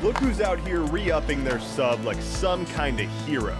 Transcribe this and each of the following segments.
Look who's out here re-upping their sub like some kind of hero.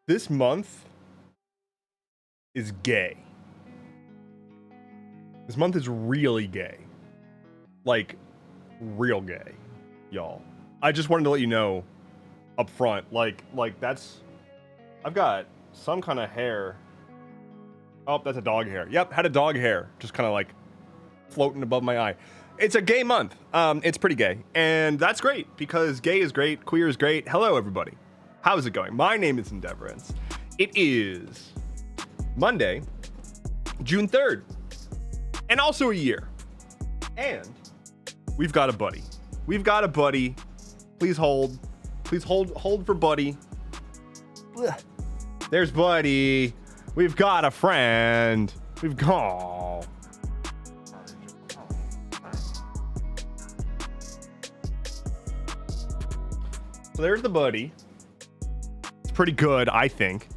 This month is gay. This month is really gay. Like, real gay, y'all. I just wanted to let you know up front, like that's, I've got some kind of hair. Oh, that's a dog hair. Yep, had a dog hair, just kind of like floating above my eye. It's a gay month. It's pretty gay, and that's great because gay is great, queer is great. Hello, everybody. How's it going? My name is Endeavorance. It is Monday, June 3rd, and also a year. And we've got a buddy. We've got a buddy. Please hold. Please hold for Buddy. There's Buddy. We've got a friend. We've got. So there's the Buddy. It's pretty good, I think.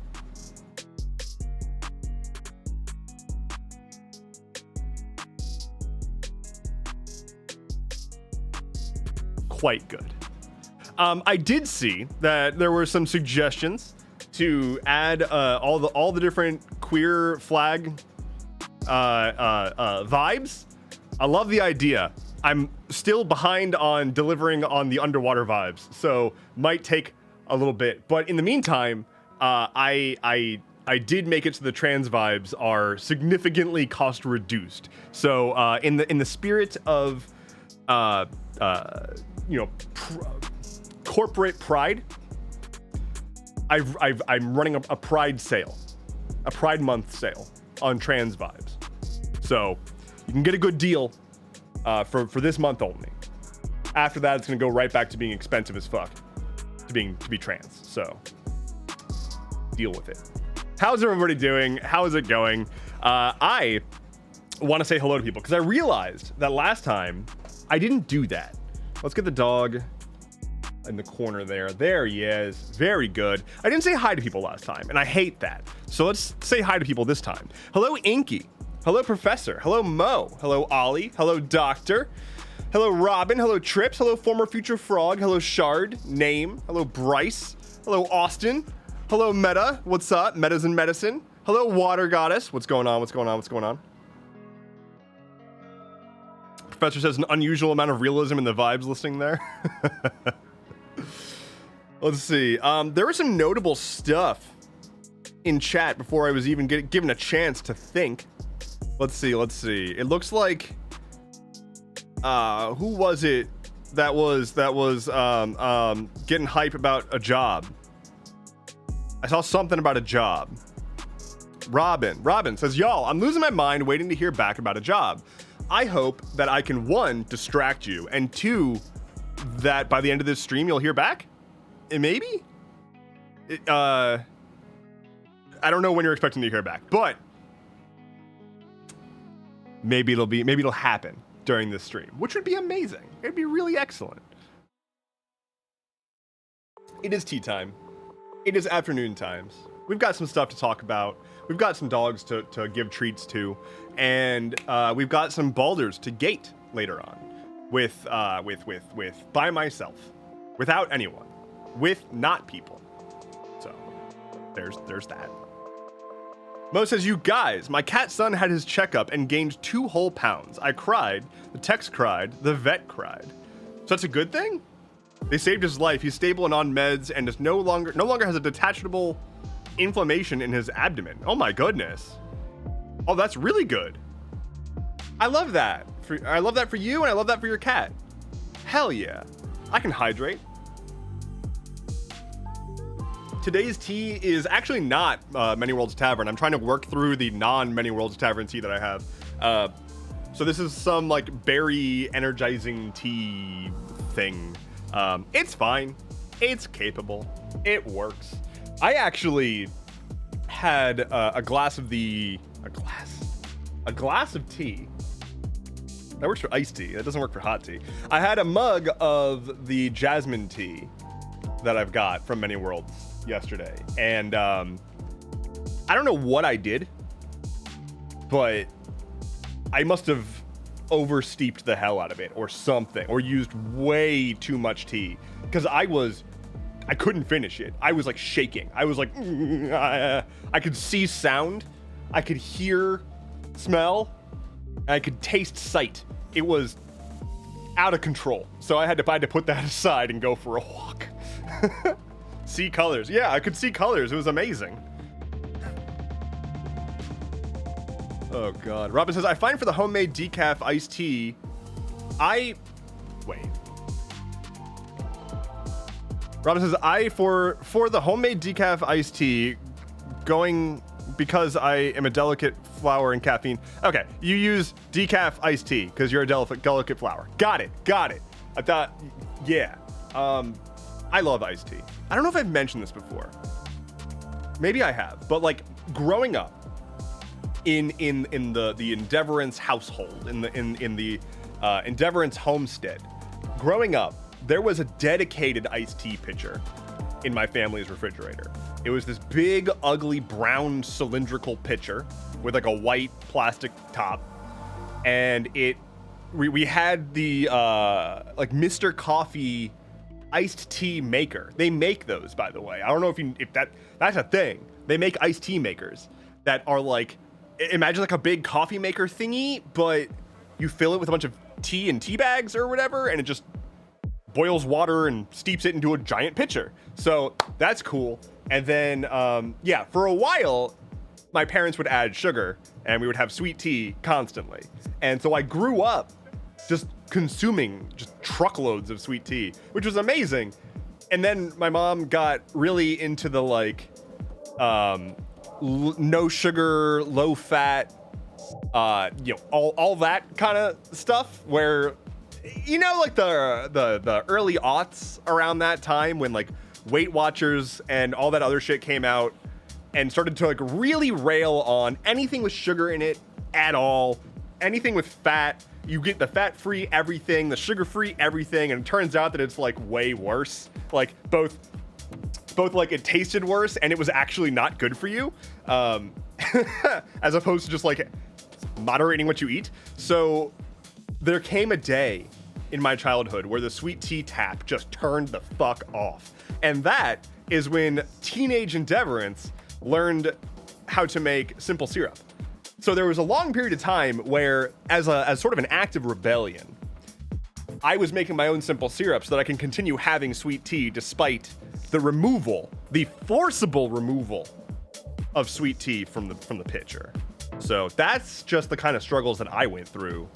Quite good. I did see that there were some suggestions to add all the different queer flag vibes. I love the idea. I'm still behind on delivering on the underwater vibes, so might take a little bit. But in the meantime, I did make it so the trans vibes are significantly cost reduced. So in the spirit of corporate pride, I'm running a pride sale, a Pride Month sale on trans vibes. So you can get a good deal for this month only. After that, it's gonna go right back to being expensive as fuck to be trans. So deal with it. How's everybody doing? How is it going? I want to say hello to people because I realized that last time I didn't do that. Let's get the dog in the corner there. There he is. Very good. I didn't say hi to people last time, and I hate that. So let's say hi to people this time. Hello, Inky. Hello, Professor. Hello, Mo. Hello, Ollie. Hello, Doctor. Hello, Robin. Hello, Trips. Hello, Former Future Frog. Hello, Shard. Name. Hello, Bryce. Hello, Austin. Hello, Meta. What's up? Metas in Medicine. Hello, Water Goddess. What's going on? What's going on? What's going on? Professor says an unusual amount of realism in the vibes listing there. Let's see. There was some notable stuff in chat before I was even given a chance to think. Let's see. It looks like who was it that was getting hype about a job? I saw something about a job. Robin says, y'all, I'm losing my mind waiting to hear back about a job. I hope that I can, 1, distract you, and 2, that by the end of this stream you'll hear back. And maybe? I don't know when you're expecting to hear back, but maybe it'll happen during this stream, which would be amazing. It'd be really excellent. It is tea time. It is afternoon times. We've got some stuff to talk about. We've got some dogs to give treats to, and we've got some balders to gate later on with by myself, without anyone, with not people. So there's that. Mo says, you guys, my cat son had his checkup and gained 2 whole pounds. I cried, the text cried, the vet cried. So that's a good thing? They saved his life. He's stable and on meds and is no longer has a detachable inflammation in his abdomen. Oh my goodness. Oh, that's really good. I love that. I love that for you, and I love that for your cat. Hell yeah. I can hydrate. Today's tea is actually not Many Worlds Tavern. I'm trying to work through the non-Many Worlds Tavern tea that I have. So this is some like berry energizing tea thing. It's fine. It's capable. It works. I actually had a glass of tea. That works for iced tea. That doesn't work for hot tea. I had a mug of the jasmine tea that I've got from Many Worlds yesterday, and I don't know what I did, but I must have oversteeped the hell out of it or something, or used way too much tea, because I was I couldn't finish it. I was like shaking. I was like, I could see sound, I could hear smell, and I could taste sight. It was out of control. So I had to put that aside and go for a walk. See colors. Yeah, I could see colors. It was amazing. Oh God. Robin says, I find for the homemade decaf iced tea, wait. Robin says, for the homemade decaf iced tea, going because I am a delicate flower and caffeine. Okay, you use decaf iced tea because you're a delicate flower. Got it. I thought, yeah. I love iced tea. I don't know if I've mentioned this before. Maybe I have, but like growing up in the Endeavorance household, in the Endeavorance homestead, growing up, there was a dedicated iced tea pitcher in my family's refrigerator. It was this big, ugly, brown, cylindrical pitcher with like a white plastic top. And we had the like Mr. Coffee iced tea maker. They make those, by the way. I don't know if that's a thing. They make iced tea makers that are like, imagine like a big coffee maker thingy, but you fill it with a bunch of tea and tea bags or whatever, and it just boils water and steeps it into a giant pitcher. So that's cool. And then, yeah, for a while, my parents would add sugar and we would have sweet tea constantly. And so I grew up just consuming just truckloads of sweet tea, which was amazing. And then my mom got really into the like, no sugar, low fat, all that kind of stuff where, like the early aughts around that time when like Weight Watchers and all that other shit came out and started to like really rail on anything with sugar in it at all, anything with fat. You get the fat-free everything, the sugar-free everything, and it turns out that it's like way worse. Like both like it tasted worse and it was actually not good for you, as opposed to just like moderating what you eat. So there came a day in my childhood where the sweet tea tap just turned the fuck off. And that is when teenage Endeavorance learned how to make simple syrup. So there was a long period of time where, as sort of an act of rebellion, I was making my own simple syrup so that I can continue having sweet tea despite the forcible removal of sweet tea from the pitcher. So that's just the kind of struggles that I went through.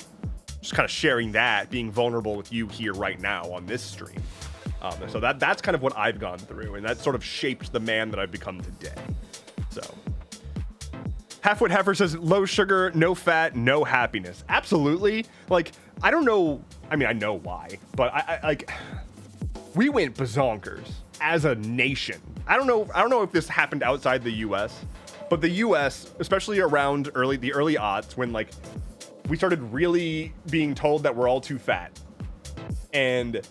Just kind of sharing that, being vulnerable with you here right now on this stream. So that's kind of what I've gone through, and that sort of shaped the man that I've become today. So Halfwit Heifer says, low sugar, no fat, no happiness. Absolutely. Like, I don't know. I mean, I know why, but I like, we went bazonkers as a nation. I don't know if this happened outside the US, but the US, especially around the early aughts, when like we started really being told that we're all too fat, and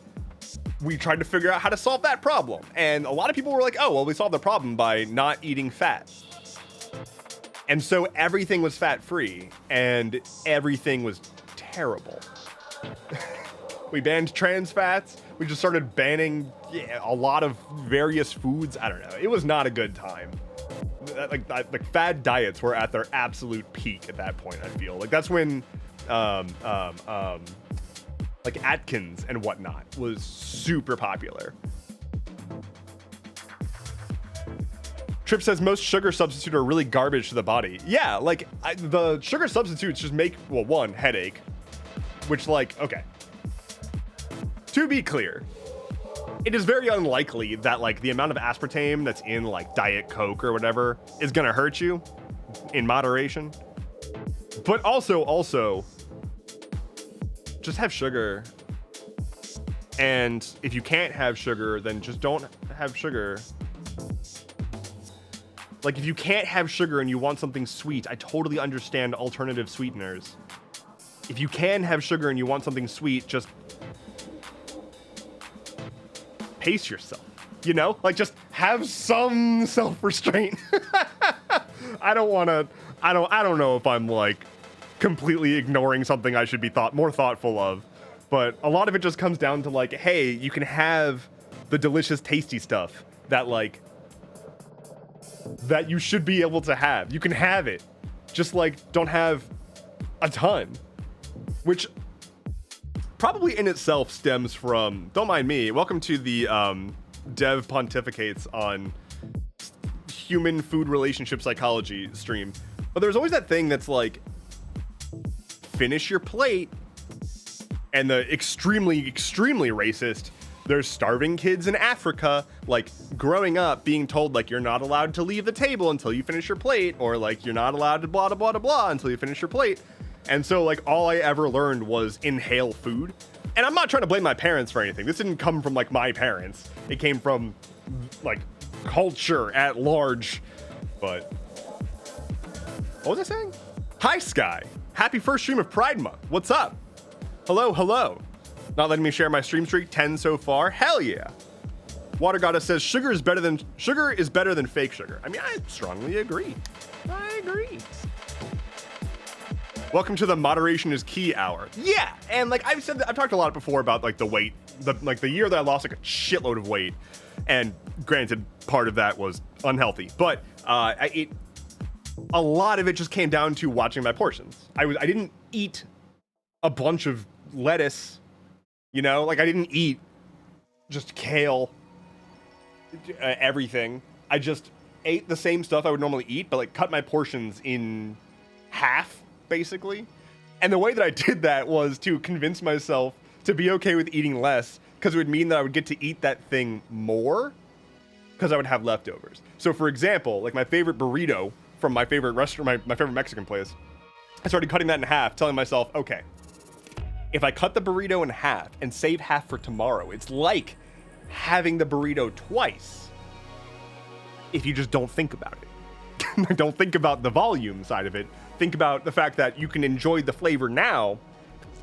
we tried to figure out how to solve that problem. And a lot of people were like, oh, well, we solved the problem by not eating fat. And so everything was fat-free, and everything was terrible. We banned trans fats. We just started banning a lot of various foods. I don't know. It was not a good time. Like fad diets were at their absolute peak at that point, I feel. Like that's when like Atkins and whatnot was super popular. Trip says most sugar substitutes are really garbage to the body. Yeah, like the sugar substitutes just make, well, one, headache, which like, okay. To be clear, it is very unlikely that like the amount of aspartame that's in like Diet Coke or whatever is gonna hurt you in moderation. But also, just have sugar. And if you can't have sugar, then just don't have sugar. Like, if you can't have sugar and you want something sweet, I totally understand alternative sweeteners. If you can have sugar and you want something sweet, just pace yourself, Like, just have some self-restraint. I don't know if I'm, like, completely ignoring something I should be more thoughtful of. But a lot of it just comes down to, like, hey, you can have the delicious, tasty stuff that like that you should be able to have. You can have it, just like don't have a ton, which probably in itself stems from, don't mind me, welcome to the Dev Pontificates on human food relationship psychology stream. But there's always that thing that's like, finish your plate, and the extremely racist, there's starving kids in Africa, like growing up being told like you're not allowed to leave the table until you finish your plate, or like you're not allowed to blah blah blah blah until you finish your plate. And so like all I ever learned was inhale food. And I'm not trying to blame my parents for anything. This didn't come from like my parents. It came from like culture at large. But what was I saying? Hi Sky, happy first stream of Pride Month. What's up? Hello. Not letting me share my stream streak, 10 so far. Hell yeah. Water Goddess says sugar is better than fake sugar. I mean, I strongly agree. I agree. Welcome to the moderation is key hour. Yeah, and like I've talked a lot before about like the weight, the year that I lost like a shitload of weight, and granted, part of that was unhealthy, but a lot of it just came down to watching my portions. I didn't eat a bunch of lettuce, you know, like I didn't eat just kale, everything. I just ate the same stuff I would normally eat, but like cut my portions in half, basically. And the way that I did that was to convince myself to be okay with eating less, because it would mean that I would get to eat that thing more because I would have leftovers. So for example, like my favorite burrito from my favorite restaurant, my favorite Mexican place, I started cutting that in half, telling myself, okay, if I cut the burrito in half and save half for tomorrow, it's like having the burrito twice if you just don't think about it. Don't think about the volume side of it. Think about the fact that you can enjoy the flavor now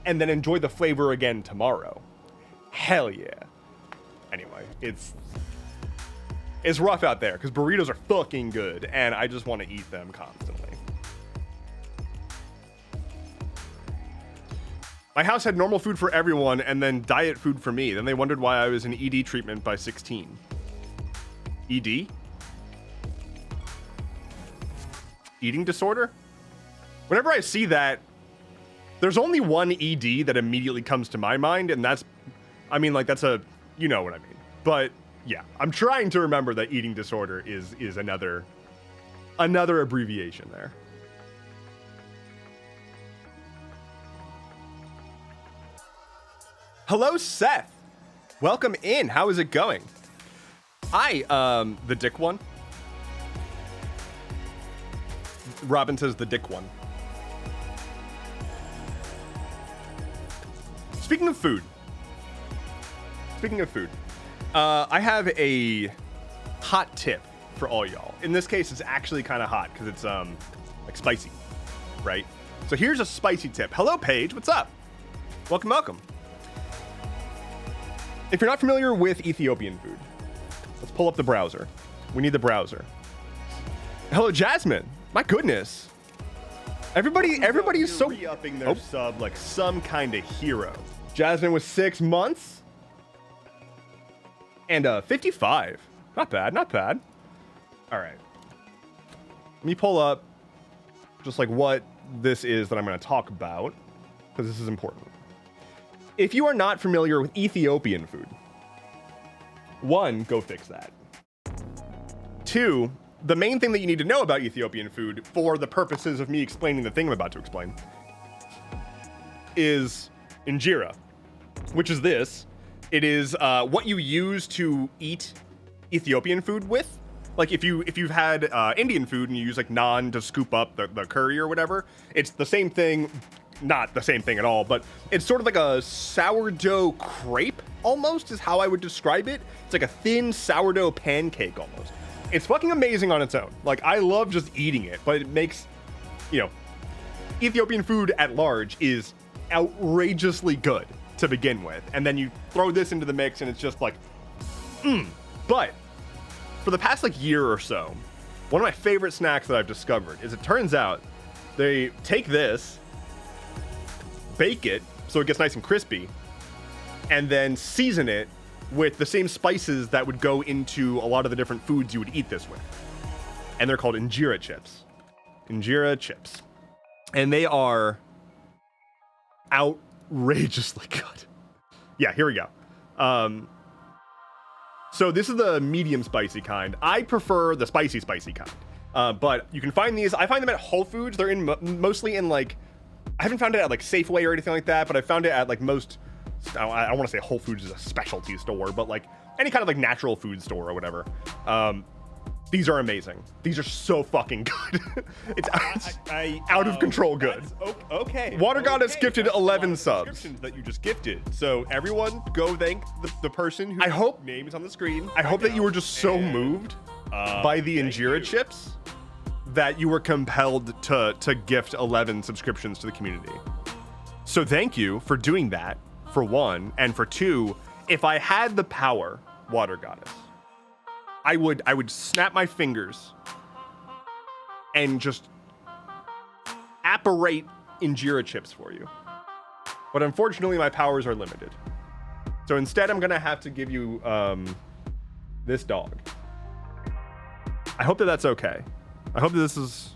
and then enjoy the flavor again tomorrow. Hell yeah. Anyway, it's rough out there because burritos are fucking good and I just want to eat them constantly. My house had normal food for everyone and then diet food for me. Then they wondered why I was in ED treatment by 16. ED? Eating disorder? Whenever I see that, there's only one ED that immediately comes to my mind, and that's, I mean, like, that's a, you know what I mean. But, yeah, I'm trying to remember that eating disorder is another abbreviation there. Hello, Seth. Welcome in. How is it going? Hi, the dick one. Robin says the dick one. Speaking of food, I have a hot tip for all y'all. In this case, it's actually kind of hot because it's like spicy, right? So here's a spicy tip. Hello, Paige. What's up? Welcome. If you're not familiar with Ethiopian food, let's pull up the browser. We need the browser. Hello, Jasmine. My goodness. Everybody's so re-upping their sub like some kind of hero. Jasmine was 6 months and 55. Not bad. All right. Let me pull up just like what this is that I'm going to talk about, because this is important. If you are not familiar with Ethiopian food, 1, go fix that. 2, the main thing that you need to know about Ethiopian food, for the purposes of me explaining the thing I'm about to explain, is injera, which is this. It is what you use to eat Ethiopian food with. Like if you've had Indian food and you use like naan to scoop up the curry or whatever, it's the same thing. Not the same thing at all, but it's sort of like a sourdough crepe almost is how I would describe it. It's like a thin sourdough pancake almost. It's fucking amazing on its own. Like, I love just eating it, but it makes, you know, Ethiopian food at large is outrageously good to begin with. And then you throw this into the mix and it's just like, But for the past like year or so, one of my favorite snacks that I've discovered is, it turns out they take this, bake it so it gets nice and crispy, and then season it with the same spices that would go into a lot of the different foods you would eat this with. And they're called injera chips. Injera chips. And they are outrageously good. Yeah, here we go. So this is the medium spicy kind. I prefer the spicy kind. But you can find these. I find them at Whole Foods. They're in mostly in like, I haven't found it at like Safeway or anything like that, but I found it at like most, I don't want to say Whole Foods is a specialty store, but like any kind of like natural food store or whatever. These are amazing. These are so fucking good. it's out of control good. Okay. Water Goddess gifted 11 subs. That you just gifted. So everyone, go thank the person whose name is on the screen. I hope that you were just so moved by the injera chips that you were compelled to gift 11 subscriptions to the community. So thank you for doing that, for one, and for two, if I had the power, Water Goddess, I would snap my fingers and just apparate injera chips for you. But unfortunately, my powers are limited. So instead, I'm gonna have to give you this dog. I hope that that's okay. I hope that this is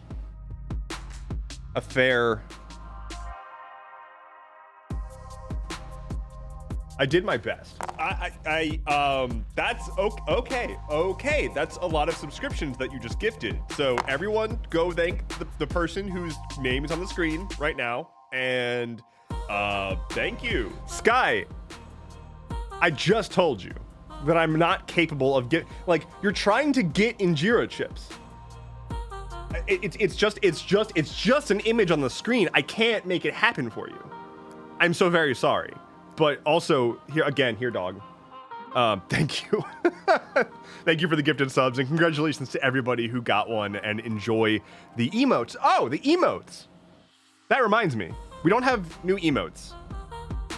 a fair. I did my best. That's okay. Okay, that's a lot of subscriptions that you just gifted. So everyone, go thank the person whose name is on the screen right now, and thank you, Sky. I just told you that I'm not capable of you're trying to get injera chips. It's just an image on the screen. I can't make it happen for you. I'm so very sorry. But also, here, dog. Thank you. Thank you for the gifted subs, and congratulations to everybody who got one and enjoy the emotes. Oh, the emotes. That reminds me. We don't have new emotes.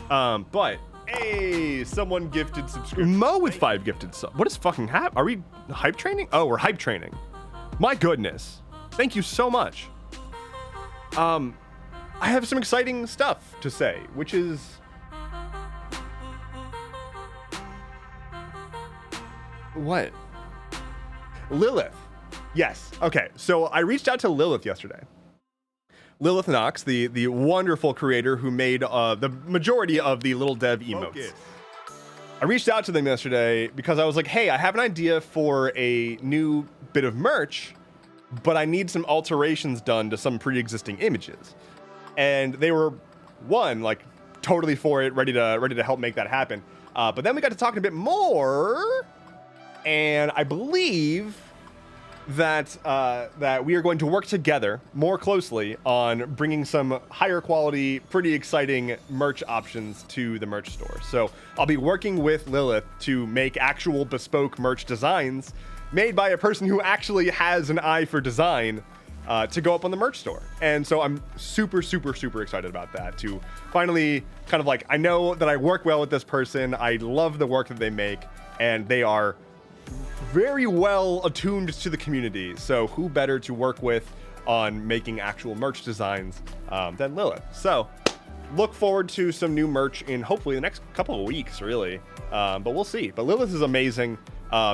But hey, someone gifted subscription. Mo with 5 gifted subs. What is fucking happening? Are we hype training? Oh, we're hype training. My goodness. Thank you so much. I have some exciting stuff to say, which is... What? Lilith. Yes. Okay. So I reached out to Lilith yesterday. Lilith Knox, the wonderful creator who made the majority of the Little Dev emotes. Focus. I reached out to them yesterday because I was like, hey, I have an idea for a new bit of merch, but I need some alterations done to some pre-existing images. And they were, like totally for it, ready to help make that happen. But then we got to talking a bit more. And I believe that that we are going to work together more closely on bringing some higher quality, pretty exciting merch options to the merch store. So I'll be working with Lilith to make actual bespoke merch designs made by a person who actually has an eye for design to go up on the merch store. And so I'm super, super, super excited about that, to finally kind of like, I know that I work well with this person. I love the work that they make, and they are very well attuned to the community. So who better to work with on making actual merch designs than Lilith? So look forward to some new merch in hopefully the next couple of weeks, really. But we'll see. But Lilith is amazing.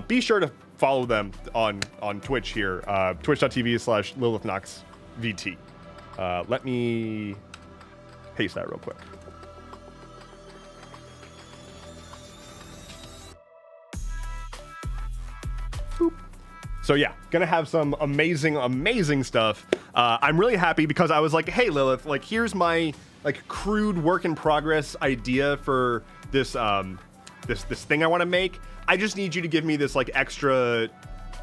Be sure to follow them on Twitch here, twitch.tv/LilithKnoxVT. Let me paste that real quick. Boop. So yeah, gonna have some amazing stuff. I'm really happy because I was like, hey Lilith, like here's my like crude work in progress idea for this this thing I want to make. I just need you to give me this like extra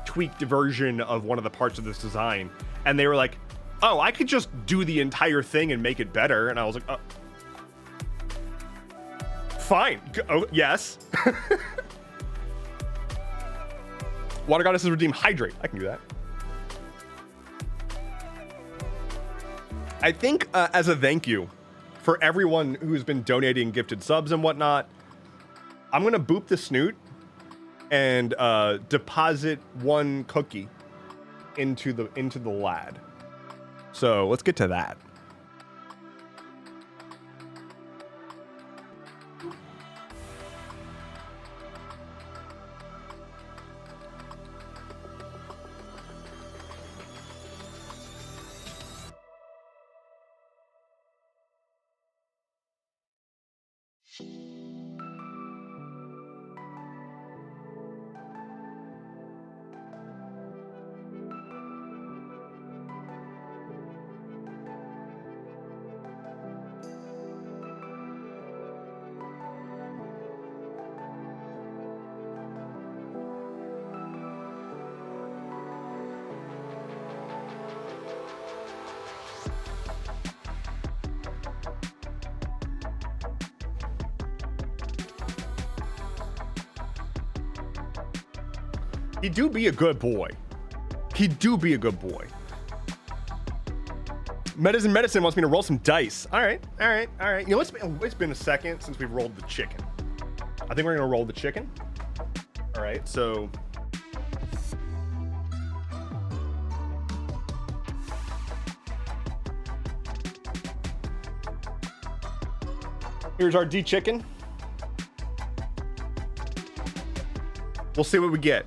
tweaked version of one of the parts of this design. And they were like, oh, I could just do the entire thing and make it better. And I was like, fine. Oh, yes. Water Goddess has redeemed Hydrate. I can do that. I think as a thank you for everyone who's been donating gifted subs and whatnot, I'm going to boop the snoot and deposit one cookie into the lad. So let's get to that. He do be a good boy. He do be a good boy. Medicine wants me to roll some dice. All right. You know, it's been a second since we've rolled the chicken. I think we're gonna roll the chicken. All right, so. Here's our D chicken. We'll see what we get.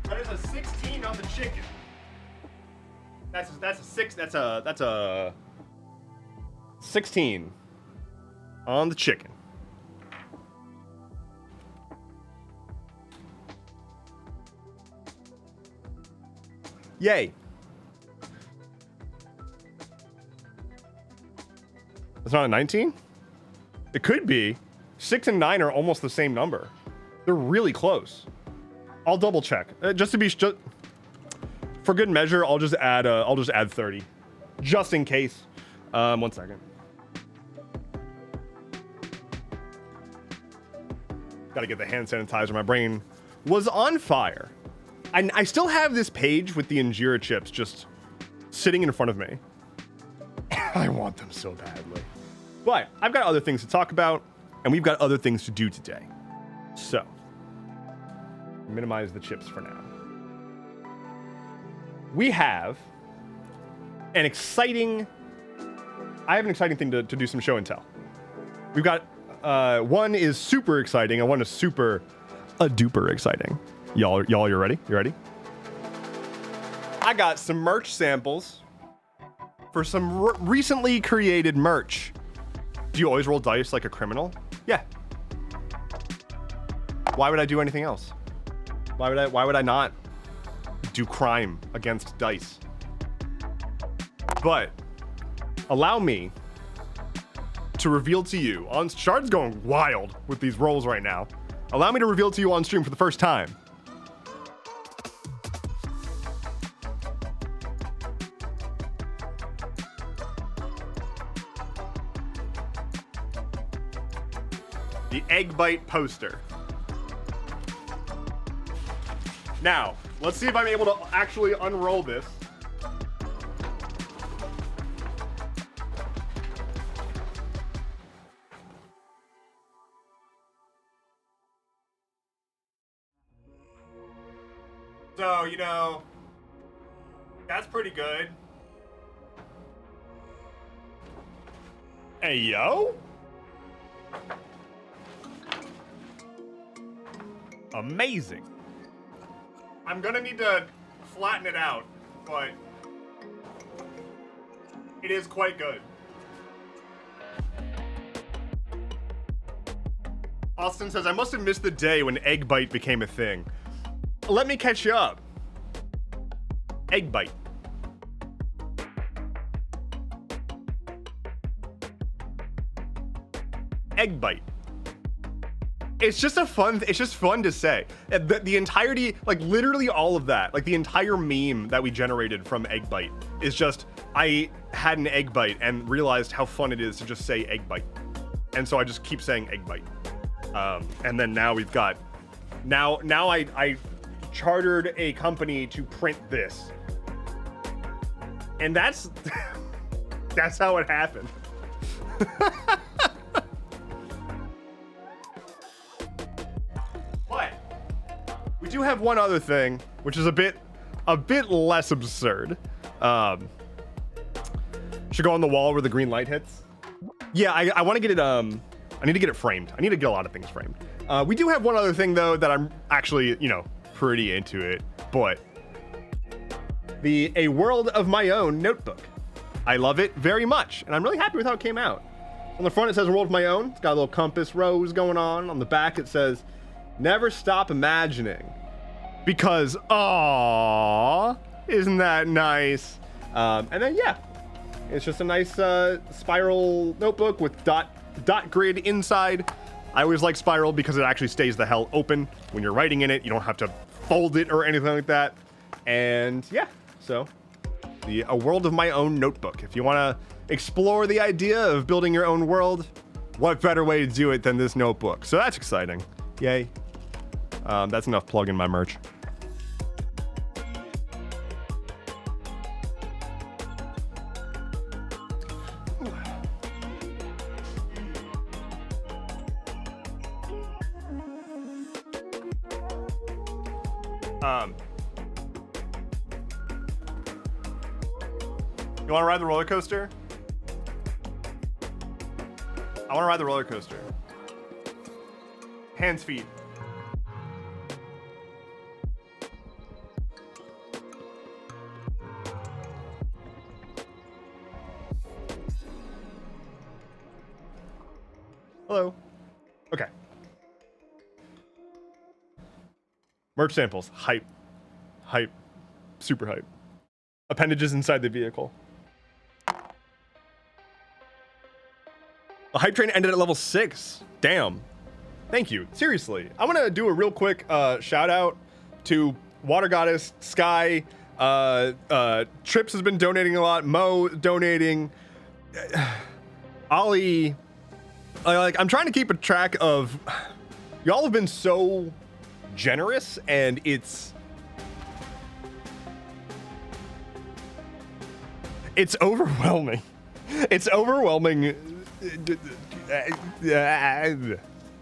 That is a 16 on the chicken. That's a 6. That's a 16 on the chicken. Yay. It's not a 19? It could be. 6 and 9 are almost the same number. They're really close. I'll double check. Just to be for good measure, I'll just add 30. Just in case. 1 second. Gotta get the hand sanitizer. My brain was on fire. I still have this page with the Injera chips just sitting in front of me. I want them so badly. But I've got other things to talk about, and we've got other things to do today. So, minimize the chips for now. We have an exciting... I have an exciting thing to do some show and tell. We've got... one is super exciting, and one is duper exciting. Y'all, you ready? You ready? I got some merch samples for some recently created merch. Do you always roll dice like a criminal? Yeah. Why would I do anything else? Why would I not do crime against dice? But allow me to reveal to you on Shard's going wild with these rolls right now. Allow me to reveal to you on stream for the first time. The Egg Bite poster. Now, let's see if I'm able to actually unroll this. So, you know, that's pretty good. Hey, yo. Amazing. I'm gonna need to flatten it out, but it is quite good. Austin says, I must have missed the day when Egg Bite became a thing. Let me catch you up. Egg Bite. Egg Bite. It's just fun to say. The entirety, like literally all of that, like the entire meme that we generated from Egg Bite is just, I had an Egg Bite and realized how fun it is to just say Egg Bite. And so I just keep saying Egg Bite. And then now we've got, now I chartered a company to print this. And that's, that's how it happened. But we do have one other thing, which is a bit less absurd. Should go on the wall where the green light hits. Yeah, I want to get it, I need to get it framed. I need to get a lot of things framed. We do have one other thing though that I'm actually, you know, pretty into it, but the A World of My Own notebook. I love it very much, and I'm really happy with how it came out. On the front, it says A World of My Own. It's got a little compass rose going on. On the back, it says, never stop imagining. Because, aww, isn't that nice? And then, yeah, it's just a nice spiral notebook with dot grid inside. I always like spiral because it actually stays the hell open when you're writing in it. You don't have to fold it or anything like that. And yeah, so A World of My Own notebook. If you want to explore the idea of building your own world, what better way to do it than this notebook? So that's exciting. Yay. That's enough plugging my merch. You want to ride the roller coaster? I want to ride the roller coaster. Hands, feet. Hello. Okay. Merch samples. Hype. Hype. Super hype. Appendages inside the vehicle. The hype train ended at level 6. Damn. Thank you. Seriously. I'm going to do a real quick shout out to Water Goddess, Sky, Trips has been donating a lot, Mo donating, Ollie. I'm trying to keep a track of, y'all have been so generous, and it's overwhelming. It's overwhelming.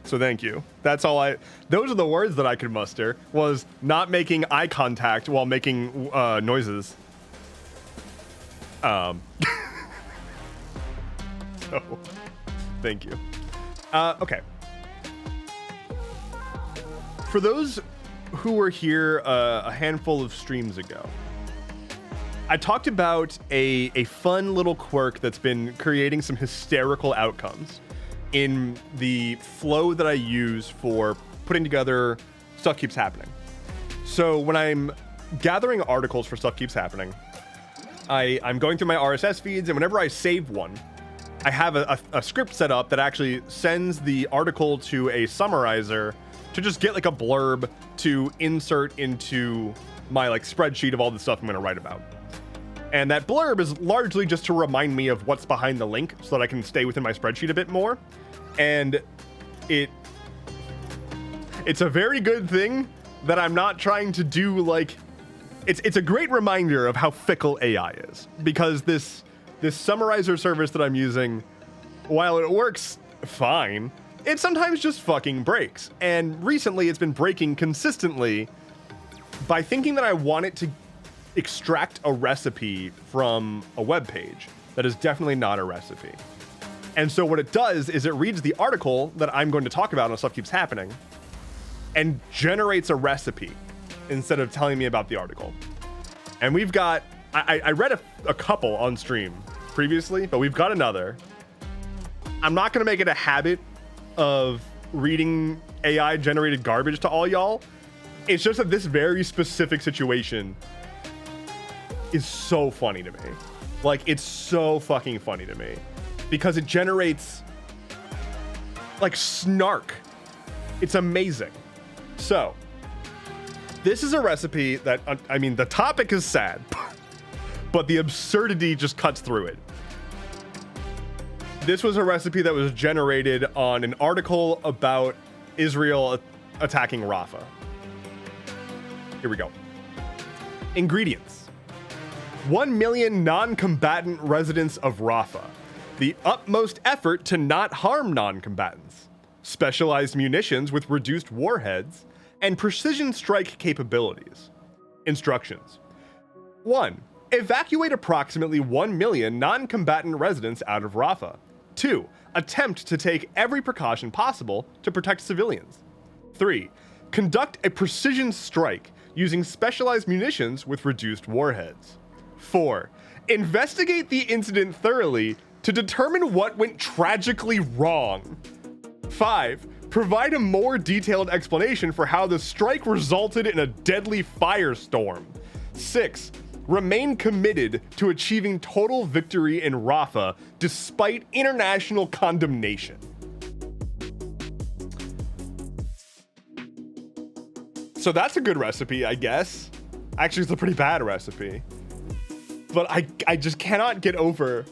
So thank you. That's all those are the words that I could muster, was not making eye contact while making noises. So thank you. Okay. For those who were here a handful of streams ago, I talked about a fun little quirk that's been creating some hysterical outcomes in the flow that I use for putting together Stuff Keeps Happening. So when I'm gathering articles for Stuff Keeps Happening, I'm going through my RSS feeds, and whenever I save one, I have a script set up that actually sends the article to a summarizer to just get like a blurb to insert into my spreadsheet of all the stuff I'm going to write about. And that blurb is largely just to remind me of what's behind the link so that I can stay within my spreadsheet a bit more. And it's a very good thing that I'm not trying to do it's a great reminder of how fickle AI is, because this summarizer service that I'm using, while it works fine, it sometimes just fucking breaks. And recently it's been breaking consistently by thinking that I want it to extract a recipe from a web page that is definitely not a recipe. And so what it does is it reads the article that I'm going to talk about on Stuff Keeps Happening and generates a recipe instead of telling me about the article. And we've got, I read a couple on stream previously, but we've got another. I'm not going to make it a habit of reading AI generated garbage to all y'all. It's just that this very specific situation is so funny to me. It's so fucking funny to me because it generates snark. It's amazing. So this is a recipe that, the topic is sad, but the absurdity just cuts through it. This was a recipe that was generated on an article about Israel attacking Rafah. Here we go. Ingredients. 1 million non-combatant residents of Rafah. The utmost effort to not harm non-combatants. Specialized munitions with reduced warheads and precision strike capabilities. Instructions. 1. Evacuate approximately 1 million non-combatant residents out of Rafah. 2. Attempt to take every precaution possible to protect civilians. 3. Conduct a precision strike using specialized munitions with reduced warheads. 4. Investigate the incident thoroughly to determine what went tragically wrong. 5. Provide a more detailed explanation for how the strike resulted in a deadly firestorm. 6. Remain committed to achieving total victory in Rafah despite international condemnation. So that's a good recipe, I guess. Actually, it's a pretty bad recipe. But I just cannot get over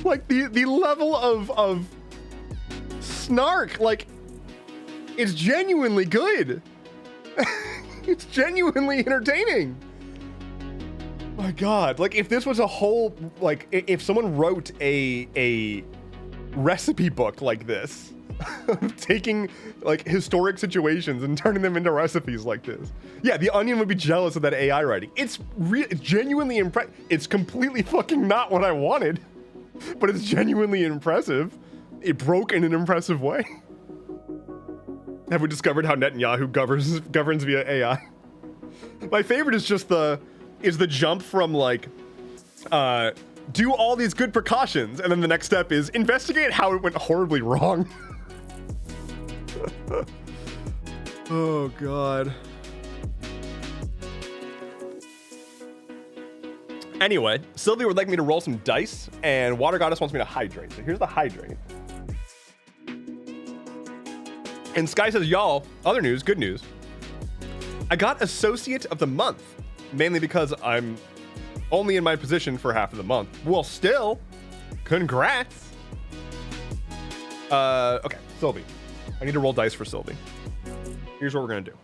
like the level of snark. Like, it's genuinely good. It's genuinely entertaining. My God, like if this was a whole, like if someone wrote a recipe book like this, taking like historic situations and turning them into recipes like this. Yeah, the Onion would be jealous of that AI writing. It's genuinely impressive. It's completely fucking not what I wanted, but it's genuinely impressive. It broke in an impressive way. Have we discovered how Netanyahu governs via AI? My favorite is just the jump from like, do all these good precautions, and then the next step is investigate how it went horribly wrong. Oh God. Anyway, Sylvia would like me to roll some dice, and Water Goddess wants me to hydrate. So here's the hydrate. And Sky says, y'all, other news, good news. I got Associate of the Month, mainly because I'm only in my position for half of the month. Well, still, congrats. Okay, Sylvie. I need to roll dice for Sylvie. Here's what we're gonna do.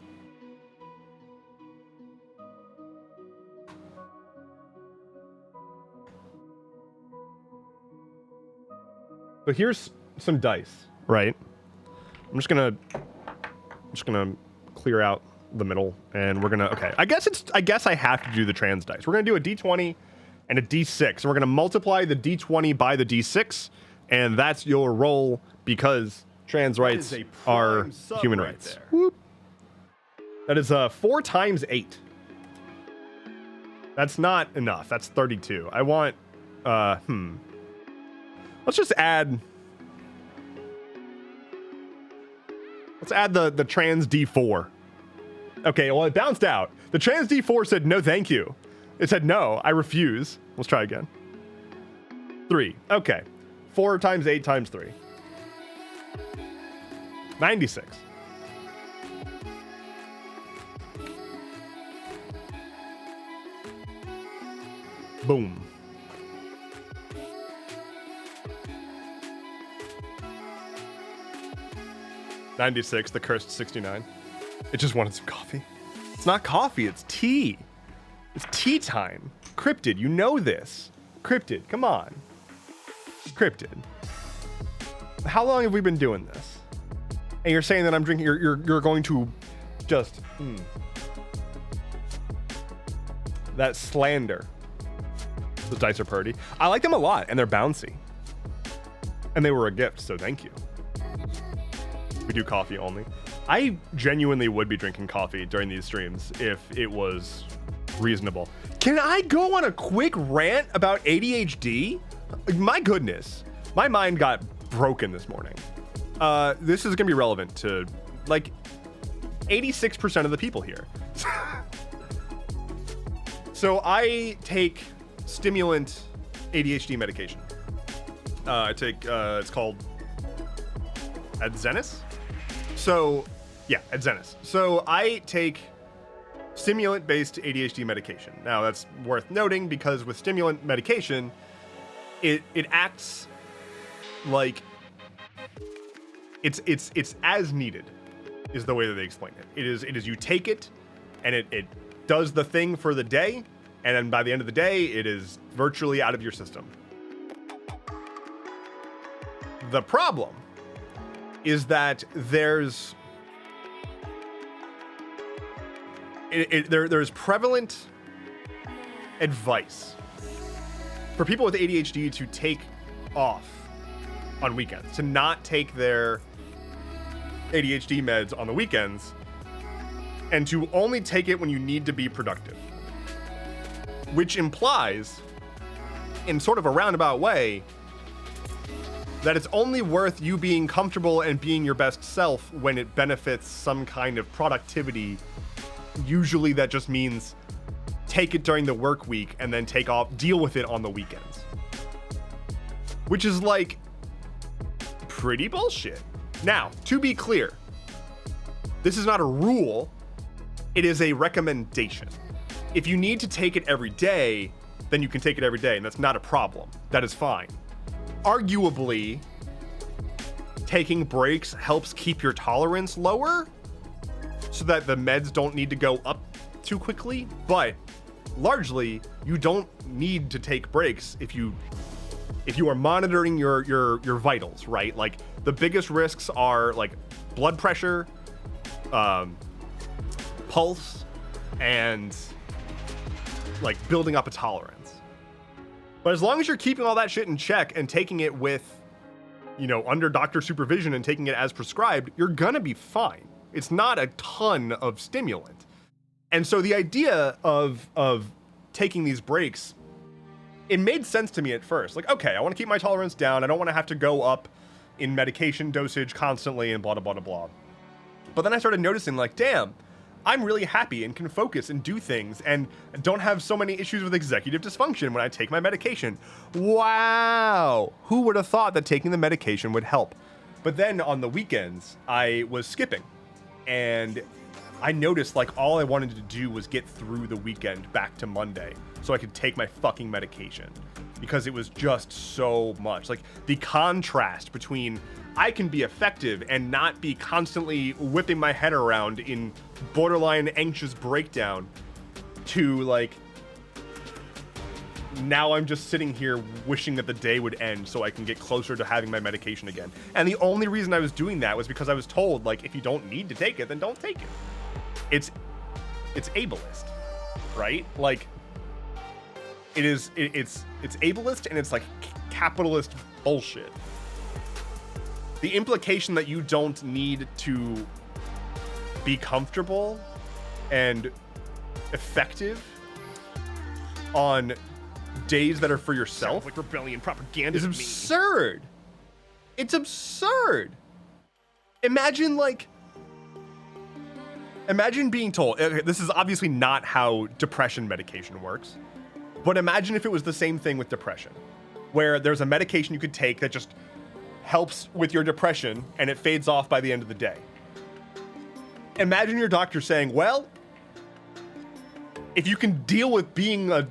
So here's some dice, right? I'm just gonna clear out the middle, and we're gonna, okay. I guess I have to do the trans dice. We're gonna do a D20 and a D6, and we're gonna multiply the D20 by the D6, and that's your roll because trans rights are human rights. Whoop. That is 4 times 8. That's not enough. That's 32. I want, let's just add, let's add the trans D4. Okay, well, it bounced out. The trans D4 said, no, thank you. It said, no, I refuse. Let's try again. 3. Okay. 4 times 8 times 3. 96. Boom. $96, the cursed 69. It just wanted some coffee. It's not coffee, it's tea. It's tea time. Cryptid, you know this. Cryptid, come on. Cryptid. How long have we been doing this? And you're saying that I'm drinking, you're going to just, that slander. The dice are pretty. I like them a lot, and they're bouncy. And they were a gift, so thank you. We do coffee only. I genuinely would be drinking coffee during these streams if it was reasonable. Can I go on a quick rant about ADHD? My goodness. My mind got broken this morning. This is gonna be relevant to like 86% of the people here. So I take stimulant ADHD medication. I take, it's called Adzenys. So, yeah, Adzenys. So I take stimulant-based ADHD medication. Now that's worth noting because with stimulant medication, it acts like it's as needed is the way that they explain it. It is you take it and it does the thing for the day, and then by the end of the day, it is virtually out of your system. The problem is that there's prevalent advice for people with ADHD to take off on weekends, to not take their ADHD meds on the weekends and to only take it when you need to be productive. Which implies, in sort of a roundabout way, that it's only worth you being comfortable and being your best self when it benefits some kind of productivity. Usually that just means take it during the work week and then deal with it on the weekends. Which is like pretty bullshit. Now, to be clear, this is not a rule, it is a recommendation. If you need to take it every day, then you can take it every day, and that's not a problem. That is fine. Arguably, taking breaks helps keep your tolerance lower so that the meds don't need to go up too quickly, but largely, you don't need to take breaks if you are monitoring your vitals, right? Like, the biggest risks are like blood pressure, pulse, and like building up a tolerance. But as long as you're keeping all that shit in check and taking it with, under doctor supervision and taking it as prescribed, you're gonna be fine. It's not a ton of stimulant. And so the idea of taking these breaks, it made sense to me at first. Like, okay, I want to keep my tolerance down. I don't want to have to go up in medication dosage constantly and blah, blah, blah, blah. But then I started noticing, like, damn, I'm really happy and can focus and do things and don't have so many issues with executive dysfunction when I take my medication. Wow. Who would have thought that taking the medication would help? But then on the weekends, I was skipping. And I noticed, like, all I wanted to do was get through the weekend back to Monday so I could take my fucking medication, because it was just so much. Like, the contrast between I can be effective and not be constantly whipping my head around in borderline anxious breakdown to, like, now I'm just sitting here wishing that the day would end so I can get closer to having my medication again. And the only reason I was doing that was because I was told, like, if you don't need to take it, then don't take it. It's ableist, right? Like, it's ableist, and it's like capitalist bullshit. The implication that you don't need to be comfortable and effective on days that are for yourself, sounds like rebellion propaganda, is absurd. It's absurd. Imagine being told, this is obviously not how depression medication works, but imagine if it was the same thing with depression, where there's a medication you could take that just helps with your depression and it fades off by the end of the day. Imagine your doctor saying, well, if you can deal with being a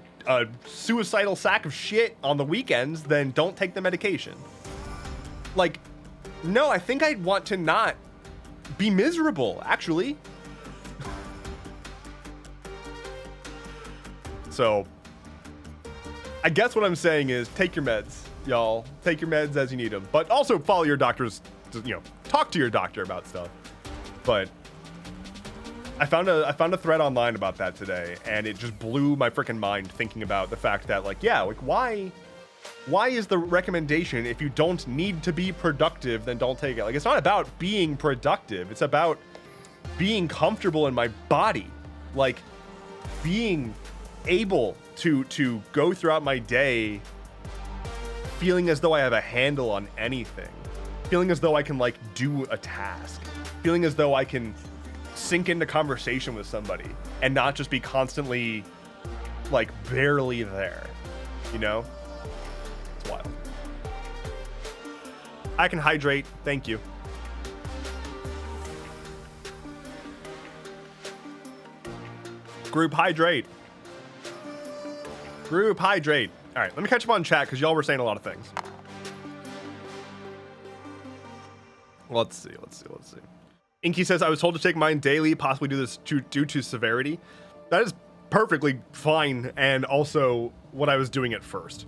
suicidal sack of shit on the weekends, then don't take the medication. Like, no, I think I'd want to not be miserable, actually. So, I guess what I'm saying is take your meds, y'all. Take your meds as you need them. But also follow your doctor's, talk to your doctor about stuff. But I found a thread online about that today, and it just blew my freaking mind thinking about the fact that, like, yeah, like, why is the recommendation, if you don't need to be productive, then don't take it? Like, it's not about being productive. It's about being comfortable in my body. Like, being able to go throughout my day feeling as though I have a handle on anything, feeling as though I can, like, do a task, feeling as though I can sink into conversation with somebody and not just be constantly, like, barely there, It's wild. I can hydrate, thank you. Group hydrate. Group hydrate. All right, let me catch up on chat because y'all were saying a lot of things. Let's see. Inky says, I was told to take mine daily, possibly do this due to severity. That is perfectly fine, and also what I was doing at first.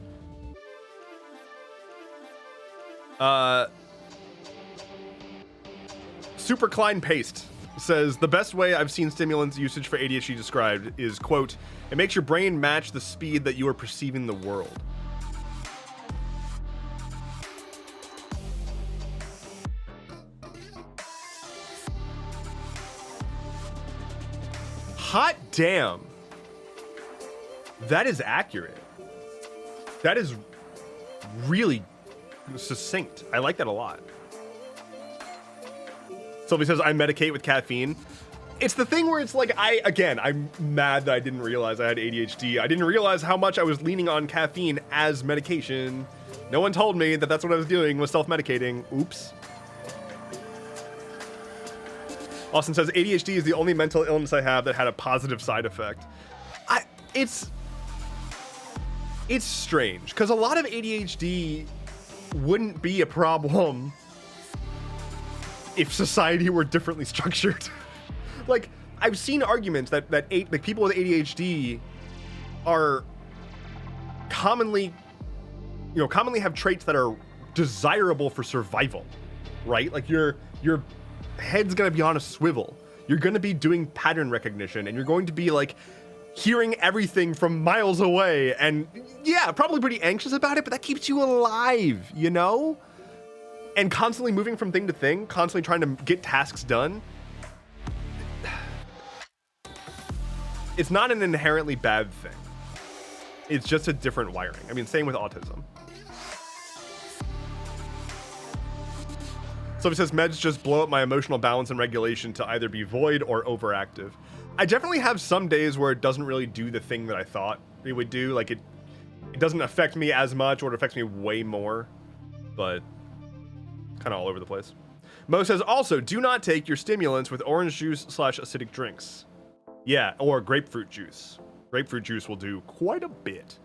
Super Klein Paste says, the best way I've seen stimulants usage for ADHD described is, quote, it makes your brain match the speed that you are perceiving the world. Hot damn. That is accurate. That is really succinct. I like that a lot. Sylvie says, I medicate with caffeine. It's the thing where it's like, I'm mad that I didn't realize I had ADHD. I didn't realize how much I was leaning on caffeine as medication. No one told me that that's what I was doing, was self-medicating. Oops. Austin says, ADHD is the only mental illness I have that had a positive side effect. It's strange, because a lot of ADHD wouldn't be a problem if society were differently structured. Like, I've seen arguments that people with ADHD are commonly have traits that are desirable for survival, right? Like your head's gonna be on a swivel. You're gonna be doing pattern recognition, and you're going to be like hearing everything from miles away, and yeah, probably pretty anxious about it, but that keeps you alive, you know? And constantly moving from thing to thing, constantly trying to get tasks done. It's not an inherently bad thing. It's just a different wiring. I mean, same with autism. So it says meds just blow up my emotional balance and regulation to either be void or overactive. I definitely have some days where it doesn't really do the thing that I thought it would do. Like it doesn't affect me as much, or it affects me way more, but kind of all over the place. Mo says also, do not take your stimulants with orange juice / acidic drinks. Yeah, or grapefruit juice. Grapefruit juice will do quite a bit.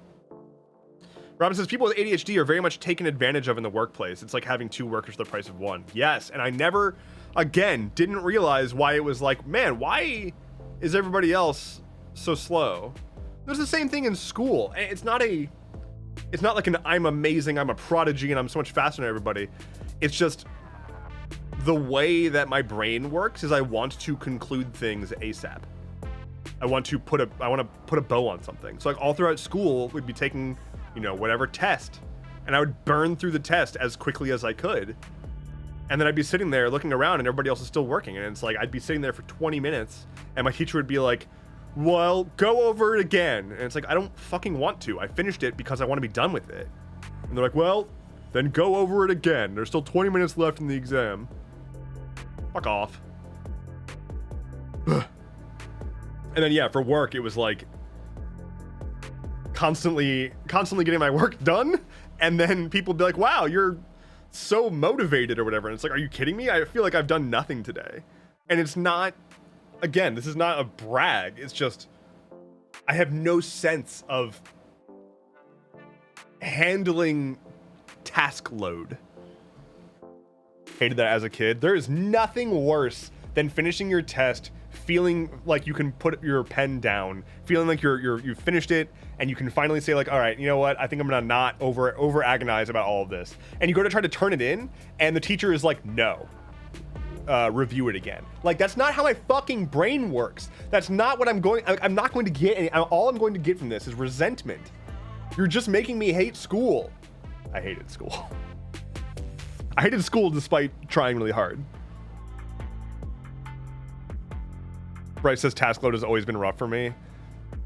Robin says, people with ADHD are very much taken advantage of in the workplace. It's like having two workers for the price of one. Yes, and I never, again, didn't realize why it was like, man, why is everybody else so slow? There's the same thing in school. And it's not like an I'm amazing, I'm a prodigy, and I'm so much faster than everybody. It's just the way that my brain works is I want to conclude things ASAP. I want to put a bow on something. So like all throughout school, we'd be taking, whatever test, and I would burn through the test as quickly as I could. And then I'd be sitting there looking around and everybody else is still working. And it's like, I'd be sitting there for 20 minutes and my teacher would be like, well, go over it again. And it's like, I don't fucking want to. I finished it because I want to be done with it. And they're like, well, then go over it again. There's still 20 minutes left in the exam. Fuck off. And then, yeah, for work, it was like constantly getting my work done. And then people be like, wow, you're so motivated or whatever. And it's like, are you kidding me? I feel like I've done nothing today. And it's not, again, this is not a brag. It's just, I have no sense of handling task load. Hated that as a kid. There is nothing worse than finishing your test, feeling like you can put your pen down, feeling like you've finished it, and you can finally say like, all right, you know what? I think I'm gonna not over agonize about all of this. And you go to try to turn it in, and the teacher is like, no, review it again. Like, that's not how my fucking brain works. That's not what I'm not going to get. All I'm going to get from this is resentment. You're just making me hate school. I hated school. I hated school despite trying really hard. Bryce says task load has always been rough for me.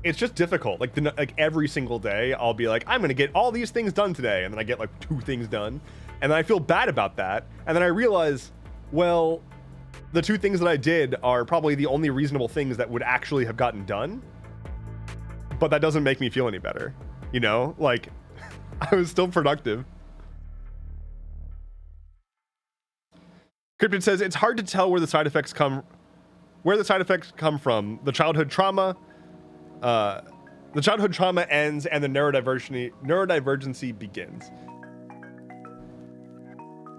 It's just difficult. Like every single day, I'll be like, I'm gonna get all these things done today, and then I get like 2 things done, and then I feel bad about that, and then I realize, well, the 2 things that I did are probably the only reasonable things that would actually have gotten done, but that doesn't make me feel any better, Like, I was still productive. Cryptid says it's hard to tell where the side effects come from. The childhood trauma ends and the neurodivergency begins.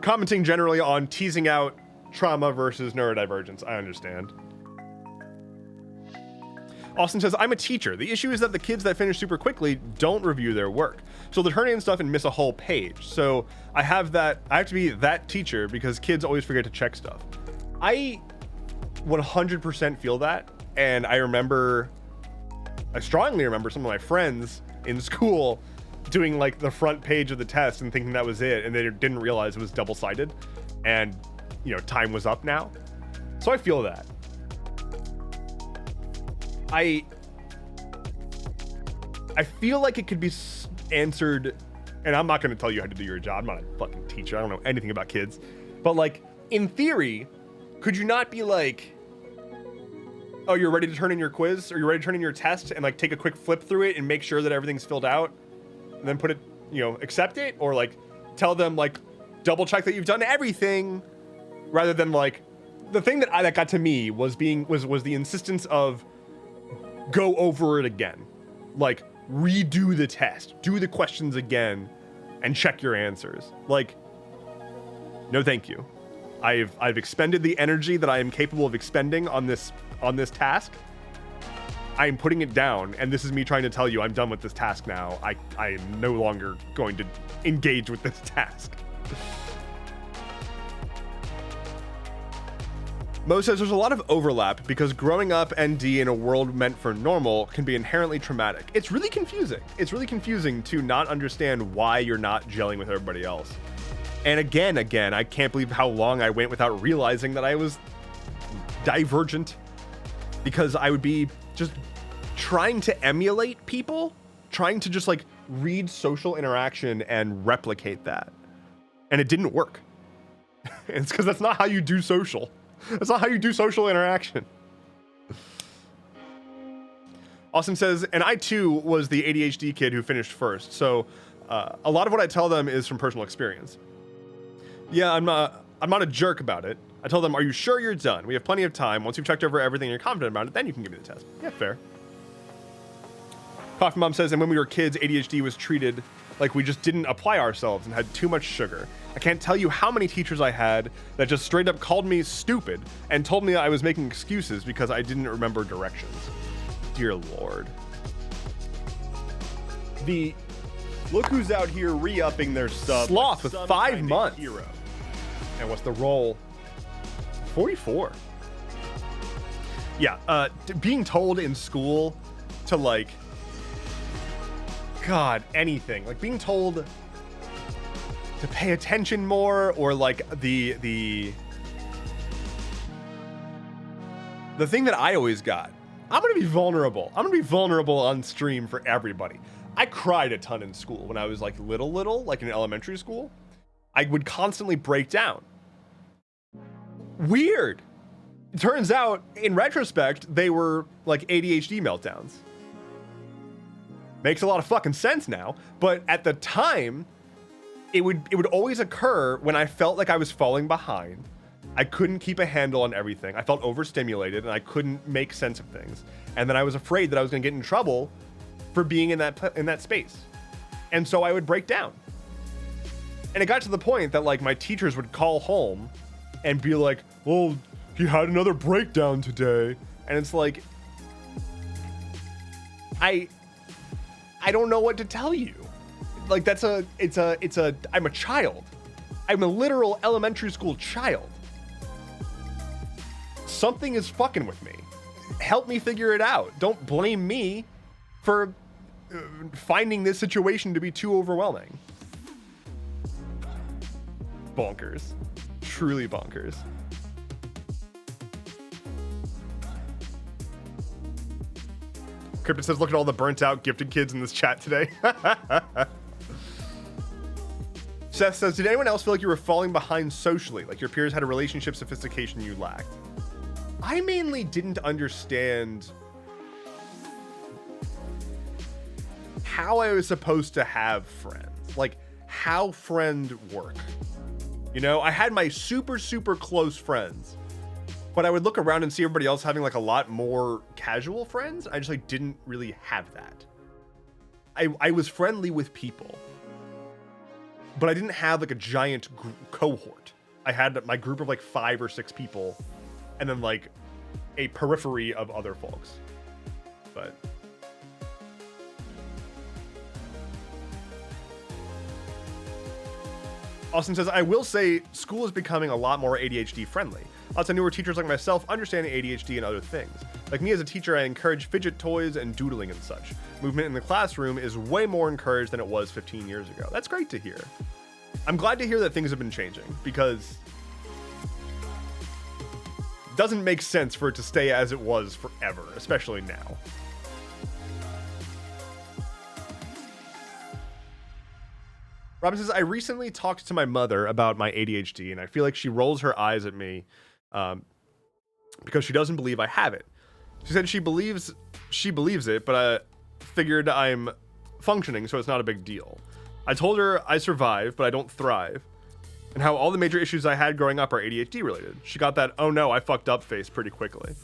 Commenting generally on teasing out trauma versus neurodivergence. I understand. Austin says, I'm a teacher. The issue is that the kids that finish super quickly don't review their work. So they'll turn in stuff and miss a whole page. So I have to be that teacher because kids always forget to check stuff. I 100% feel that. And I strongly remember some of my friends in school doing like the front page of the test and thinking that was it. And they didn't realize it was double-sided and time was up now. So I feel that. I feel like it could be answered, and I'm not going to tell you how to do your job. I'm not a fucking teacher. I don't know anything about kids. But like, in theory, could you not be like, oh, you're ready to turn in your quiz, or you're ready to turn in your test, and like take a quick flip through it and make sure that everything's filled out, and then put it, you know, accept it, or like tell them like double check that you've done everything, rather than like, the thing that got to me was the insistence of go over it again, like redo the test, do the questions again, and check your answers. Like, no, thank you. I've expended the energy that I am capable of expending on this task. I am putting it down, and this is me trying to tell you I'm done with this task now. I am no longer going to engage with this task. Mo says there's a lot of overlap because growing up ND in a world meant for normal can be inherently traumatic. It's really confusing. It's really confusing to not understand why you're not gelling with everybody else. And again, I can't believe how long I went without realizing that I was divergent, because I would be just trying to emulate people, trying to just like read social interaction and replicate that. And it didn't work. It's because that's not how you do social. That's not how you do social interaction. Austin says, and I too was the ADHD kid who finished first. So a lot of what I tell them is from personal experience. Yeah, I'm not a jerk about it. I tell them, are you sure you're done? We have plenty of time. Once you've checked over everything and you're confident about it, then you can give me the test. Yeah, fair. Coffee Mom says, and when we were kids, ADHD was treated like we just didn't apply ourselves and had too much sugar. I can't tell you how many teachers I had that just straight up called me stupid and told me I was making excuses because I didn't remember directions. Dear Lord. Look who's out here re-upping their sub. Sloth with 5 months. Hero. And what's the roll? 44. Yeah, being told in school to like, God, anything. Like being told to pay attention more, or like the thing that I always got. I'm gonna be vulnerable. I'm gonna be vulnerable on stream for everybody. I cried a ton in school when I was like little, like in elementary school. I would constantly break down. Weird. It turns out, in retrospect, they were like ADHD meltdowns. Makes a lot of fucking sense now, but at the time, it would always occur when I felt like I was falling behind. I couldn't keep a handle on everything. I felt overstimulated and I couldn't make sense of things. And then I was afraid that I was gonna get in trouble for being in that space. And so I would break down. And it got to the point that like my teachers would call home and be like, well, he had another breakdown today. And it's like, I don't know what to tell you. Like I'm a child. I'm a literal elementary school child. Something is fucking with me. Help me figure it out. Don't blame me for finding this situation to be too overwhelming. Bonkers. Truly bonkers. Cryptid says, look at all the burnt out gifted kids in this chat today. Seth says, did anyone else feel like you were falling behind socially? Like your peers had a relationship sophistication you lacked? I mainly didn't understand how I was supposed to have friends. Like how friend work. You know, I had my super, super close friends, but I would look around and see everybody else having like a lot more casual friends. I just like didn't really have that. I was friendly with people, but I didn't have like a giant cohort. I had my group of like 5 or 6 people and then like a periphery of other folks. But Austin says, I will say school is becoming a lot more ADHD friendly. Lots of newer teachers like myself understanding ADHD and other things. Like me as a teacher, I encourage fidget toys and doodling and such. Movement in the classroom is way more encouraged than it was 15 years ago. That's great to hear. I'm glad to hear that things have been changing, because doesn't make sense for it to stay as it was forever, especially now. Robin says, I recently talked to my mother about my ADHD, and I feel like she rolls her eyes at me because she doesn't believe I have it. She said she believes it, but I figured I'm functioning, so it's not a big deal. I told her I survive, but I don't thrive, and how all the major issues I had growing up are ADHD related. She got that, oh no, I fucked up face pretty quickly.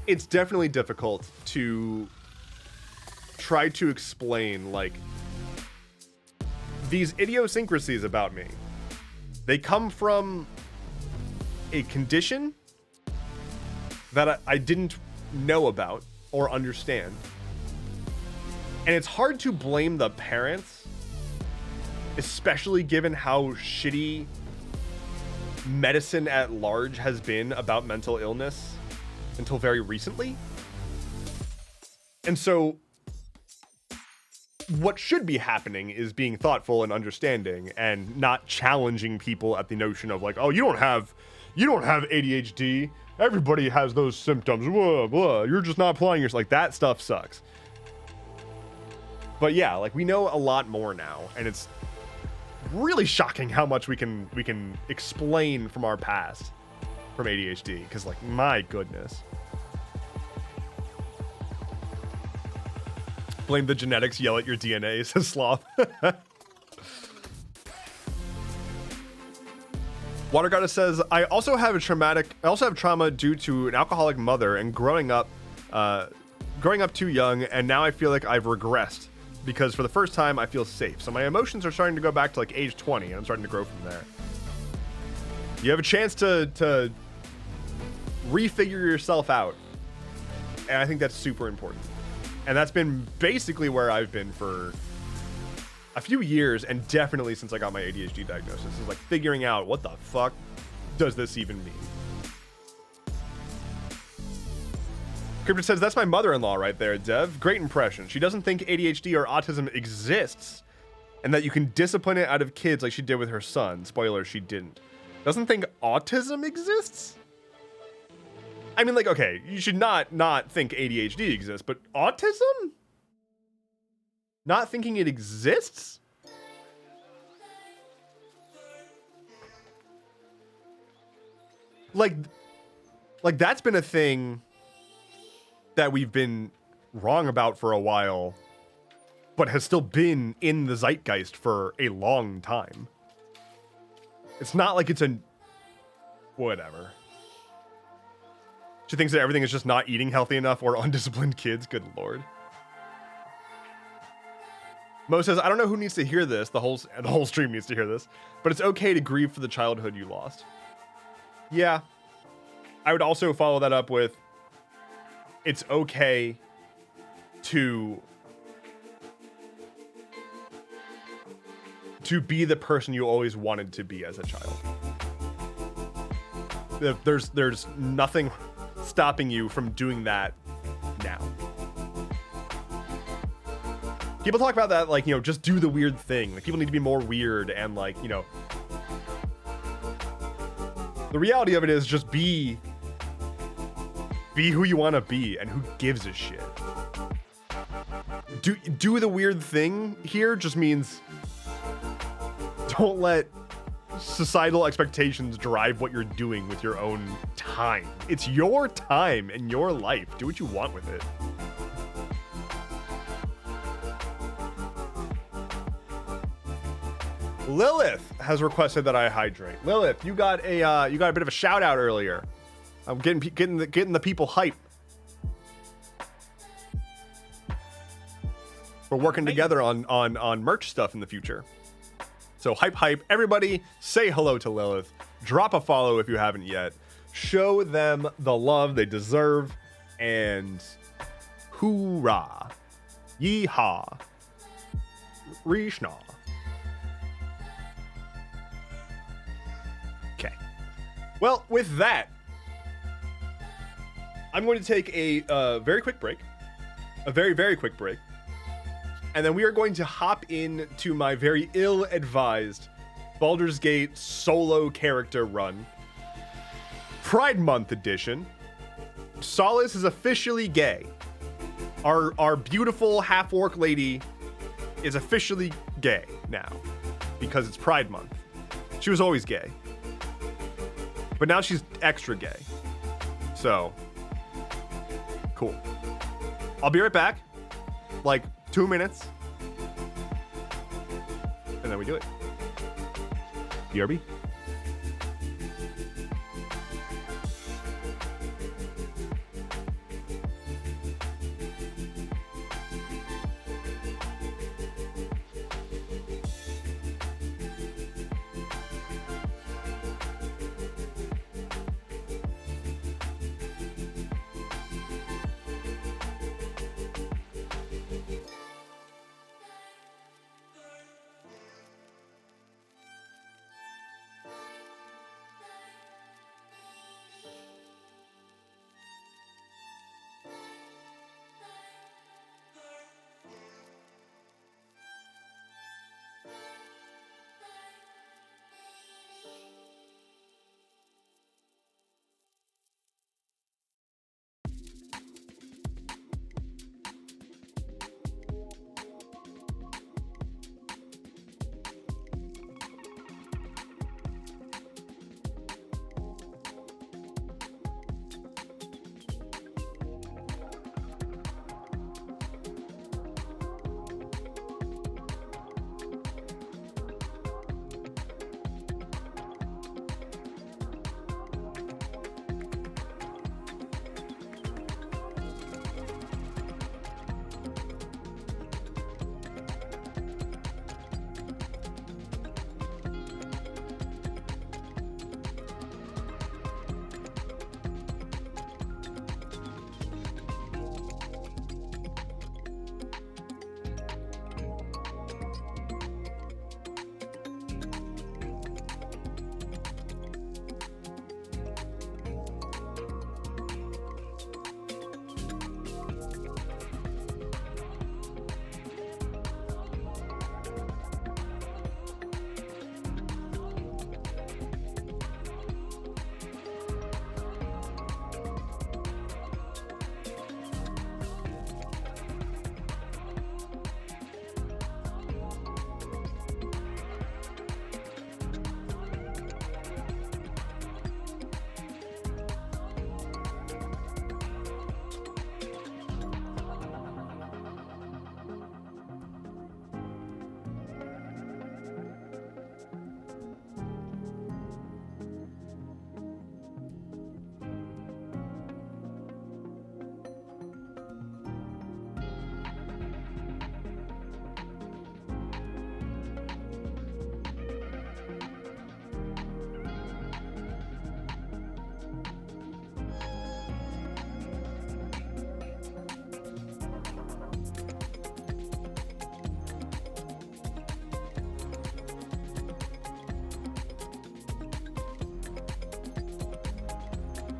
It's definitely difficult to try to explain, like, these idiosyncrasies about me. They come from a condition that I didn't know about or understand. And it's hard to blame the parents, especially given how shitty medicine at large has been about mental illness until very recently. And so what should be happening is being thoughtful and understanding and not challenging people at the notion of like, oh, you don't have ADHD. Everybody has those symptoms. Blah, blah. You're just not applying yourself. Like, that stuff sucks. But yeah, like, we know a lot more now, and it's really shocking how much we can explain from our past from ADHD, because, like, my goodness. Blame the genetics, yell at your DNA, says Sloth. Water Goddess says, I also have trauma due to an alcoholic mother and growing up too young, and now I feel like I've regressed because for the first time I feel safe. So my emotions are starting to go back to like age 20, and I'm starting to grow from there. You have a chance to refigure yourself out, and I think that's super important. And that's been basically where I've been for a few years, and definitely since I got my ADHD diagnosis, is like figuring out what the fuck does this even mean. Crypto says, that's my mother-in-law right there, Dev. Great impression. She doesn't think ADHD or autism exists, and that you can discipline it out of kids like she did with her son. Spoiler, she didn't. Doesn't think autism exists? I mean, like, okay, you should not think ADHD exists, but autism? Not thinking it exists? Like that's been a thing that we've been wrong about for a while, but has still been in the zeitgeist for a long time. It's not like it's a... whatever. She thinks that everything is just not eating healthy enough or undisciplined kids. Good lord. Mo says, I don't know who needs to hear this. The whole stream needs to hear this. But it's okay to grieve for the childhood you lost. Yeah. I would also follow that up with, it's okay to be the person you always wanted to be as a child. There's nothing stopping you from doing that now. People talk about that, like, you know, just do the weird thing. Like, people need to be more weird, and, like, you know, the reality of it is just be who you want to be, and who gives a shit. Do the weird thing here just means don't let societal expectations drive what you're doing with your own time. It's your time and your life. Do what you want with it. Lilith has requested that I hydrate. Lilith, you got a bit of a shout out earlier. I'm getting the people hype. We're working together on merch stuff in the future. So hype, everybody say hello to Lilith. Drop a follow if you haven't yet. Show them the love they deserve, and hoorah. Yeehaw. Rishna. Okay. Well, with that, I'm going to take a very quick break. A very, very quick break. And then we are going to hop into my very ill-advised Baldur's Gate solo character run. Pride Month edition. Solace is officially gay. Our beautiful half-orc lady is officially gay now because it's Pride Month. She was always gay, but now she's extra gay. So, cool. I'll be right back. Like 2 minutes. And then we do it. BRB.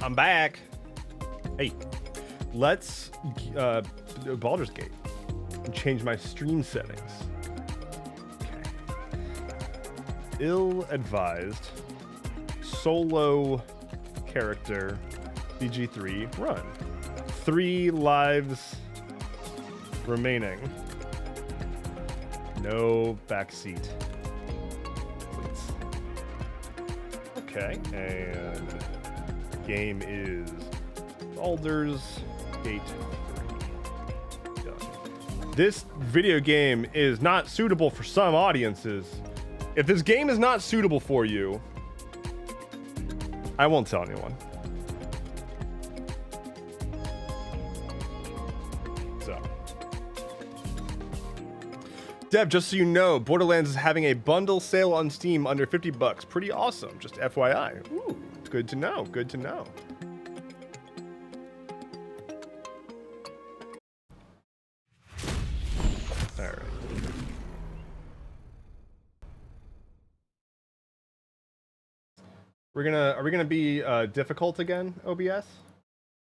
I'm back. Hey, let's Baldur's Gate and change my stream settings. Okay. Ill-advised solo character BG3 run. 3 lives remaining. No backseat. Please. Okay, and game is Baldur's Gate 3. Done. This video game is not suitable for some audiences. If this game is not suitable for you, I won't tell anyone. So, Dev, just so you know, Borderlands is having a bundle sale on Steam under $50. Pretty awesome. Just FYI. Ooh, it's good to know. Good to know. All right. Are we gonna be difficult again, OBS?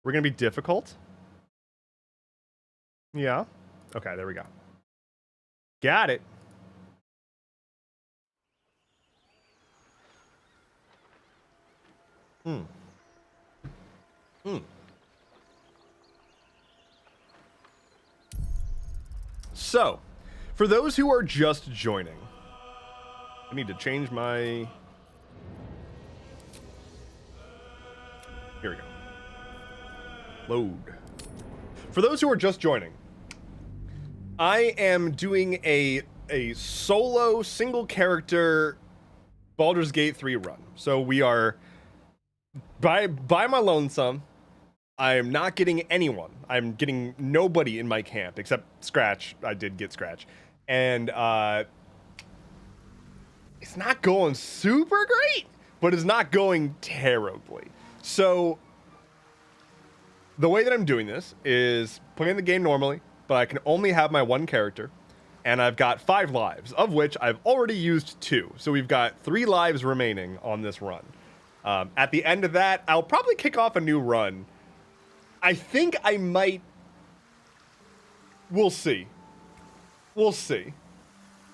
We're gonna be difficult? Yeah. Okay, there we go. Got it. So, for those who are just joining, I need to change my... Here we go. Load. For those who are just joining, I am doing a solo single character Baldur's Gate 3 run. So we are by my lonesome. I'm not getting anyone. I'm getting nobody in my camp except Scratch. I did get Scratch. And it's not going super great, but it's not going terribly. So the way that I'm doing this is playing the game normally, but I can only have my one character, and I've got 5 lives, of which I've already used 2. So we've got 3 lives remaining on this run. At the end of that, I'll probably kick off a new run. I think I might... We'll see. We'll see.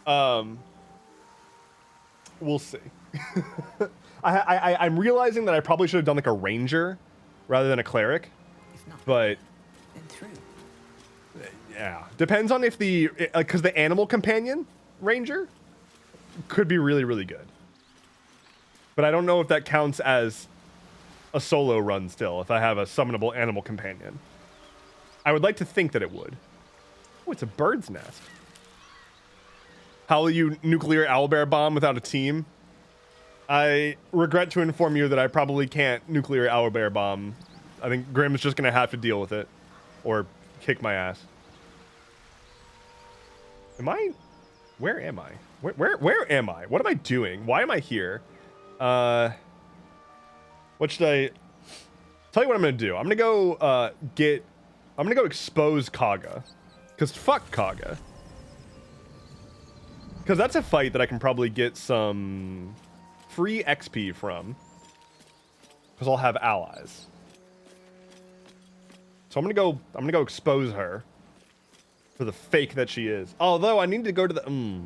We'll see. I'm realizing that I probably should have done like a ranger rather than a cleric. But yeah, depends on if the because the animal companion ranger could be really, really good. But I don't know if that counts as a solo run still, if I have a summonable animal companion. I would like to think that it would. Oh, it's a bird's nest. How will you nuclear owlbear bomb without a team? I regret to inform you that I probably can't nuclear owlbear bomb. I think Grimm's just gonna have to deal with it. Or kick my ass. Am I... Where am I? Where am I? What am I doing? Why am I here? What should I... Tell you what I'm gonna do. I'm gonna go, I'm gonna go expose Kaga. Because fuck Kaga. Because that's a fight that I can probably get some free XP from. Because I'll have allies. So I'm gonna go expose her. For the fake that she is. Although I need to go to the...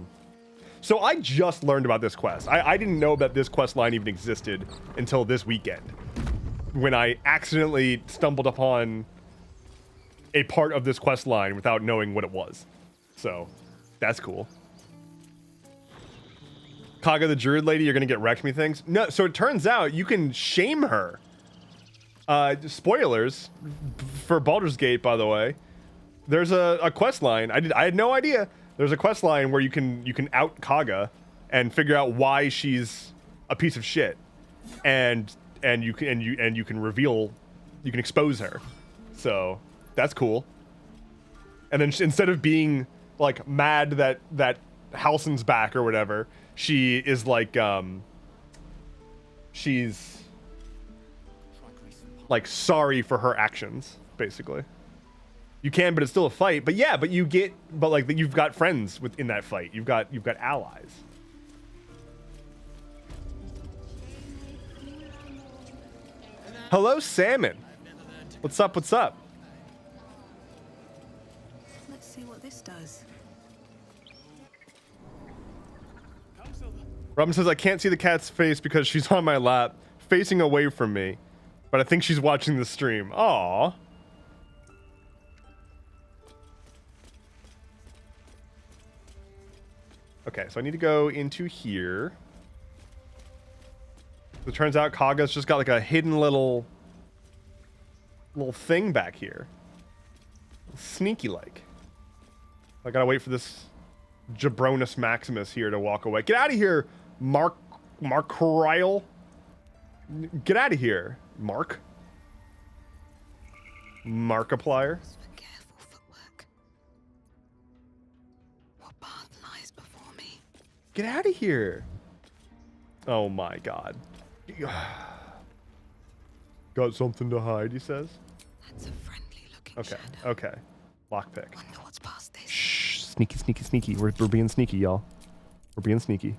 So I just learned about this quest. I didn't know that this quest line even existed until this weekend. When I accidentally stumbled upon a part of this quest line without knowing what it was. So, that's cool. Kaga the Druid lady, you're gonna get wrecked me things? No, so it turns out you can shame her. Spoilers for Baldur's Gate, by the way. There's a quest line. I had no idea. There's a quest line where you can out Kaga and figure out why she's a piece of shit. And you can reveal, you can expose her. So, that's cool. And then instead of being like mad that Halsin's back or whatever, she is like she's like sorry for her actions, basically. You can, but it's still a fight. But yeah, but you've got friends within that fight. You've got allies. Hello, Salmon. What's up? What's up? Let's see what this does. Robin says, I can't see the cat's face because she's on my lap, facing away from me. But I think she's watching the stream. Aww. Okay, so I need to go into here. It turns out Kaga's just got like a hidden little thing back here. Sneaky like. I gotta wait for this Jabronus Maximus here to walk away. Get out of here, Mark Ryle. Get out of here, Mark. Markiplier. Careful footwork. What path lies before me? Get out of here. Oh my god. Got something to hide, he says. That's a friendly looking Okay, shadow. okay. Lockpick. Wonder what's past this. Shh, sneaky, sneaky, sneaky. We're being sneaky, y'all. We're being sneaky.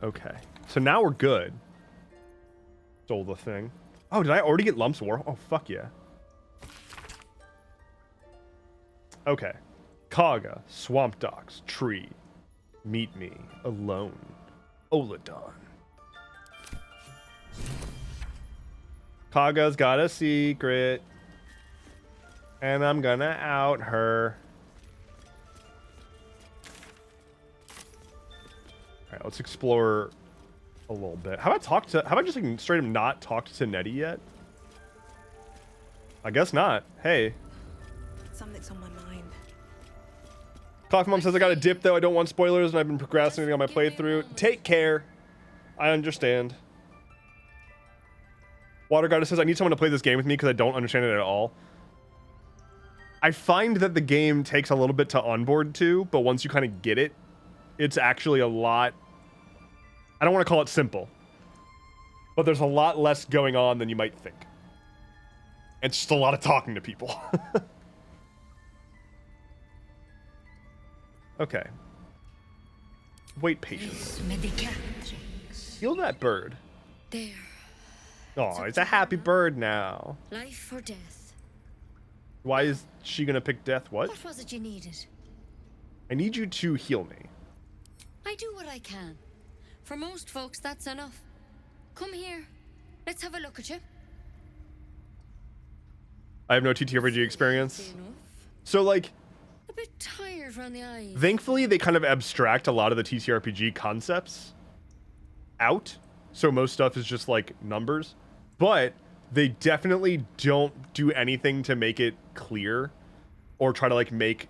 Okay, so now we're good. Stole the thing. Oh, did I already get Lumps War? Oh, fuck yeah. Okay. Kaga, Swamp Docks, Tree. Meet me alone. Oladon. Kaga's got a secret. And I'm gonna out her. Alright, let's explore a little bit. How about just like straight up not talked to Nettie yet? I guess not. Hey. Something's on my mind. Coffee Mom says I got a dip though. I don't want spoilers and I've been procrastinating on my playthrough. Take care. I understand. Water Goddess says I need someone to play this game with me because I don't understand it at all. I find that the game takes a little bit to onboard to, but once you kind of get it, it's actually a lot. I don't want to call it simple, but there's a lot less going on than you might think. It's just a lot of talking to people. Okay. Wait patiently. Heal that bird. There. Oh, it's a happy bird now. Life or death? Why is she gonna pick death? What? What was it you needed? I need you to heal me. I do what I can. For most folks, that's enough. Come here. Let's have a look at you. I have no TTRPG experience. Enough. So, like, A bit tired around the eyes. thankfully, they kind of abstract a lot of the TTRPG concepts out. So most stuff is just, like, numbers. But they definitely don't do anything to make it clear or try to, like, make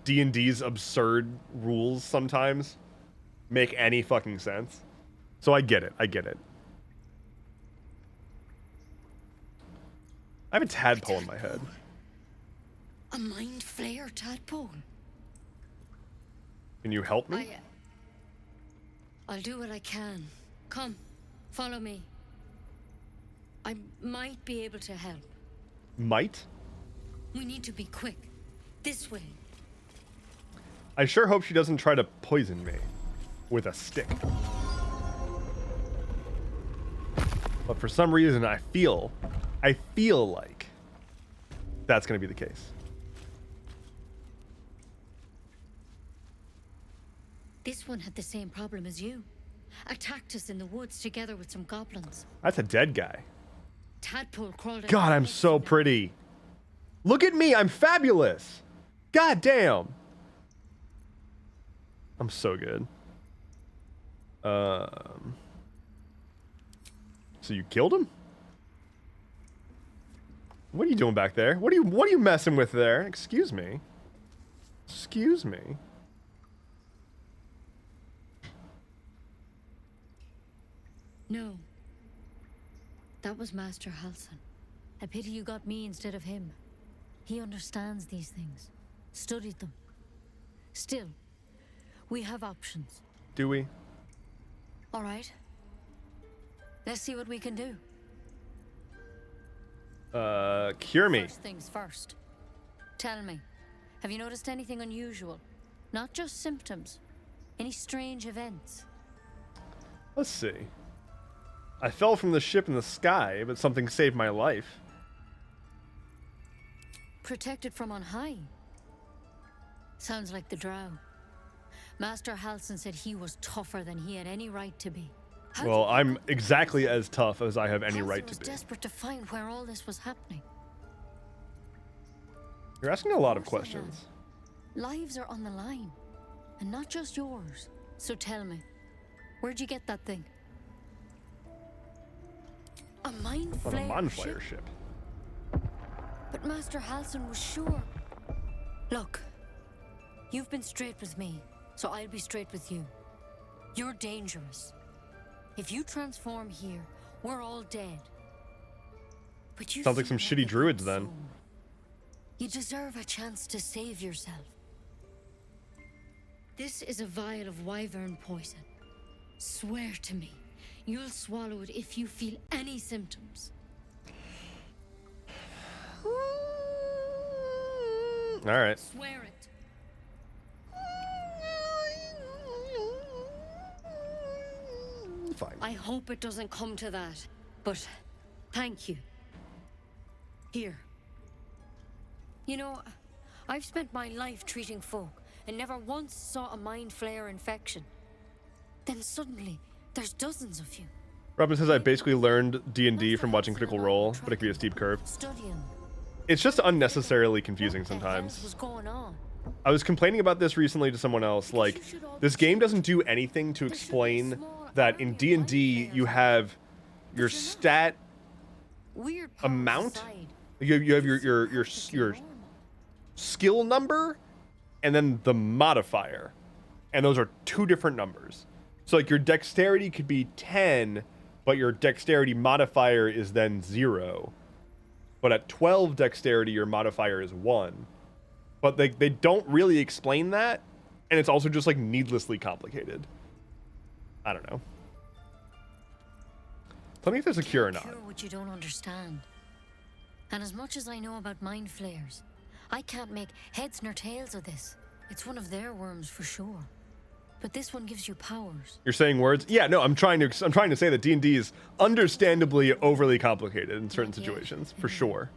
D&D's absurd rules sometimes make any fucking sense. So I get it. I get it. I have a tadpole in my head. A mind flayer tadpole. Can you help me? I'll do what I can. Come, follow me. I might be able to help. Might? We need to be quick. This way. I sure hope she doesn't try to poison me with a stick. But for some reason, I feel like that's going to be the case. This one had the same problem as you. Attacked us in the woods together with some goblins. That's a dead guy. Tadpole crawled out. God, I'm so pretty. Look at me, I'm fabulous. God damn. I'm so good. So you killed him? What are you doing back there? What are you messing with there? Excuse me. Excuse me. No. That was Master Halsin. A pity you got me instead of him. He understands these things. Studied them. Still, we have options. Do we? All right. Let's see what we can do. Cure me. First things first. Tell me, have you noticed anything unusual? Not just symptoms. Any strange events? Let's see. I fell from the ship in the sky, but something saved my life. Protected from on high. Sounds like the drow. Master Halsin said he was tougher than he had any right to be. How Well, did you I'm go- exactly as tough as I have any Halsin right was to be. desperate to find where all this was happening. You're asking a lot of course I am. questions. Lives are on the line, and not just yours. So tell me, where'd you get that thing? A mind On a flayer Mindflayer ship? ship. But Master Halsin was sure. Look, you've been straight with me, so I'll be straight with you. You're dangerous. If you transform here, we're all dead. But you Sounds like seem some shitty a druids good then. soul. You deserve a chance to save yourself. This is a vial of wyvern poison. Swear to me, you'll swallow it if you feel any symptoms. All right. Swear it. Fine. I hope it doesn't come to that. But thank you. Here. You know, I've spent my life treating folk and never once saw a mind flayer infection. Then suddenly, there's dozens of you. Robin says I basically learned D&D from watching Critical Role, but it can be a steep curve. Studying. It's just unnecessarily confusing What the hell sometimes. was going on? I was complaining about this recently to someone else. Like, this game doesn't do anything to explain that in D&D you have your stat Weird amount. aside, You have your skill number, and then the modifier, and those are two different numbers. So like your dexterity could be 10, but your dexterity modifier is then 0. But at 12 dexterity, your modifier is 1. But they don't really explain that, and it's also just like needlessly complicated. I don't know. Tell me if there's a cure or not. Cure what you don't understand. And as much as I know about mind flayers, I can't make heads nor tails of this. It's one of their worms for sure. But this one gives you powers. You're saying words? Yeah, no, I'm trying to say that D&D is understandably overly complicated in certain situations, for sure.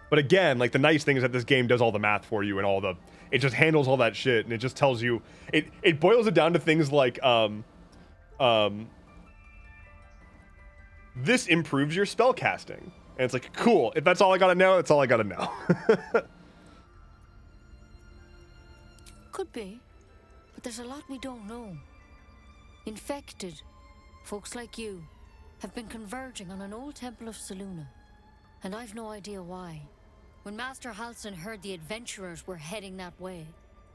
But again, like the nice thing is that this game does all the math for you and it just handles all that shit, and it just tells you it boils it down to things like this improves your spell casting. And it's like, cool, if that's all I gotta know, that's all I gotta know. Could be, but there's a lot we don't know. Infected, folks like you, have been converging on an old temple of Selûne, and I've no idea why. When Master Halsin heard the adventurers were heading that way,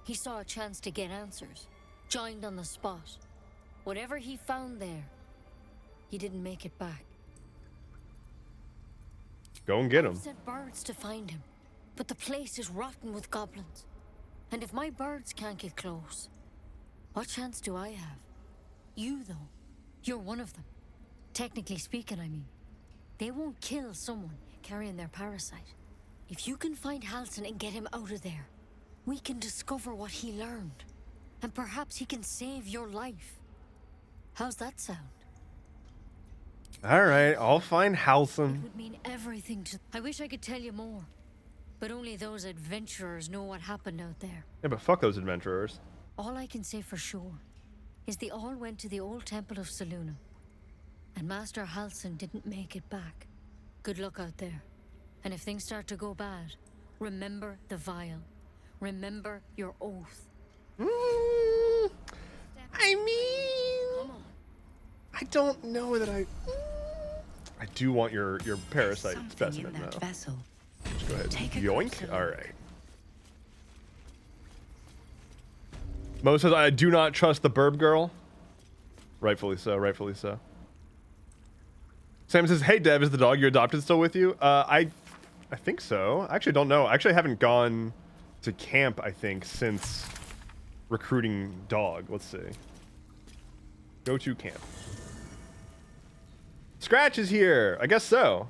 he saw a chance to get answers, joined on the spot. Whatever he found there, he didn't make it back. Go and get him. I've sent birds to find him, but the place is rotten with goblins. And if my birds can't get close, what chance do I have? You, though, you're one of them. Technically speaking, I mean. They won't kill someone carrying their parasite. If you can find Halsin and get him out of there, we can discover what he learned. And perhaps he can save your life. How's that sound? All right, I'll find It Halsin. would mean everything to... I wish I could tell you more. But only those adventurers know what happened out there. Yeah, but fuck those adventurers. All I can say for sure is they all went to the old temple of Selûne. And Master Halsin didn't make it back. Good luck out there. And if things start to go bad, remember the vial. Remember your oath. I mean, Come on. I don't know that I do want your parasite Something specimen in that though. vessel. Just go ahead. Take a Yoink. closer All look. right. Mo says I do not trust the burb girl. Rightfully so. Rightfully so. Sam says, "Hey Dev, is the dog you adopted still with you?" I think so. I actually don't know. I actually haven't gone to camp, I think, since recruiting dog. Let's see. Go to camp. Scratch is here. I guess so.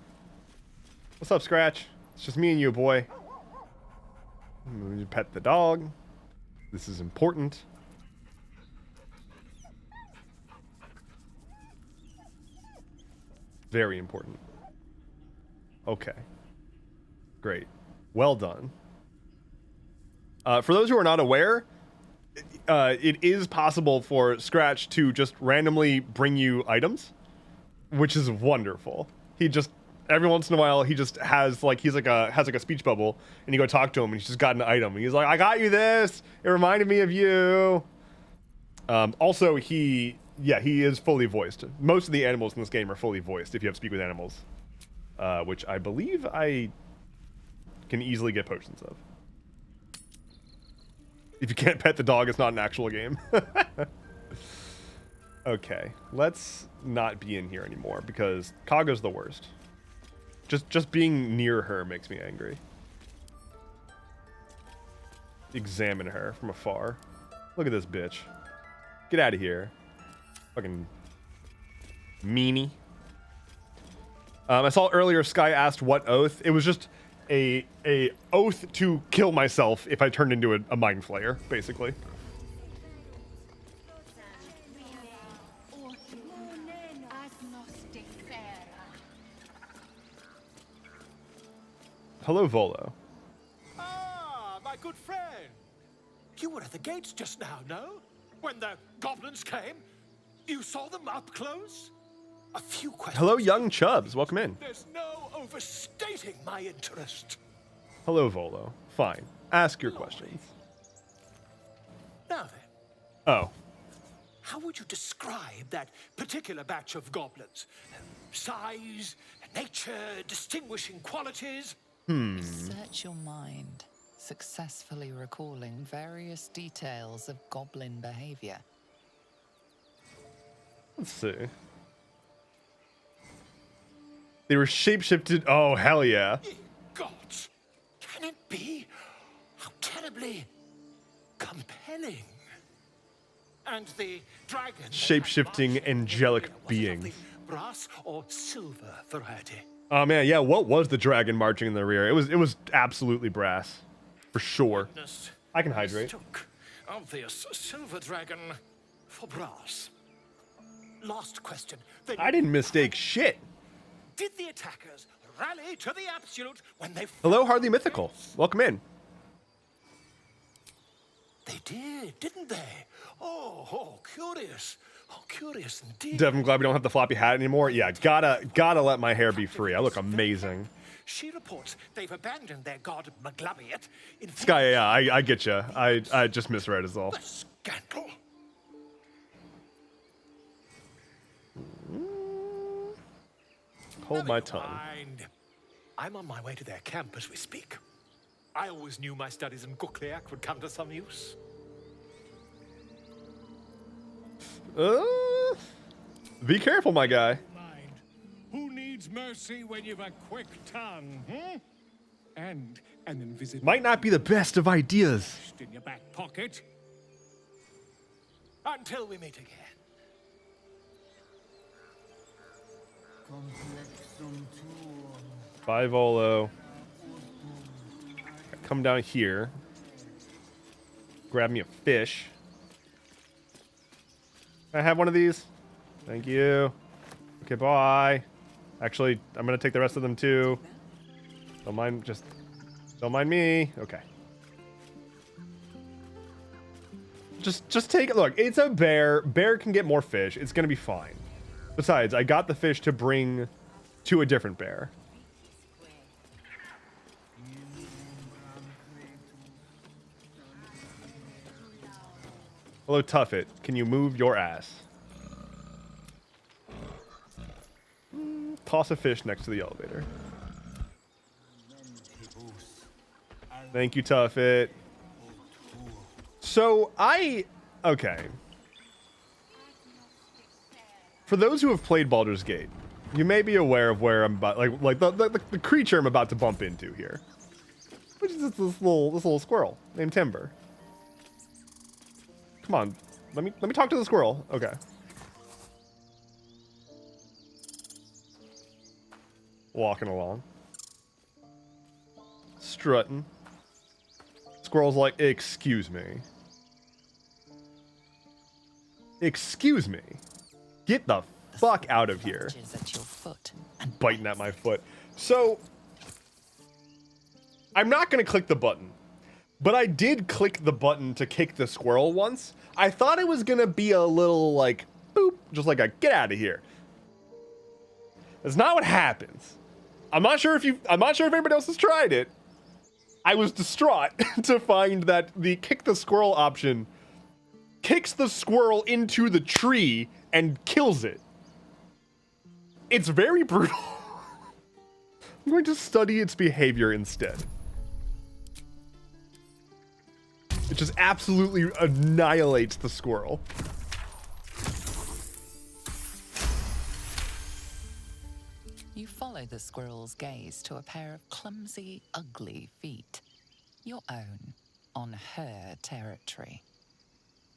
What's up, Scratch? It's just me and you, boy. We need to pet the dog. This is important. Very important. Okay. Great. Well done. For those who are not aware, it is possible for Scratch to just randomly bring you items, which is wonderful. He just every once in a while he just has like has a speech bubble, and you go talk to him, and he's just got an item, and he's like, "I got you this. It reminded me of you." Also, he is fully voiced. Most of the animals in this game are fully voiced if you have Speak with Animals, which I believe I can easily get potions of. If you can't pet the dog, it's not an actual game. Okay, let's not be in here anymore because Kaga's the worst. Just being near her makes me angry. Examine her from afar. Look at this bitch. Get out of here. Fucking meanie. I saw earlier Sky asked what oath. It was just a oath to kill myself if I turned into a mind flayer, basically. Hello, Volo. Ah, my good friend. You were at the gates just now, no? When the goblins came? You saw them up close? A few questions. Hello, young Chubbs. Welcome in. There's no overstating my interest. Hello, Volo. Fine. Ask your questions. Now then, Oh. how would you describe that particular batch of goblins? Size, nature, distinguishing qualities? Search your mind, successfully recalling various details of goblin behavior. Let's see. They were shapeshifted. Oh, hell yeah. Ye gods, can it be? How terribly compelling. And the dragon. Shape-shifting angelic beings. Brass or silver variety. Oh man, yeah. What was the dragon marching in the rear? It was absolutely brass, for sure. I can hydrate. Mistook obvious silver dragon for brass. Last question. Then I didn't mistake shit. did the attackers rally to the absolute when they? Hello, Hardly Mythical. Welcome in. They did, didn't they? Oh, curious. Oh, curious indeed. Dev, I'm glad we don't have the floppy hat anymore. Yeah, gotta let my hair be free. I look amazing. She reports they've abandoned their god Maglabiat in Sky, yeah, I get you. I just misread as all. the scandal. Hold my tongue. Mind. I'm on my way to their camp as we speak. I always knew my studies in Gukliak would come to some use. Be careful, my guy. Mind. Who needs mercy when you've a quick tongue, hmm? And an invisible Might not be the best of ideas. fist in your back pocket. Until we meet again. Bye, Volo. Come down here. Grab me a fish. Can I have one of these? Thank you. Okay, bye. Actually, I'm gonna take the rest of them too. Don't mind me. Okay. Just take it. Look, it's a bear. Bear can get more fish. It's gonna be fine. Besides, I got the fish to bring to a different bear. Hello, Tuffet. Can you move your ass? Toss a fish next to the elevator. Thank you, Tuffet. So, okay. For those who have played Baldur's Gate, you may be aware of where I'm about, like the creature I'm about to bump into here. Which is this little squirrel named Timber. Come on, let me talk to the squirrel. Okay. Walking along. Strutting. Squirrel's like, excuse me. Excuse me. Get the fuck out of here. At your foot and Biting at my foot. So, I'm not going to click the button. But I did click the button to kick the squirrel once. I thought it was going to be a little like, boop, just like a get out of here. That's not what happens. I'm not sure if anybody else has tried it. I was distraught to find that the kick the squirrel option kicks the squirrel into the tree and kills it. It's very brutal. I'm going to study its behavior instead. It just absolutely annihilates the squirrel. you follow the squirrel's gaze to a pair of clumsy, ugly feet. Your own, on her territory.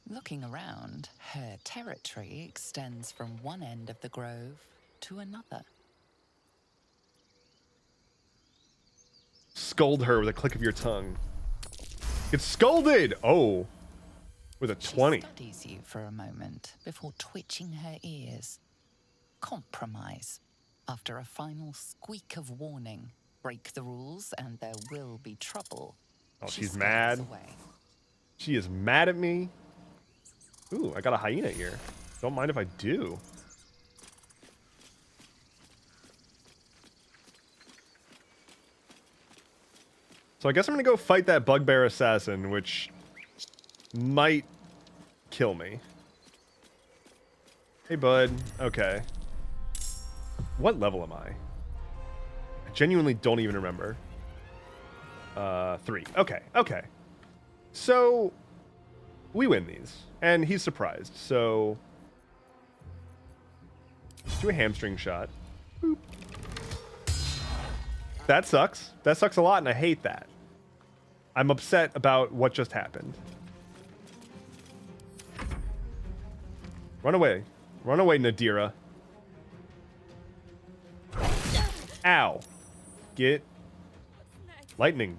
Looking around, her territory extends from one end of the grove to another. Scold her with a click of your tongue. Get scolded! Oh. With a 20. She studies you for a moment before twitching her ears. Compromise. After a final squeak of warning, break the rules and there will be trouble. Oh, She she's scurries mad. away. She is mad at me. Ooh, I got a hyena ear. Don't mind if I do. So I guess I'm gonna go fight that bugbear assassin, which might kill me. Hey, bud. Okay. What level am I? I genuinely don't even remember. 3. Okay, okay. So, we win these. And he's surprised, so... Let's do a hamstring shot. Boop. That sucks. That sucks a lot, and I hate that. I'm upset about what just happened. Run away. Run away, Nadira. Ow. Get lightning.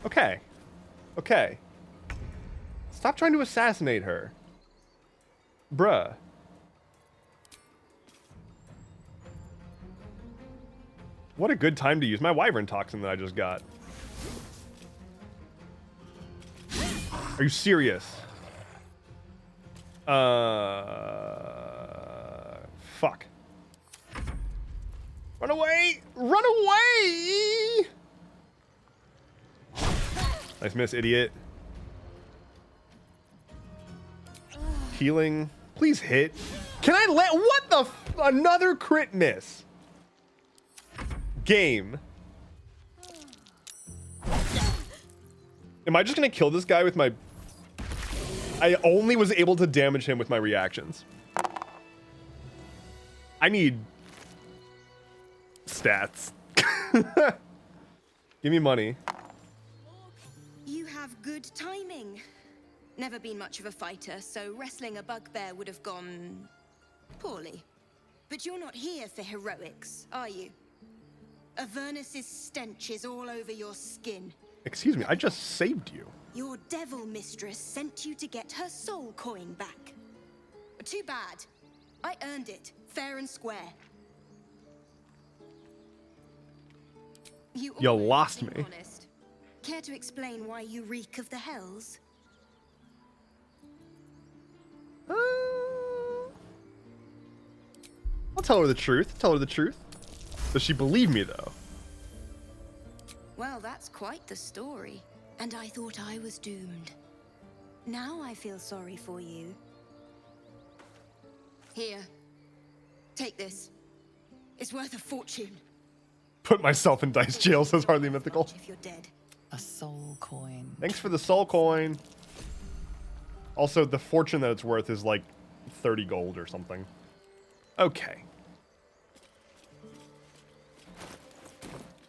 Okay. Okay. Stop trying to assassinate her. Bruh. What a good time to use my wyvern toxin that I just got. Are you serious? Fuck. Run away! Run away! Nice miss, idiot. Healing. Please hit. Can I let... What the... Another crit miss. Game. Am I just gonna kill this guy with my... I only was able to damage him with my reactions. I need... stats. Give me money. You have good timing. Never been much of a fighter, so wrestling a bugbear would have gone poorly. But you're not here for heroics, are you? Avernus's stench is all over your skin. Excuse me, I just saved you. Your devil mistress sent you to get her soul coin back. Too bad. I earned it, fair and square. You almost lost seem me. honest. Care to explain why you reek of the hells? I'll tell her the truth. Tell her the truth. Does she believe me, though? Well, that's quite the story. And I thought I was doomed. Now I feel sorry for you. Here. Take this. It's worth a fortune. Put myself in dice jail, says Hardly Mythical. If you're dead. A soul coin. Thanks for the soul coin. Also, the fortune that it's worth is like 30 gold or something. Okay.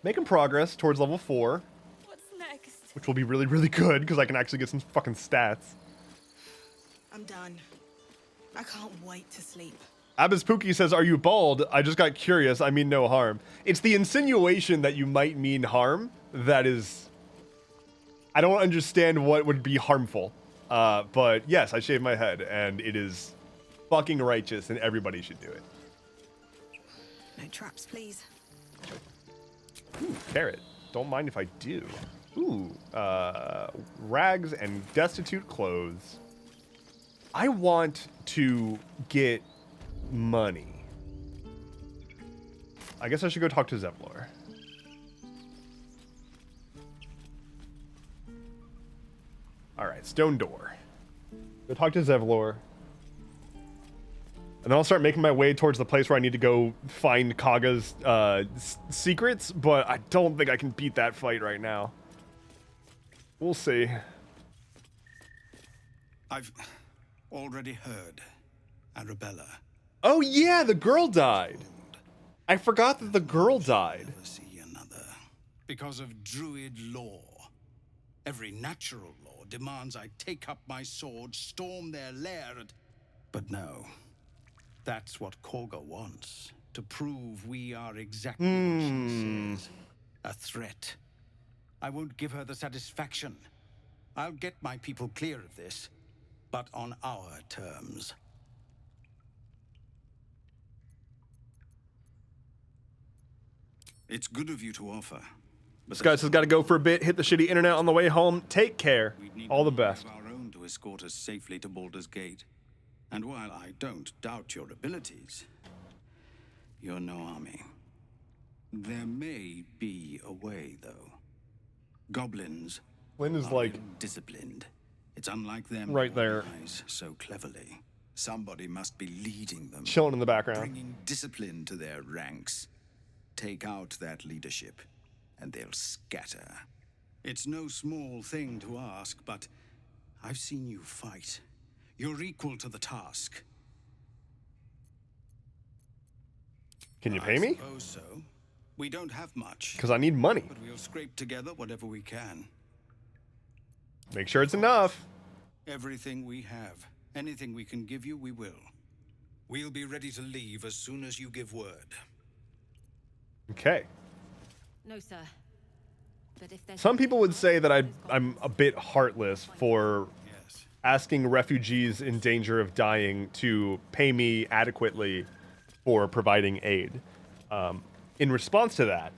Making progress towards level 4. What's next? Which will be really, really good, because I can actually get some fucking stats. I'm done. I can't wait to sleep. Abizpookie says, are you bald? I just got curious. I mean no harm. It's the insinuation that you might mean harm that is... I don't understand what would be harmful. But yes, I shaved my head, and it is fucking righteous, and everybody should do it. No traps, please. Ooh, carrot. Don't mind if I do. Ooh, rags and destitute clothes. I want to get money. I guess I should go talk to Zevlor. Alright, stone door. Go talk to Zevlor. And then I'll start making my way towards the place where I need to go find Kaga's secrets, but I don't think I can beat that fight right now. We'll see. I've already heard. Arabella. Oh yeah, the girl died. I forgot that the girl died. Never see another. Because of druid law. Every natural law demands I take up my sword, storm their lair, and... But no. That's what Korga wants. To prove we are exactly what she says. A threat. I won't give her the satisfaction. I'll get my people clear of this. but on our terms. It's good of you to offer. But Sky has got to go for a bit. Hit the shitty internet on the way home. Take care. we'd need All the one best. of our own to escort us safely to Baldur's Gate. And while I don't doubt your abilities, you're no army. There may be a way, though. Goblins Lynn is are like disciplined. It's unlike them right to there, organize so cleverly. Somebody must be leading them, chilling in the background. bringing discipline to their ranks. Take out that leadership, and they'll scatter. It's no small thing to ask, but I've seen you fight. You're equal to the task. Can you pay me? I suppose so. We don't have much, Because I need money. but we'll scrape together whatever we can. Make sure it's enough. Everything we have. Anything we can give you, we will. We'll be ready to leave as soon as you give word. Okay. No, sir. But if there's Some people would say that I'm a bit heartless for Yes. asking refugees in danger of dying to pay me adequately for providing aid. In response to that,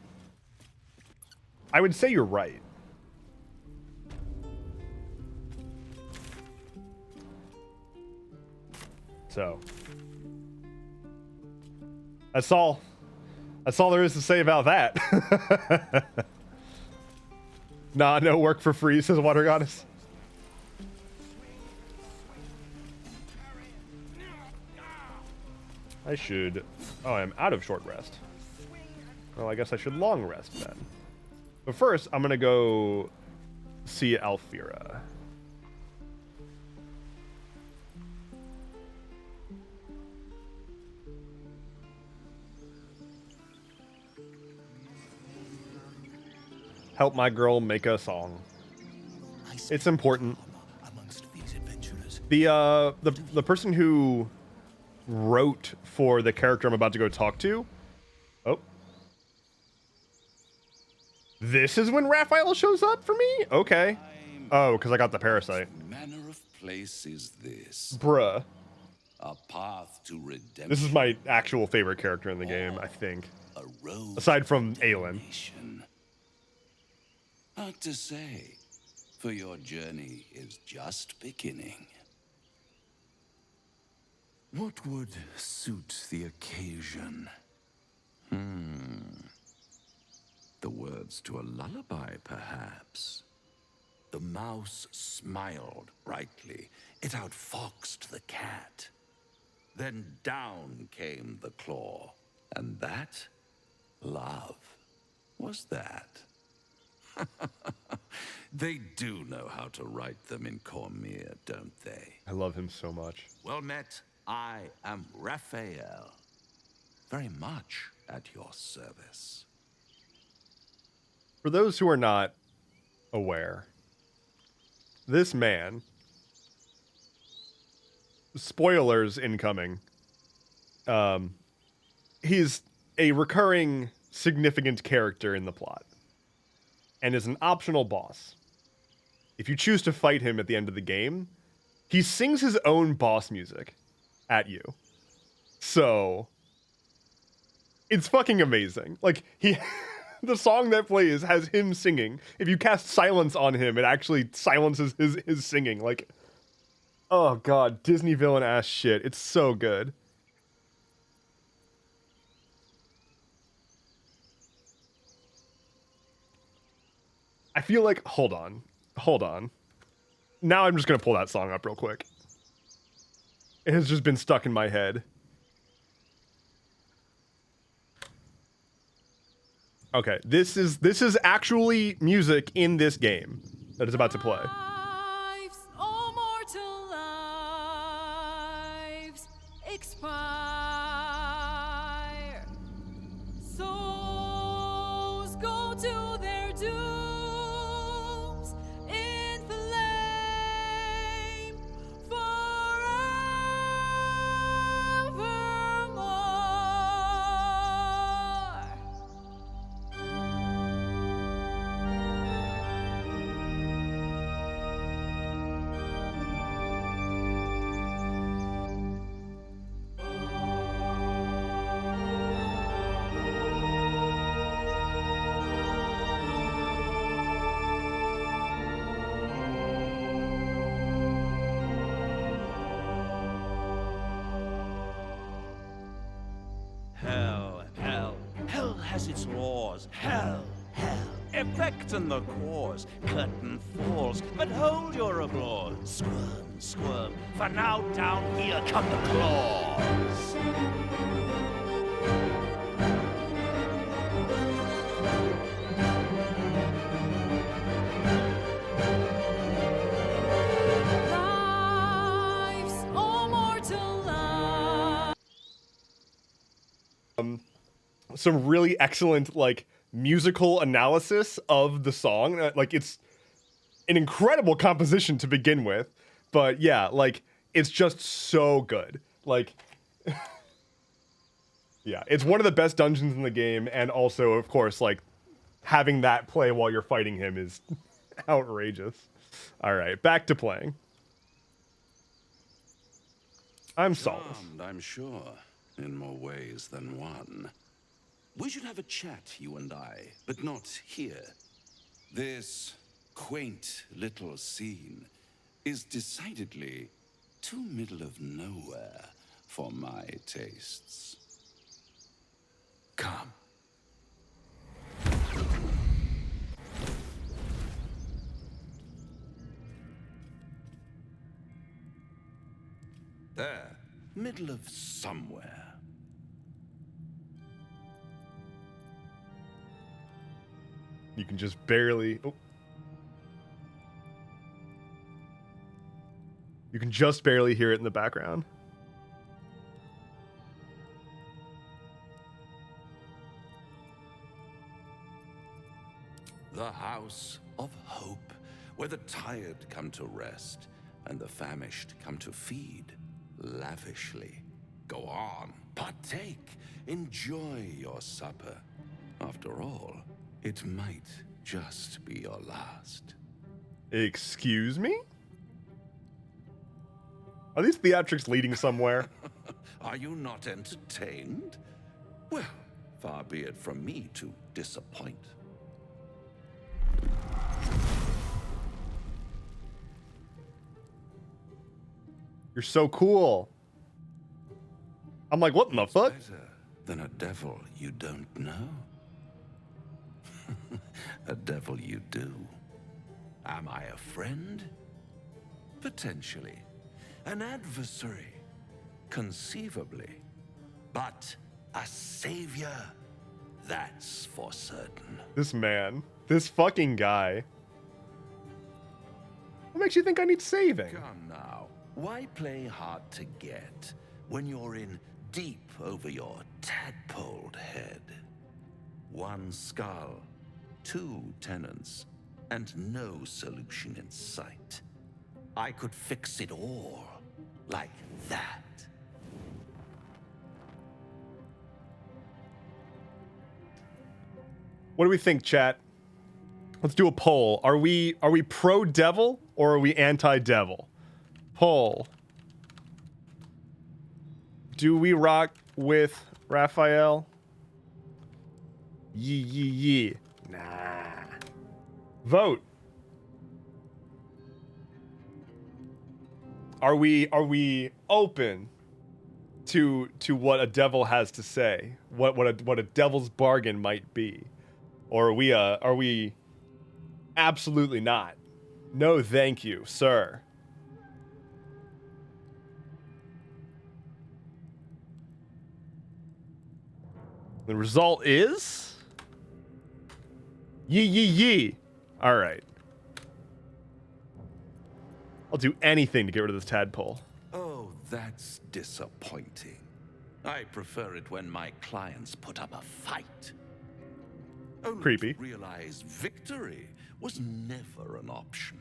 I would say you're right. So, that's all. That's all there is to say about that. Nah, no work for free, says Water Goddess. I should... Oh, I'm out of short rest. Well, I guess I should long rest then. But first, I'm gonna go see Alfira. Help my girl make a song. It's important. The person who wrote for the character I'm about to go talk to. Oh. This is when Raphael shows up for me? Okay. Oh, because I got the parasite. What manner of place is this? Bruh. A path to redemption. This is my actual favorite character in the game, I think. A road Aside from Aelin. nation. Hard to say, for your journey is just beginning. What would suit the occasion? The words to a lullaby, perhaps. The mouse smiled brightly. It outfoxed the cat. Then down came the claw. And that, love, was that. They do know how to write them in Cormier, don't they? I love him so much. Well met. I am Raphael. Very much at your service. For those who are not aware, this man, spoilers incoming, he's a recurring significant character in the plot and is an optional boss. If you choose to fight him at the end of the game, he sings his own boss music at you. So it's fucking amazing. Like, he the song that plays has him singing. If you cast silence on him, it actually silences his singing. Like, oh god, Disney villain ass shit. It's so good. I feel like, hold on. Now I'm just gonna pull that song up real quick. It has just been stuck in my head. Okay, this is actually music in this game that is about to play. Lives, all mortal lives expire. Souls go to their dooms in flame forevermore. its laws. Hell, effect in the cause. Curtain falls, but hold your applause. Squirm, squirm, for now down here come the claws. Life's a mortal life. Some really excellent like musical analysis of the song. Like it's an incredible composition to begin with, but yeah, like it's just so good. Like yeah, it's one of the best dungeons in the game, and also of course like having that play while you're fighting him is outrageous. All right, back to playing. I'm Solace. I'm sure, in more ways than one. We should have a chat, you and I, but not here. This quaint little scene is decidedly too middle of nowhere for my tastes. Come. There, middle of somewhere. You can just barely. Oh. You can just barely hear it in the background. The house of hope, where the tired come to rest and the famished come to feed lavishly. Go on, partake, enjoy your supper. After all, it might just be your last. Excuse me? Are these theatrics leading somewhere? Are you not entertained? Well, far be it from me to disappoint. You're so cool. I'm like, what in the fuck? Better than a devil you don't know. A devil you do. Am I a friend? Potentially. An adversary? Conceivably. But a savior? That's for certain. This man. This fucking guy. What makes you think I need saving? Come now. Why play hard to get when you're in deep over your tadpoled head? One skull, two tenants, and no solution in sight. I could fix it all like that. What do we think, chat? Let's do a poll. Are we pro devil or are we anti devil? Poll. Do we rock with Raphael? Yee. Nah. Vote. Are we open to what a devil has to say? What a devil's bargain might be? Or are we absolutely not? No, thank you, sir. The result is yee. All right. I'll do anything to get rid of this tadpole. Oh, that's disappointing. I prefer it when my clients put up a fight. Only Creepy. to realize victory was never an option.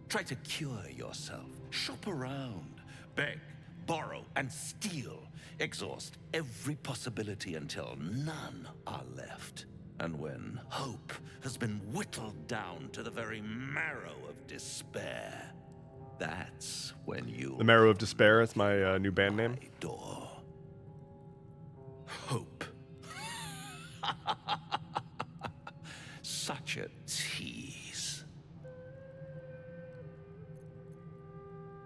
Try to cure yourself. Shop around. Beg, borrow, and steal. Exhaust every possibility until none are left. And when hope has been whittled down to the very marrow of despair, that's when you... The Marrow of Despair is my new band name. Door. Hope. Such a tease.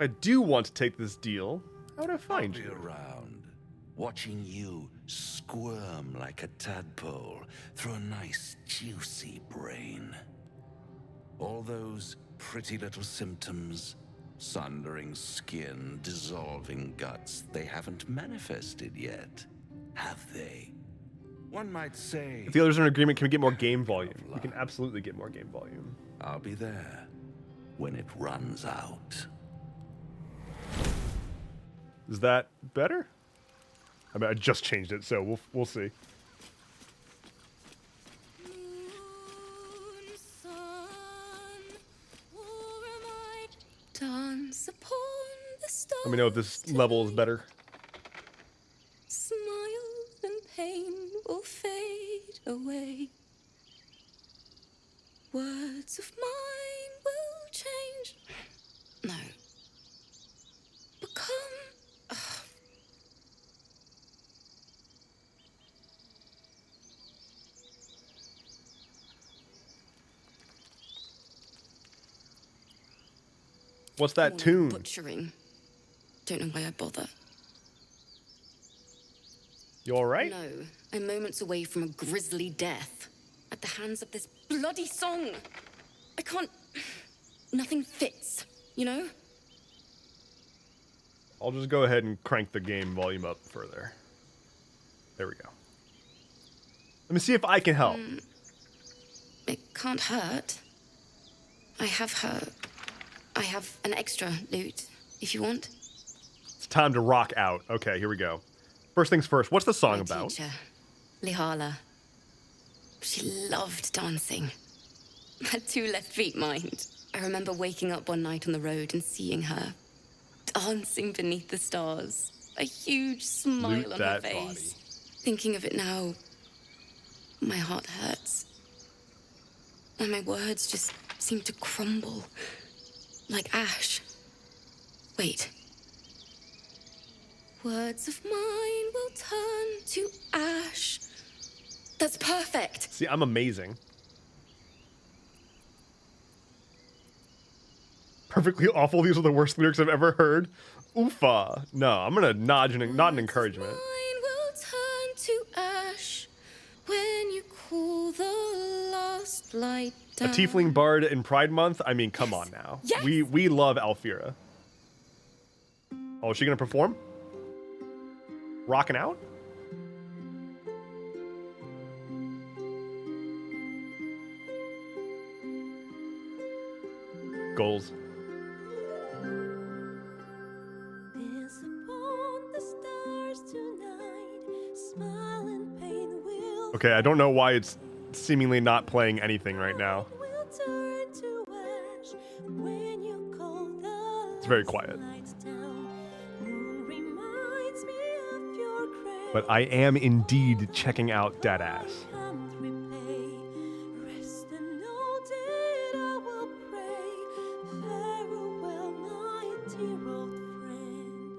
I do want to take this deal. How would I find I'll be you? around, watching you squirm like a tadpole through a nice, juicy brain. All those pretty little symptoms, sundering skin, dissolving guts, they haven't manifested yet, have they? One might say... If the others are in agreement, can we get more game volume? We can absolutely get more game volume. I'll be there when it runs out. Is that better? I mean, I just changed it, so we'll see. Dance upon the stars. Let me know if this level is better. Smile and pain will fade away. Words of mine will change. No. Become. What's that tune? Butchering. Don't know why I bother. You alright? No, I'm moments away from a grisly death. At the hands of this bloody song. I can't... Nothing fits, you know? I'll just go ahead and crank the game volume up further. There we go. Let me see if I can help. It can't hurt. I have an extra loot, if you want. It's time to rock out. Okay, here we go. First things first, what's the song My about? teacher, Lihala. She loved dancing. Had 2 left feet, mind. I remember waking up one night on the road and seeing her dancing beneath the stars. A huge smile Loot on her that face. body. Thinking of it now, my heart hurts. And my words just seem to crumble. Like ash. Wait. Words of mine will turn to ash. That's perfect. See, I'm amazing. Perfectly awful. These are the worst lyrics I've ever heard. Oofa. No, I'm gonna nod an encouragement. Mine will turn to ash when you cool the last light A down. tiefling bard in Pride Month? I mean, come on now. Yes. We love Alfira. Oh, is she gonna perform? Rocking out? Goals. Okay, I don't know why it's seemingly not playing anything right now. It's very quiet. But I am indeed checking out Deadass.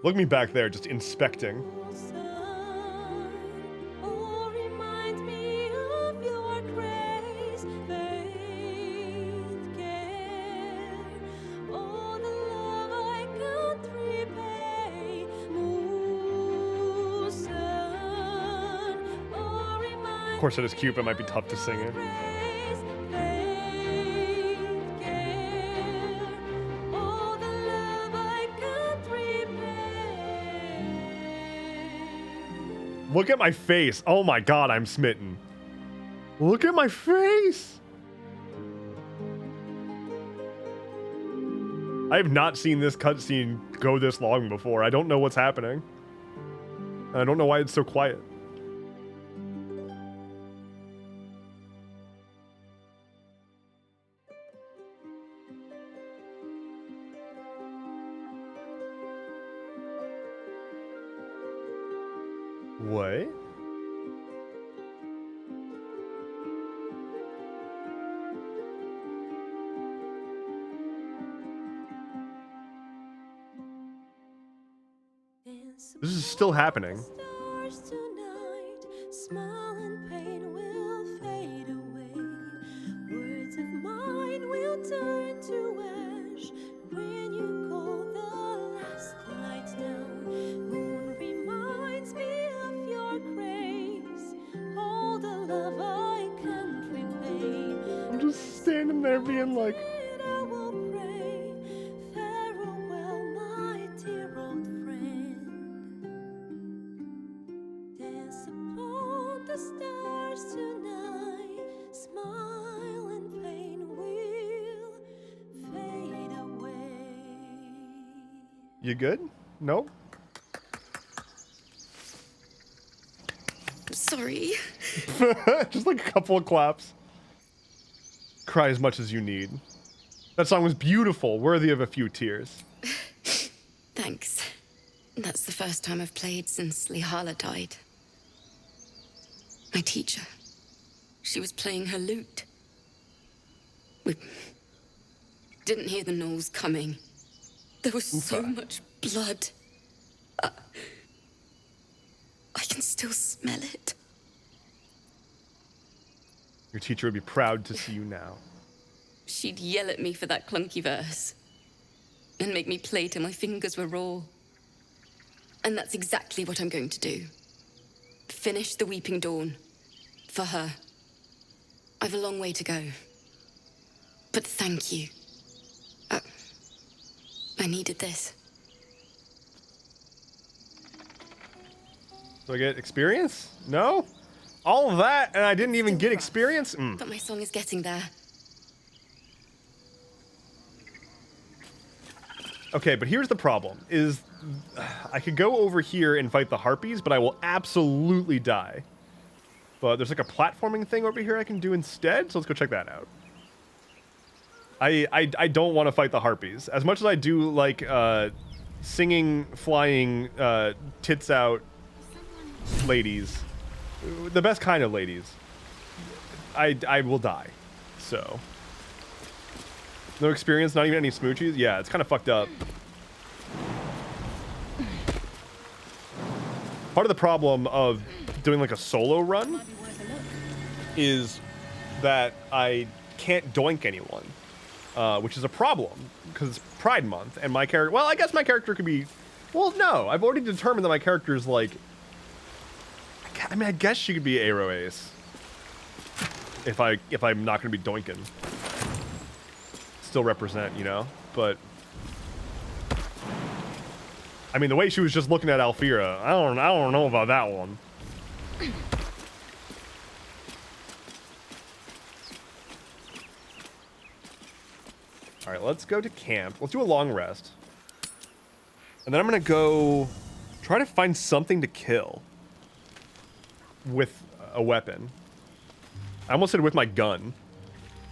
Look at me back there, just inspecting. Of course, it is cute, but it might be tough to sing it. Look at my face. Oh my god, I'm smitten. Look at my face. I have not seen this cutscene go this long before. I don't know what's happening. And I don't know why it's so quiet. What? This is still happening. there being like, I will pray, farewell, my dear old friend. Dance upon the stars tonight, smile and pain will fade away. you good? No? Sorry. Just like a couple of claps. Cry as much as you need. That song was beautiful, worthy of a few tears. Thanks. That's the first time I've played since Lihala died. My teacher. She was playing her lute. We didn't hear the gnolls coming. There was so much blood. I can still smell it. Your teacher would be proud to see you now. She'd yell at me for that clunky verse. And make me play till my fingers were raw. And that's exactly what I'm going to do. Finish the Weeping Dawn. For her. I've a long way to go. But thank you. I needed this. Do I get experience? No? All of that, and I didn't even Still get rough, experience? But my song is getting there. Okay, but here's the problem, is I could go over here and fight the harpies, but I will absolutely die. But there's like a platforming thing over here I can do instead, so let's go check that out. I don't want to fight the harpies. As much as I do like singing, flying, tits out ladies, the best kind of ladies, I will die. So no experience, not even any smoochies. Yeah, it's kind of fucked up. Part of the problem of doing like a solo run is that I can't doink anyone, which is a problem because it's Pride Month and my character. Well, I guess my character could be. Well, no, I've already determined that my character is like. I mean, I guess she could be Aero Ace if I'm not going to be doinking. Still represent, you know, but I mean, the way she was just looking at Alfira, I don't know about that one. All right, let's go to camp. Let's do a long rest, and then I'm gonna go try to find something to kill with a weapon. I almost said with my gun.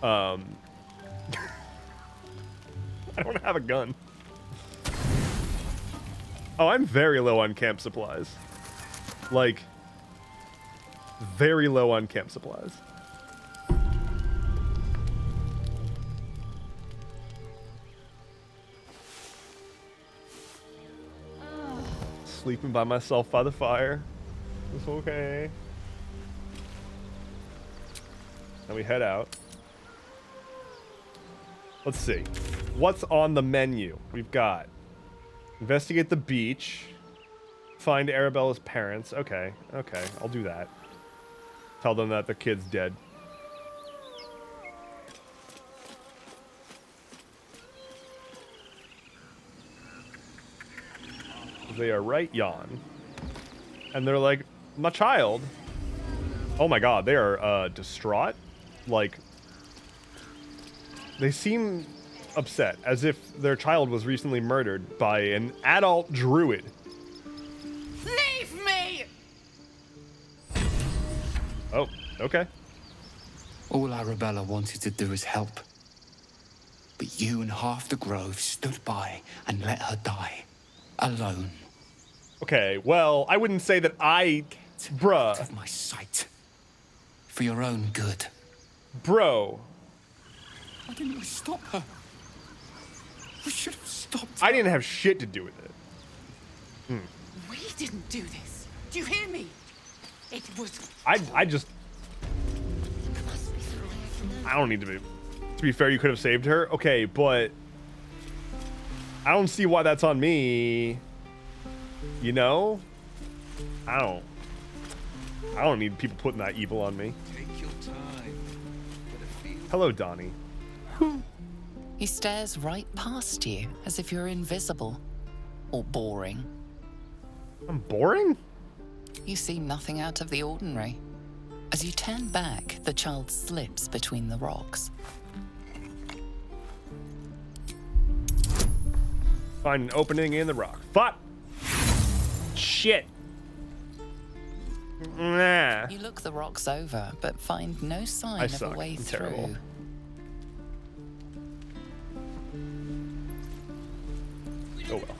I don't have a gun. Oh, I'm very low on camp supplies. Like, very low on camp supplies. Sleeping by myself by the fire. It's okay. Then we head out. Let's see. What's on the menu? We've got investigate the beach. Find Arabella's parents. Okay, okay, I'll do that. Tell them that their kid's dead. They are right yon. And they're like, my child. Oh my god, they are distraught. Like, they seem upset, as if their child was recently murdered by an adult druid. Leave me! Oh, okay. All Arabella wanted to do is help. But you and half the grove stood by and let her die. Alone. Okay, well, I wouldn't say that bruh. Out of my sight. For your own good. Bro. Why didn't we stop her? We should have stopped her. I didn't have shit to do with it. We didn't do this. Do you hear me? It was... I just... I don't need to be... To be fair, you could have saved her. Okay, but... I don't see why that's on me. You know? I don't need people putting that evil on me. Take your time. Hello, Donnie. He stares right past you as if you're invisible or boring. I'm boring? You see nothing out of the ordinary. As you turn back, the child slips between the rocks. Find an opening in the rock. Fuck! Shit! Nah. You look the rocks over, but find no sign of a way I'm through. terrible. Oh well.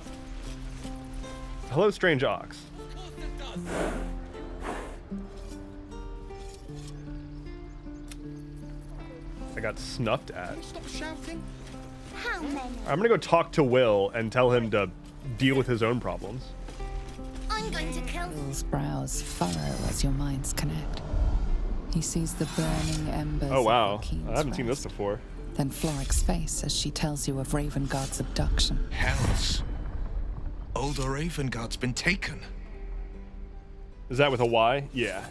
Hello, strange ox. I got snuffed at. Stop shouting. How many? I'm gonna go talk to Will and tell him to deal with his own problems. I'm going to kill. Will's brows furrow as your minds connect. He sees the burning embers. Oh of wow, Joaquin's I haven't seen this rest. before. Then Floric's face as she tells you of Ravengard's abduction. Hells. Older Ravengard's been taken. Is that with a Y? Yeah.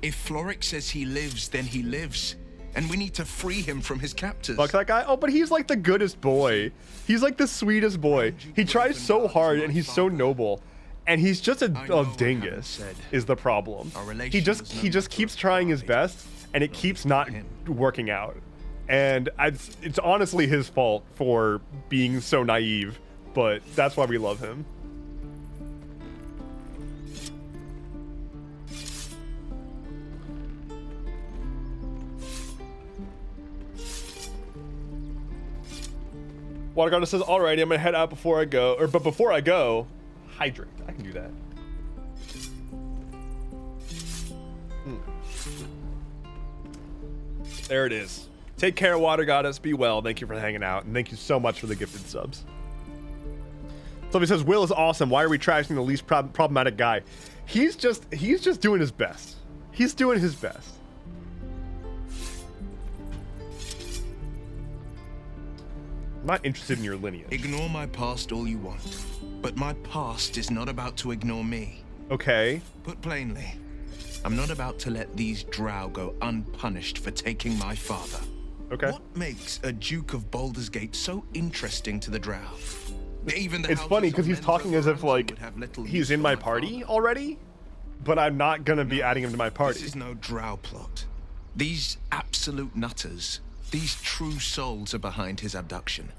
If Floric says he lives, then he lives. And we need to free him from his captors. Fuck that guy. Oh, but he's like the goodest boy. He's like the sweetest boy. He tries so hard and he's so noble. And he's just a dingus is the problem. He just keeps trying his best and it keeps not working out. And it's honestly his fault for being so naive, but that's why we love him. Water Garden says, "Alrighty, I'm gonna head out before I go, but before I go, hydrate. I can do that." There it is. Take care, Water Goddess. Be well. Thank you for hanging out, and thank you so much for the gifted subs. Somebody says, "Will is awesome. Why are we trashing the least problematic guy?" He's just doing his best. He's doing his best. I'm not interested in your lineage. Ignore my past all you want, but my past is not about to ignore me. Okay. Put plainly, I'm not about to let these drow go unpunished for taking my father. Okay. What makes a Duke of Baldur's Gate so interesting to the drow? Even It's funny because he's talking as if like he's in my party already, but I'm not gonna be adding him to my party. This is no drow plot. These absolute nutters, these true souls are behind his abduction.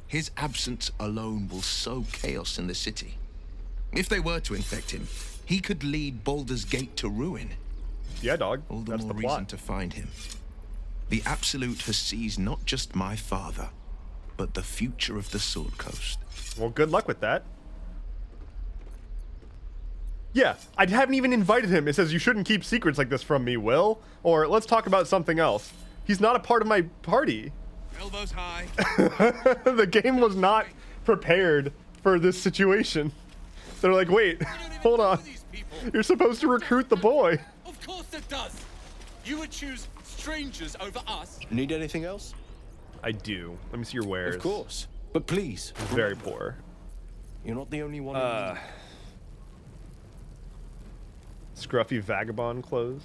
His absence alone will sow chaos in the city. If they were to infect him, he could lead Baldur's Gate to ruin. Yeah, dog. All the That's more the reason plot. to find him. The Absolute has seized not just my father, but the future of the Sword Coast. Well, good luck with that. Yeah, I haven't even invited him. It says you shouldn't keep secrets like this from me, Will. Or let's talk about something else. He's not a part of my party. Elbows high. The game was not prepared for this situation. They're like, wait, hold on. You're supposed to recruit the boy. Of course it does. You would choose strangers over us. Need anything else? I do. Let me see your wares. Of course. But please. Very poor. You're not the only one. Scruffy vagabond clothes.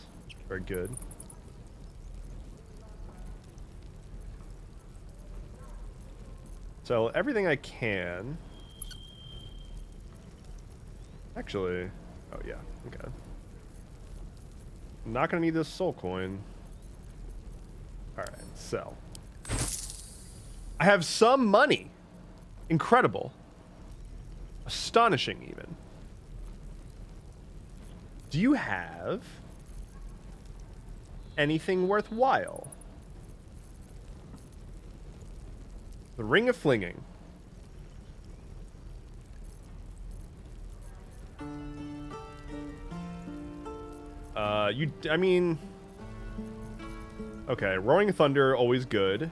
Very good. Sell everything I can. Actually, oh yeah, okay. I'm not gonna need this soul coin. Alright, sell. I have some money. Incredible. Astonishing, even. Do you have anything worthwhile? The Ring of Flinging. I mean, okay, Roaring Thunder, always good.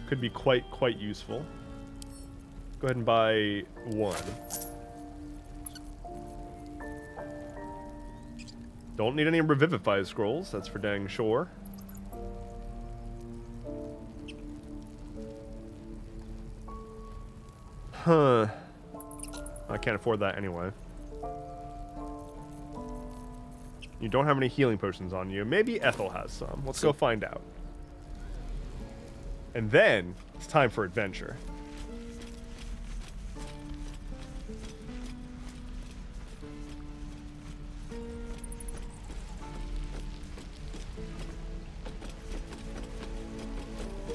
Could be quite useful. Go ahead and buy one. Don't need any Revivify scrolls, that's for dang sure. Huh. I can't afford that anyway. You don't have any healing potions on you. Maybe Ethel has some. Let's go find out. And then it's time for adventure.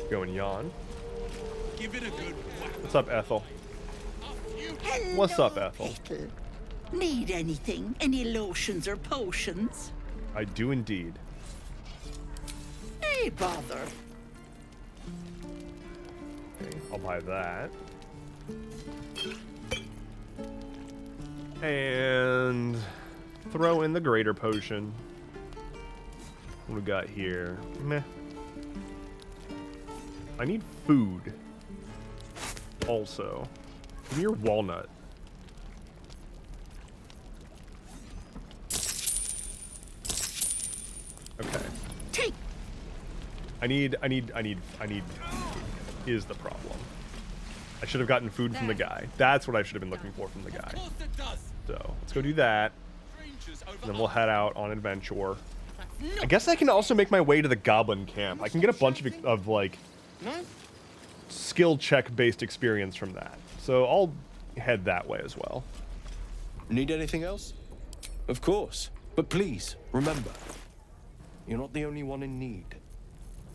Go and yawn. Give it a good whack. What's up, Ethel? Hello, What's up, Ethel? Ethel. Need anything? Any lotions or potions? I do indeed. Hey, bother. Okay, I'll buy that. And throw in the greater potion. What we got here? Meh. I need food. Also. Give me your walnut. Okay. Take. I need is the problem. I should have gotten food from the guy. That's what I should have been looking for from the guy. So, let's go do that. And then we'll head out on adventure. I guess I can also make my way to the goblin camp. I can get a bunch of like skill check based experience from that. So I'll head that way as well. Need anything else? Of course. But please, remember, you're not the only one in need.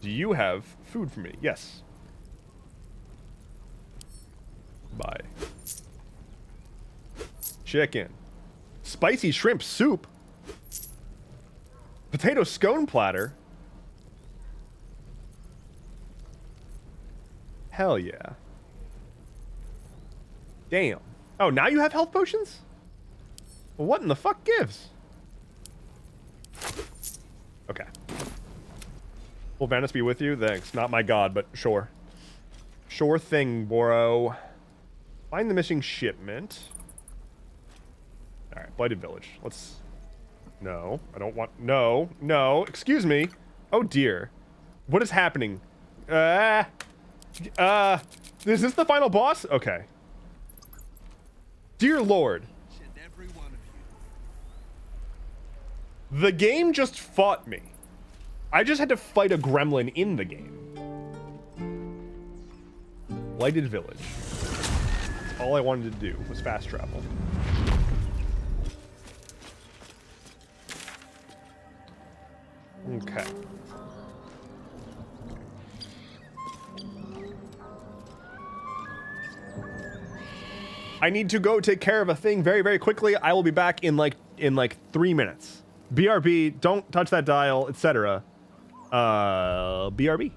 Do you have food for me? Yes. Bye. Chicken. Spicy shrimp soup. Potato scone platter. Hell yeah. Damn. Oh, now you have health potions? Well, what in the fuck gives? Okay. Will Venice be with you? Thanks. Not my god, but sure. Sure thing, bro. Find the missing shipment. Alright, Blighted Village. Let's... No, I don't want... No, no, excuse me. Oh dear. What is happening? Is this the final boss? Okay. Dear Lord. The game just fought me. I just had to fight a gremlin in the game. Blighted Village. All I wanted to do was fast travel. Okay. I need to go take care of a thing very, very quickly. I will be back in like 3 minutes. BRB, don't touch that dial, etc. BRB.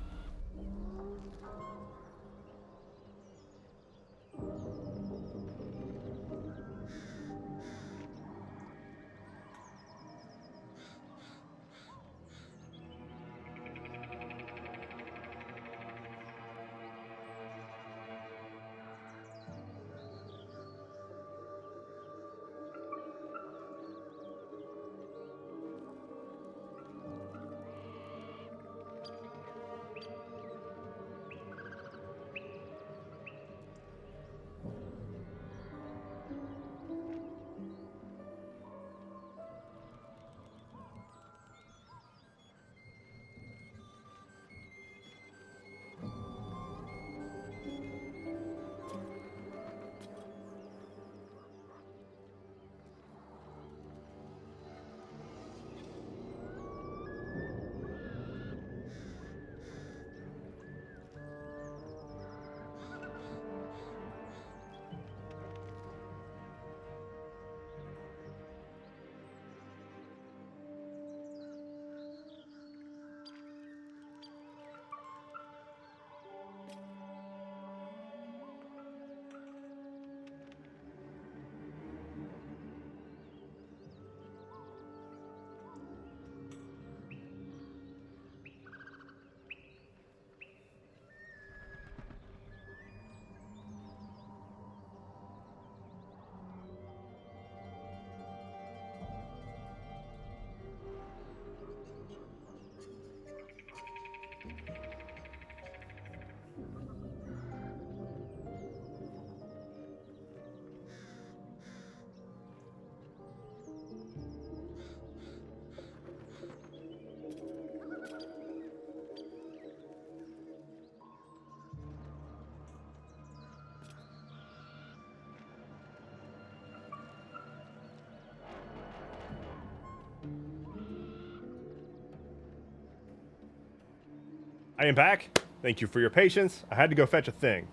I am back. Thank you for your patience. I had to go fetch a thing.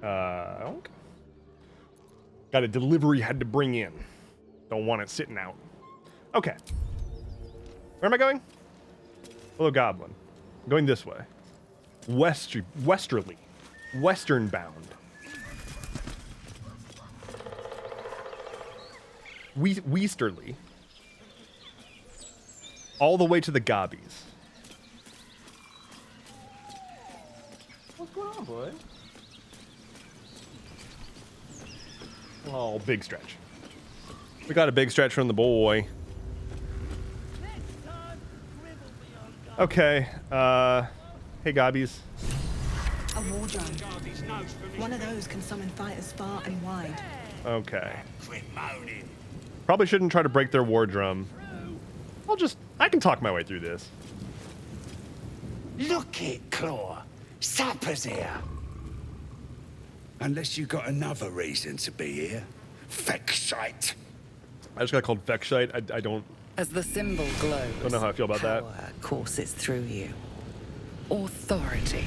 Okay. Got a delivery had to bring in. Don't want it sitting out. Okay. Where am I going? Hello, Goblin. I'm going this way. Westerly. Western bound. Weasterly. All the way to the Gobbies. What's going on, boy? Oh, big stretch. We got a big stretch from the boy. Okay, hey Gobbies. A war drum. One of those can summon fighters far and wide. Okay. Probably shouldn't try to break their war drum. I can talk my way through this. Look it, Claw. Sapper's here. Unless you got another reason to be here. Vexite. I just got called Vexite. I don't... As the symbol glows, don't know how I feel about that. power courses through you. Authority.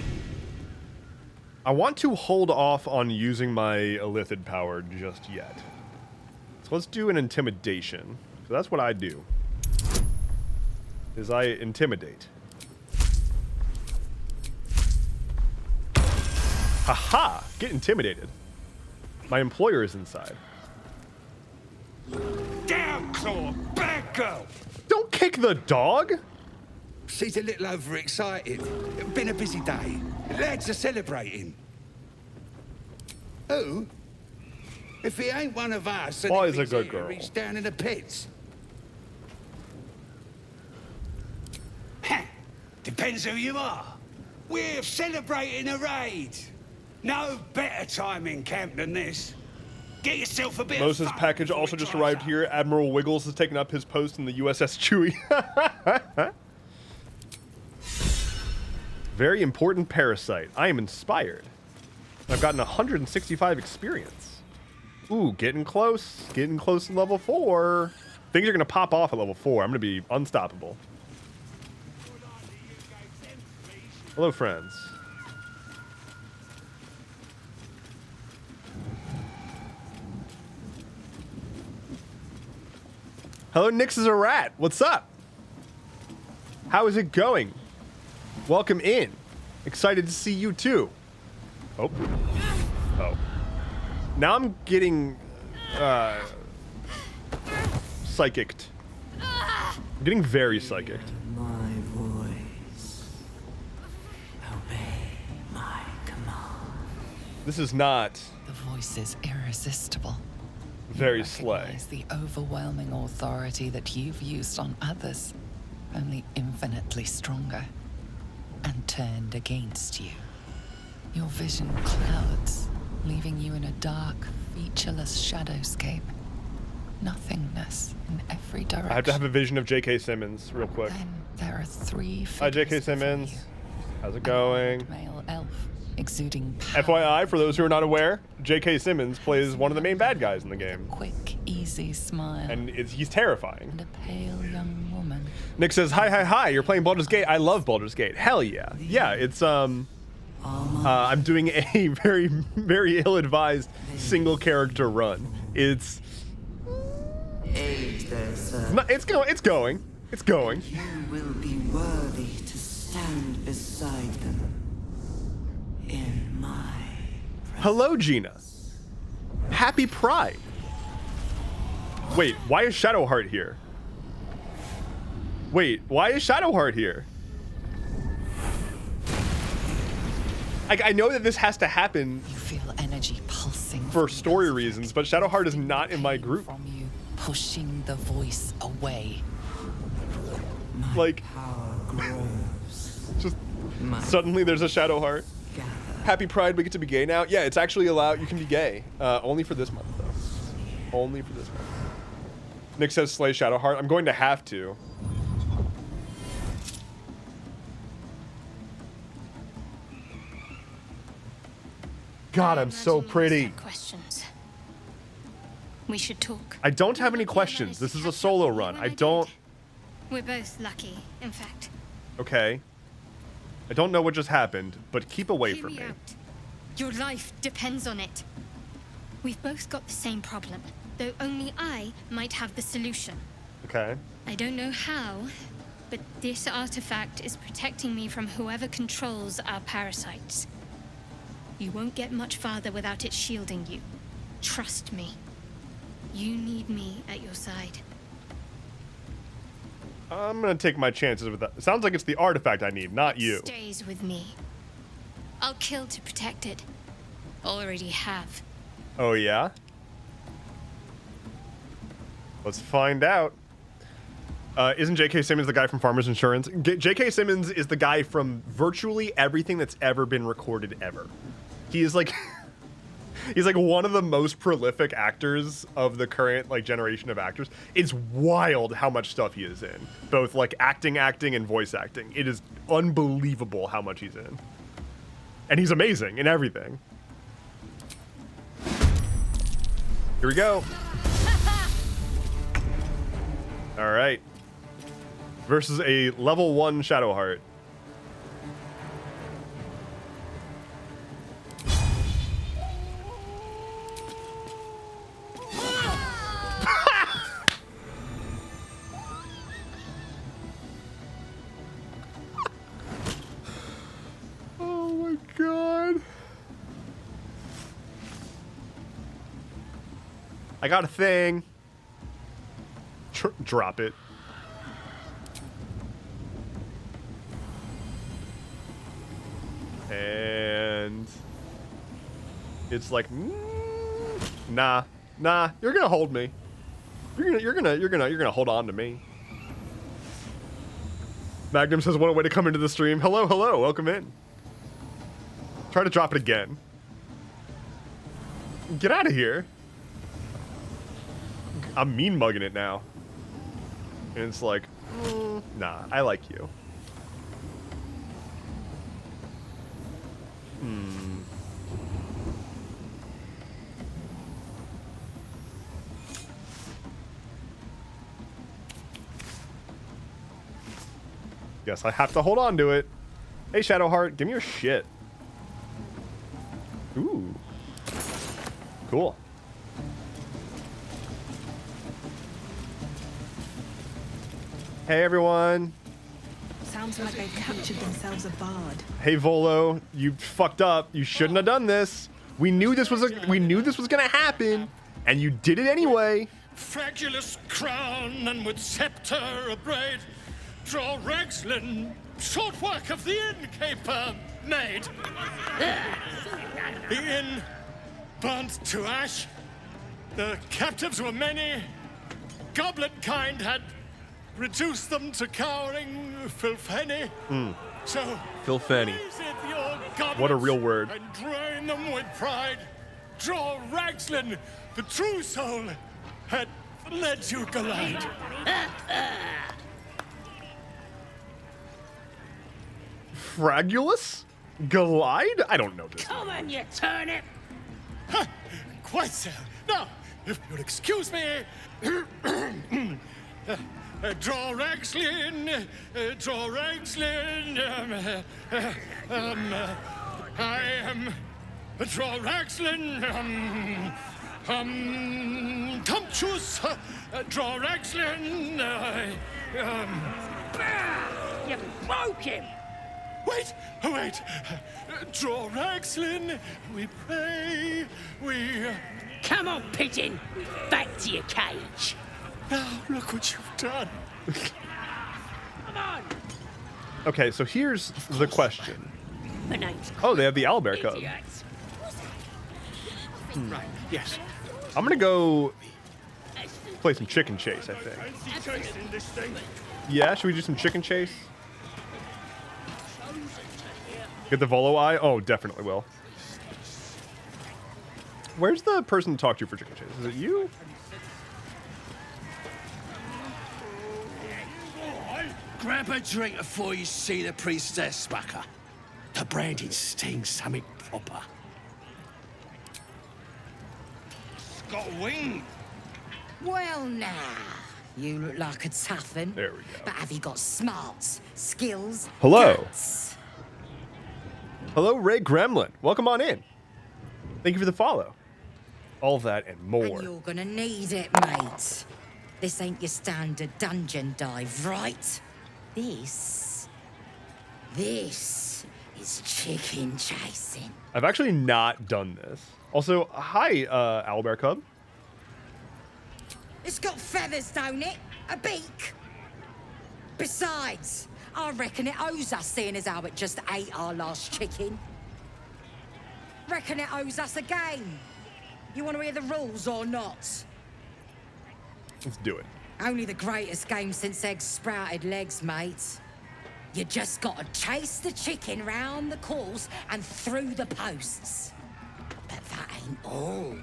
I want to hold off on using my Illithid power just yet. So let's do an intimidation. So that's what I do. Is I intimidate. Haha! Get intimidated. My employer is inside. Down, Claw! Bad girl! Don't kick the dog! She's a little overexcited. Been a busy day. Lads are celebrating. Who? If he ain't one of us, then Boy's a he's good here, girl. he's down in the pits. Depends who you are. We're celebrating a raid. No better time in camp than this. Get yourself a bit Moses' of fun package before also it just dries arrived up. here. Admiral Wiggles has taken up his post in the USS Chewie. Very important parasite. I am inspired. I've gotten 165 experience. Ooh, getting close. Getting close to level 4. Things are going to pop off at level 4. I'm going to be unstoppable. Hello, friends. Hello, Nix is a rat. What's up? How is it going? Welcome in. Excited to see you too. Oh. Oh. Now I'm getting psychicked. I'm getting very psychicked. My voice. Obey my command. This is not The voice is irresistible. very slay. Recognize the overwhelming authority that you've used on others, only infinitely stronger, and turned against you. Your vision clouds, leaving you in a dark, featureless shadowscape. Nothingness in every direction. I have to have a vision of J.K. Simmons real quick. Then there are three Hi, J.K. figures before Simmons. you. How's it going? Male elf, exuding power. FYI, for those who are not aware, J.K. Simmons plays one of the main bad guys in the game. Quick, easy smile. And he's terrifying. And a pale young woman. Nick says, hi, you're playing Baldur's Gate. I love Baldur's Gate. Hell yeah. Yeah, it's, I'm doing a very, very ill-advised single character run. It's going. You will be worthy to stand beside them in my Hello, Gina. Happy Pride. Wait, why is Shadowheart here? I know that this has to happen You feel energy pulsing for story reasons, but Shadowheart is not in my group. from you, pushing the voice away. Like, just suddenly there's a Shadowheart. Happy Pride, we get to be gay now. Yeah, it's actually allowed. You can be gay. Only for this month, though. Only for this month. Nick says slay Shadowheart. I'm going to have to. God, I'm so pretty. Questions. We should talk. I don't have any questions. This is a solo run. I don't... We're both lucky, in fact. Okay. I don't know what just happened, but keep away Hear from me me. out. Your life depends on it. We've both got the same problem, though only I might have the solution. Okay. I don't know how, but this artifact is protecting me from whoever controls our parasites. You won't get much farther without it shielding you. Trust me. You need me at your side. I'm gonna take my chances with that. It sounds like it's the artifact I need, not you. Stays with me. I'll kill to protect it. Already have. Oh yeah? Let's find out. Isn't J.K. Simmons the guy from Farmers Insurance? J.K. Simmons is the guy from virtually everything that's ever been recorded ever. He is like... he's like one of the most prolific actors of the current like generation of actors. It's wild how much stuff he is in. Both like acting, and voice acting. It is unbelievable how much he's in. And he's amazing in everything. Here we go. All right. Versus a level 1 Shadowheart. Oh my god. I got a thing. Drop it. And it's like, nah, you're gonna hold me. You're gonna hold on to me. Magnum says, what a way to come into the stream. Hello, welcome in. Try to drop it again. Get out of here. I'm mean mugging it now. And it's like, nah, I like you. Guess I have to hold on to it. Hey, Shadowheart, give me your shit. Ooh. Cool. Hey, everyone. Sounds like they've captured themselves a bard. Hey, Volo, you fucked up. You shouldn't have done this. We knew this was gonna happen, and you did it anyway. Fragulous crown and with scepter abraid, draw Ragslin, short work of the innkeeper made. The inn burnt to ash. The captives were many. Goblet kind had reduced them to cowering filfenny. So Filfenny. visit your goblets What a real word. and drain them with pride. Draw Ragslin, the true soul, had led you glide. Fragulous? Glide? I don't know this. Come on, you turnip! Quite so. Now, if you'll excuse me, draw Ragslin, I am draw Ragslin, Tumptuous, draw Ragslin, You broke him! Wait! Draw Ragslin, we pray, we... Come on, pigeon! Back to your cage! Now, look what you've done. Come on! Okay, so here's the question. My name's Oh, they have the owlbear cub. idiots. Right, yes. I'm gonna go play some chicken chase, I think. Yeah, should we do some chicken chase? Get the Volo eye? Oh, definitely will. Where's the person to talk to for chicken chase? Is it you? Grab a drink before you see the priestess, Smacker. The brandy stings something proper. It's got a wing. Well, now, you look like a tough un. There we go. But have you got smarts, skills? Hello. guts? Hello, Ray Gremlin. Welcome on in. Thank you for the follow. All that and more. And you're gonna need it, mate. This ain't your standard dungeon dive, right? This is chicken chasing. I've actually not done this. Also, hi, Owlbear Cub. It's got feathers, don't it? A beak. Besides, I reckon it owes us, seeing as how it just ate our last chicken. Reckon it owes us a game. You want to hear the rules or not? Let's do it. Only the greatest game since eggs sprouted legs, mate. You just gotta chase the chicken round the course and through the posts. But that ain't all.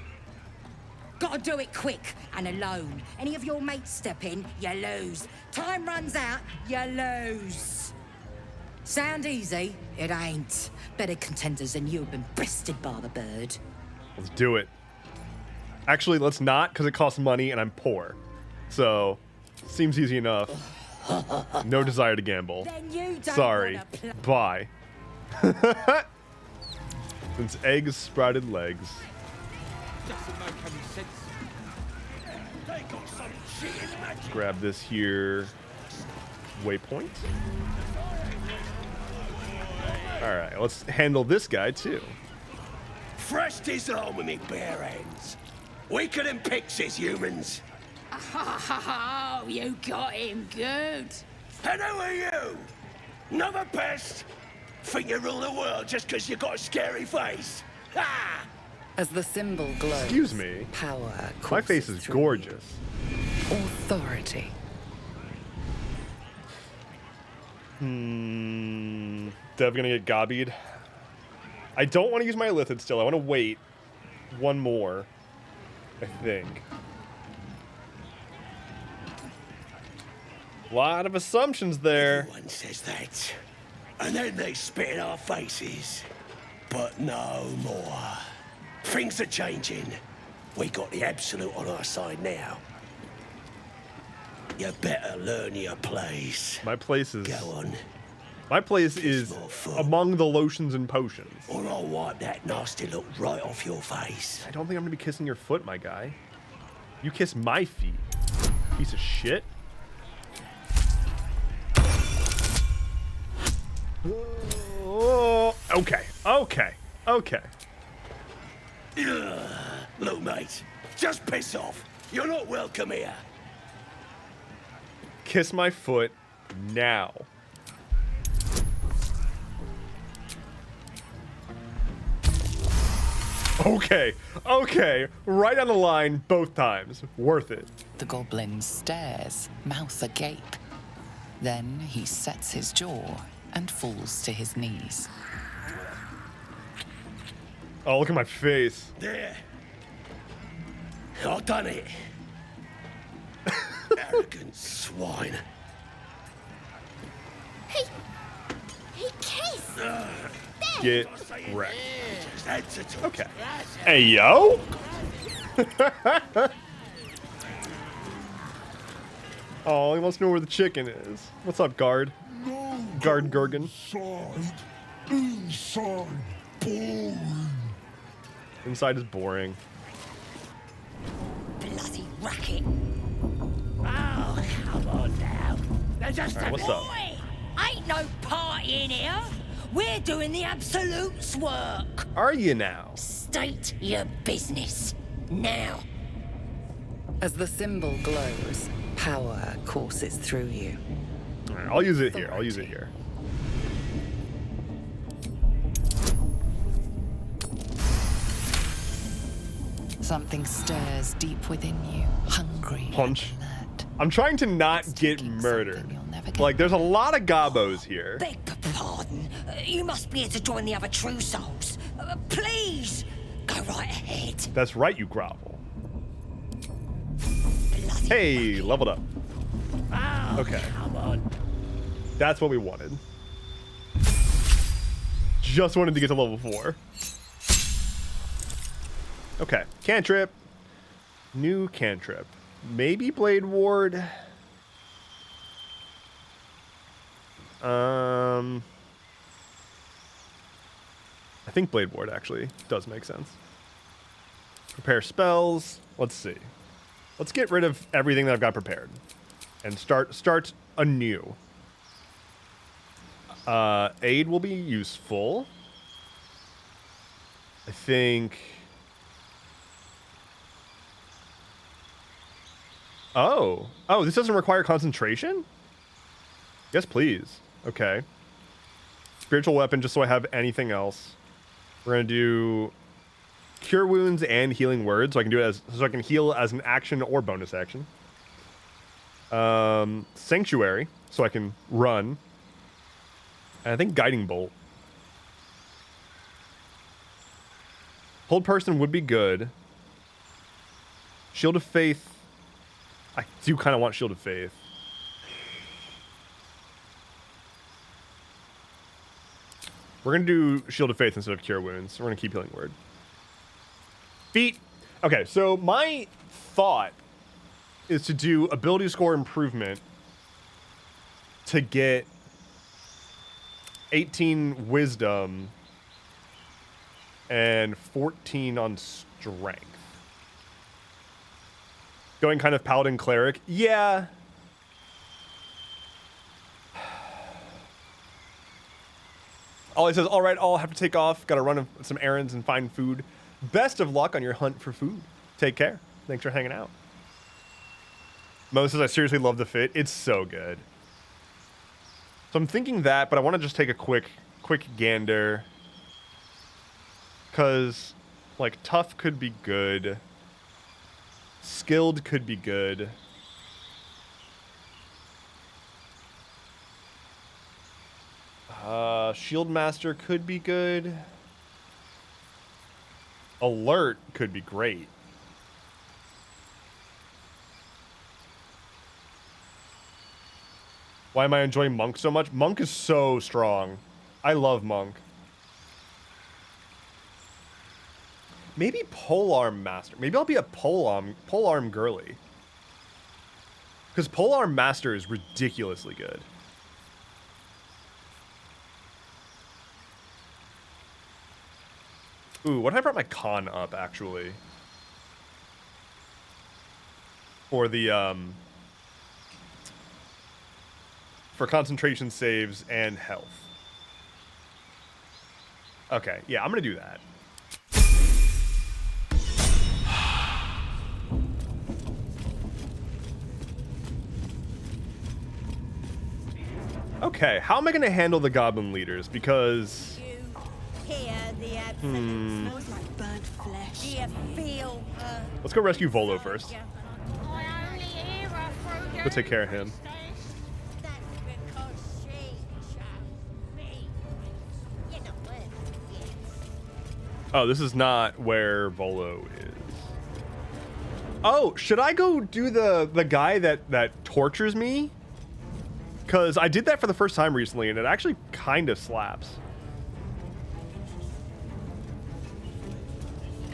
Gotta do it quick and alone. Any of your mates step in, you lose. Time runs out, you lose. Sound easy? It ain't. Better contenders than you have been bested by the bird. Let's do it. Actually, let's not, because it costs money and I'm poor. So, seems easy enough. No desire to gamble. Sorry. Bye. Since eggs sprouted legs. Grab this here. Waypoint. Alright, let's handle this guy too. Fresh disarming me bare hands. Weaker than pixies, humans. Oh, you got him good. And who are you? Another pest? Think you rule the world just because you got a scary face? Ha! As the symbol glows, Excuse me. Power. My face is gorgeous. Authority. Dev gonna get gobbied. I don't want to use my Illithid still. I want to wait one more, I think. Lot of assumptions there. Everyone says that. And then they spit in our faces. But no more. Things are changing. We got the Absolute on our side now. You better learn your place. My place is... Go on. My place is among the lotions and potions. Or I'll wipe that nasty look right off your face. I don't think I'm gonna be kissing your foot, my guy. You kiss my feet. Piece of shit. Oh, okay. Look, mate, just piss off. You're not welcome here. Kiss my foot now. Okay. Right on the line both times. Worth it. The goblin stares, mouth agape. Then he sets his jaw and falls to his knees. Oh, look at my face. There. I've done it. Arrogant swine. He kissed. Get wrecked. Okay. Hey, yo. Oh, he wants to know where the chicken is. What's up, guard? Guard Gurgan. Inside boring. Inside is boring. Bloody racket. Oh, come on now. They're just All right, what's up? Ain't no party in here. We're doing the Absolute's work. Are you now? State your business. Now. As the symbol glows, power courses through you. All right, I'll use it here. Something stirs deep within you, hungry. Punch. I'm trying to not get murdered. Like, there's a lot of gobos here. Beg pardon. You must be here to join the other true souls. Please, go right ahead. That's right, you grovel. Hey, leveled up. Okay. Come on. That's what we wanted. Just wanted to get to level 4. Okay, cantrip. New cantrip. Maybe Blade Ward. think Blade Ward actually does make sense. Prepare spells. Let's see. Let's get rid of everything that I've got prepared and start anew. Aid will be useful. I think. Oh, this doesn't require concentration? Yes, please. Okay. Spiritual weapon, just so I have anything else. We're gonna do cure wounds and healing words, so I can do it so I can heal as an action or bonus action. Sanctuary, so I can run. And I think guiding bolt. Hold person would be good. Shield of Faith. I do kind of want Shield of Faith. We're going to do Shield of Faith instead of Cure Wounds. We're going to keep Healing Word. Feet. Okay, so my thought is to do ability score improvement to get 18 wisdom and 14 on strength. Going kind of paladin cleric. Yeah. Ollie says, all right, I'll have to take off. Got to run some errands and find food. Best of luck on your hunt for food. Take care. Thanks for hanging out. Mo says, I seriously love the fit. It's so good. So I'm thinking that, but I want to just take a quick gander. Because, like, tough could be good. Skilled could be good. Shield Master could be good. Alert could be great. Why am I enjoying Monk so much? Monk is so strong. I love Monk. Maybe Polearm Master. Maybe I'll be a Polearm girly. Because Polearm Master is ridiculously good. Ooh, what if I brought my con up, actually? For the, for concentration saves and health. Okay, yeah, I'm gonna do that. Okay, how am I gonna handle the goblin leaders? Because... Smells like burnt flesh. Do you feel let's go rescue Volo first. Go take care of him. Oh, this is not where Volo is. Oh, should I go do the guy that tortures me? Because I did that for the first time recently, and it actually kind of slaps.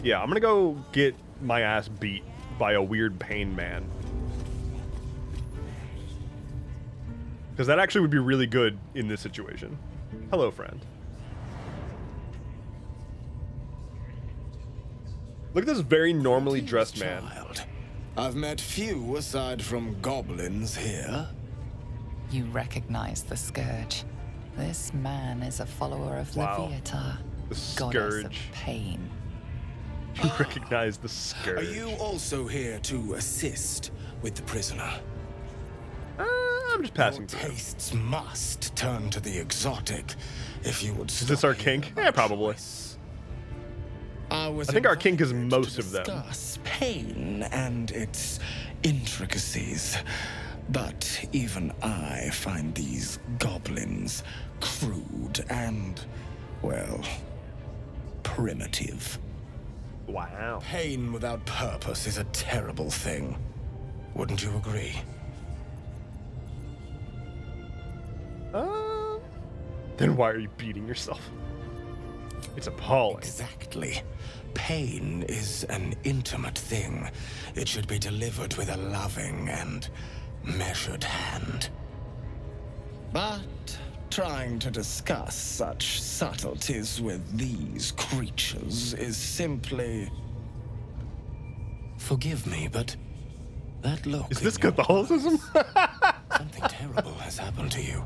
Yeah, I'm gonna go get my ass beat by a weird pain man. Because that actually would be really good in this situation. Hello, friend. Look at this very normally dressed man. I've met few aside from goblins here. You recognize the Scourge. This man is a follower of Leviatha, the goddess of pain. You recognize the Scourge. Are you also here to assist with the prisoner? I'm just passing through. Tastes must turn to the exotic if you would. Is this our kink? Yeah, probably. I think our kink is most of them. Discuss pain and its intricacies, but even I find these goblins crude and, well, primitive. Wow. Pain without purpose is a terrible thing. Wouldn't you agree? Then why are you beating yourself? It's appalling. Exactly. Pain is an intimate thing. It should be delivered with a loving and measured hand. But Trying to discuss such subtleties with these creatures is simply... Forgive me, but that look... Is this Catholicism? Something terrible has happened to you.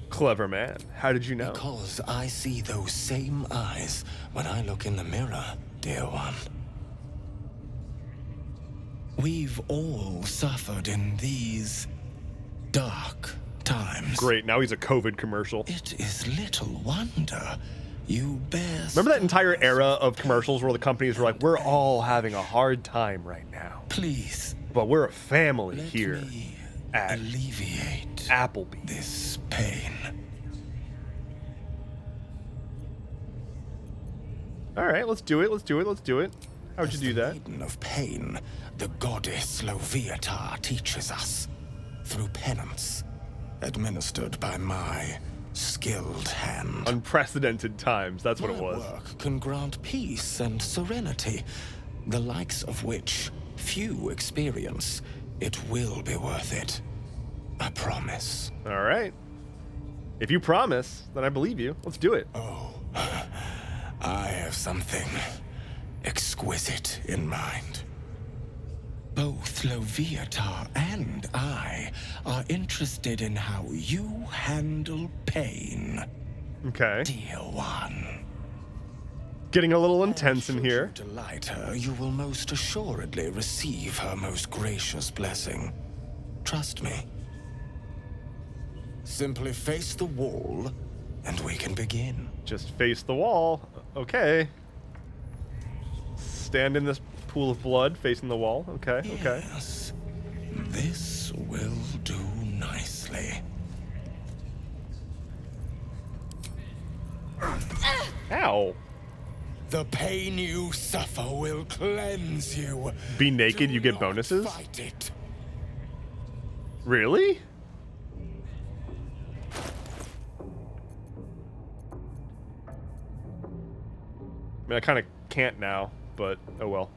Clever man. How did you know? Because I see those same eyes when I look in the mirror, dear one. We've all suffered in these dark times. Great, now he's a COVID commercial. It is little wonder you bear... Remember that entire era of commercials where the companies were like, we're all having a hard time right now. Please. But we're a family here at alleviate Applebee's. This pain. All right, let's do it. Let's do it. Let's do it. How would you do that? Maiden of pain, the goddess Loviatar teaches us through penance, administered by my skilled hand. Unprecedented times, that's what it was. My work can grant peace and serenity, the likes of which few experience. It will be worth it. I promise. All right. If you promise, then I believe you. Let's do it. Oh, I have something exquisite in mind. Both Loviatar and I are interested in how you handle pain. Okay. Dear one. Getting a little intense in here. Should you delight her, you will most assuredly receive her most gracious blessing. Trust me. Simply face the wall, and we can begin. Just face the wall. Okay. Stand in this pool of blood, facing the wall. Okay, okay. Yes. This will do nicely. Ow. The pain you suffer will cleanse you. Be naked, you get bonuses? Fight it. Really? I mean, I kind of can't now, but oh well.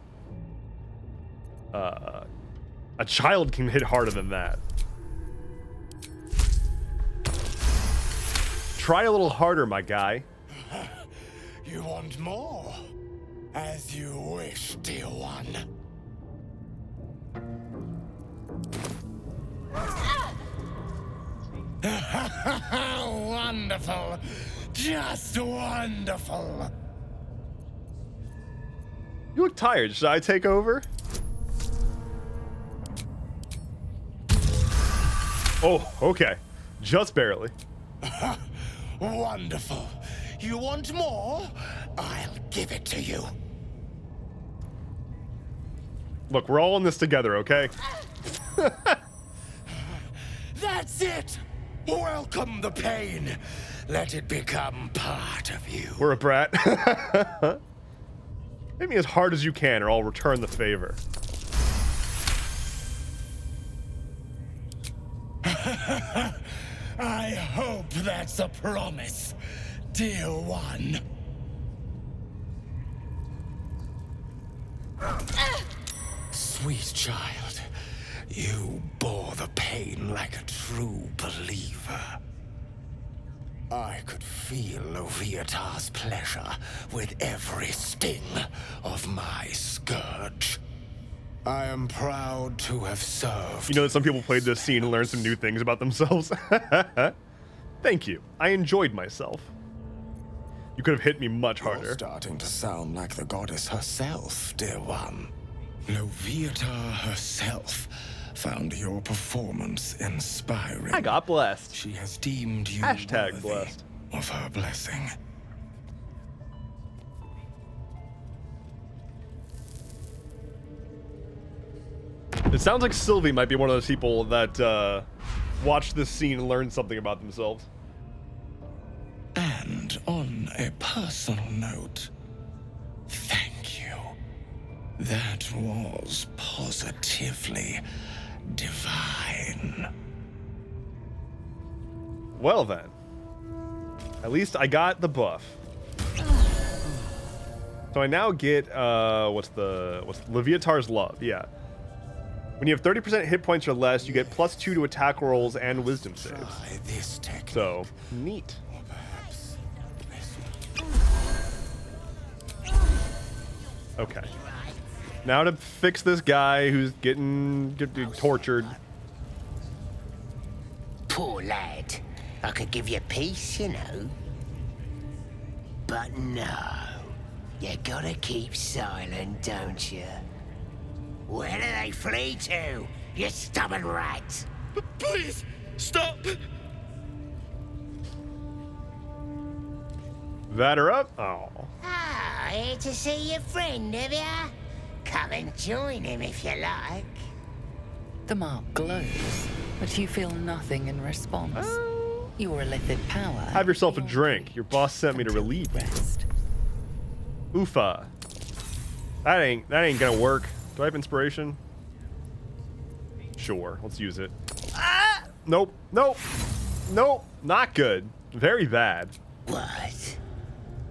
A child can hit harder than that. Try a little harder, my guy. You want more? As you wish, dear one. Wonderful. Just wonderful. You look tired. Should I take over? Oh, okay. Just barely. Wonderful. You want more? I'll give it to you. Look, we're all in this together, okay? That's it! Welcome the pain. Let it become part of you. We're a brat. Hit me as hard as you can, or I'll return the favor. I hope that's a promise, dear one. Sweet child, you bore the pain like a true believer. I could feel Loviatar's pleasure with every sting of my scourge. I am proud to have served. You know that some people played this scene and learned some new things about themselves? Thank you. I enjoyed myself. You could have hit me much harder. You're starting to sound like the goddess herself, dear one. Loviatar herself found your performance inspiring. I got blessed. She has deemed you # blessed of her blessing. It sounds like Sylvie might be one of those people that watched this scene and learned something about themselves. And on a personal note, thank you. That was positively divine. Well then. At least I got the buff. So I now get what's Leviatar's love, yeah. When you have 30% hit points or less, you get +2 to attack rolls and wisdom saves. This technique. So, neat. Okay. Now to fix this guy who's getting tortured. Poor lad. I could give you peace, you know. But no. You gotta keep silent, don't you? Where do they flee to, you stubborn rat? Please, stop! That her up? Oh. Ah, here to see your friend, have ya? Come and join him if you like. The mark glows, but you feel nothing in response. Your illithid power. Have yourself a drink. Your boss sent me to relieve you. Oofa. That ain't gonna work. Do I have inspiration? Sure, let's use it. Ah! Nope, nope, nope, not good. Very bad. What?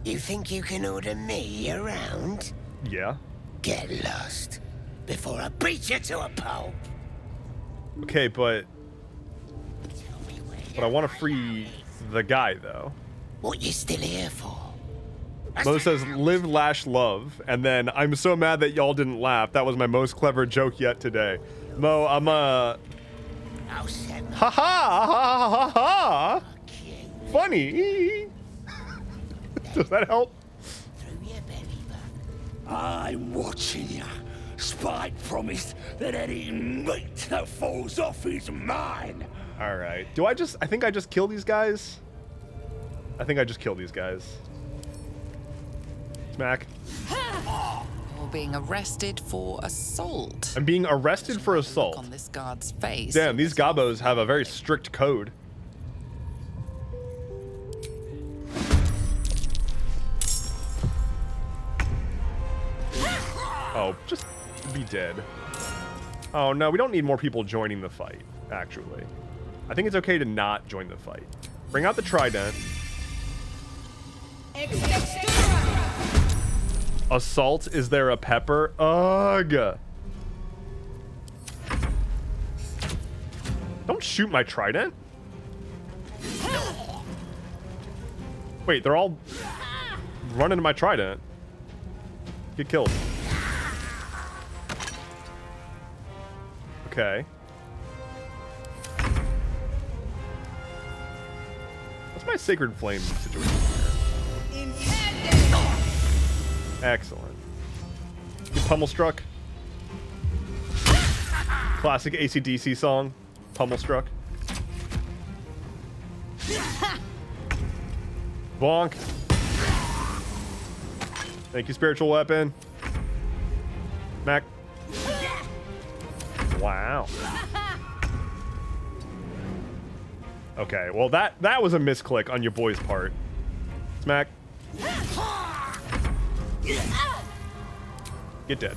You think you can order me around? Yeah. Get lost before I beat you to a pulp. Okay, but I want to free the guy though. What you still here for? Mo says, live, lash, love. And then, I'm so mad that y'all didn't laugh. That was my most clever joke yet today. Mo, I'm ha ha ha ha ha. Funny. Does that help? I'm watching you. Spike promised that any meat that falls off is mine. Alright. I think I just kill these guys? I think I just kill these guys. Smack. You're being arrested for assault. I'm being arrested for assault. On this guard's face. Damn, these gobos have a very strict code. Oh, just be dead. Oh no, we don't need more people joining the fight, actually. I think it's okay to not join the fight. Bring out the trident. Assault, is there a pepper? Ugh. Don't shoot my trident. Wait, they're all running to my trident. Get killed. Okay. What's my sacred flame situation here? Excellent. Get pummel struck. Classic AC/DC song. Pummel struck. Bonk. Thank you, spiritual weapon. Mac. Wow. Okay, well that was a misclick on your boy's part. Smack. Get dead.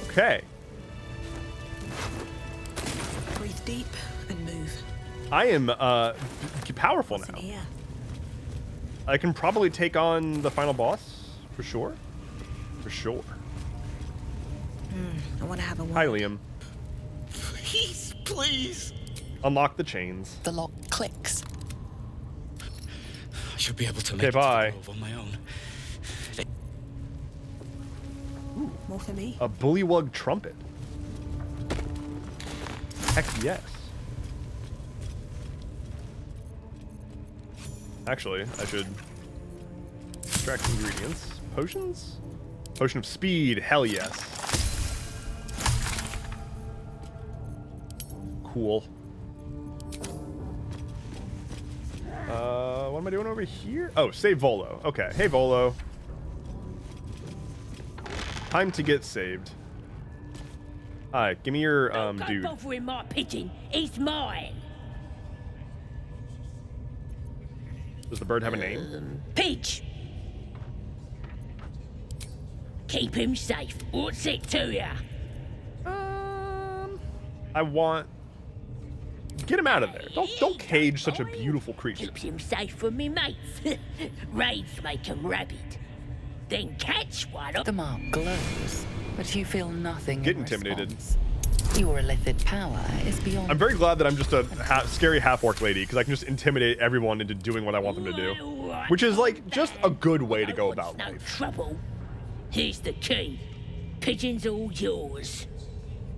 Okay. Breathe deep and move. I am powerful now. Here. I can probably take on the final boss for sure. For sure. I want to have a word. Hi, Liam. Please, please. Unlock the chains. The lock clicks. I should be able to make Okay, it to bye. the grove on my own. More for me. A bullywug trumpet. Heck yes. Actually, I should extract ingredients. Potions? Potion of speed. Hell yes. Cool. What am I doing over here? Oh, save Volo. Okay. Hey, Volo. Time to get saved. Alright, give me your, dude. Don't bother with my pigeon. It's mine. Does the bird have a name? Pidge. Keep him safe. What's it to ya? I want... Get him out of there. Don't cage such a beautiful creature. Keeps him safe from me mates. Raids make him rabid. Then catch one. The mark glows, but you feel nothing. Get intimidated. Your illithid power is beyond. I'm very glad that I'm just a scary half-orc lady, because I can just intimidate everyone into doing what I want them to do, which is like just a good way to go about life. Trouble. Here's the key. Pigeon's all yours.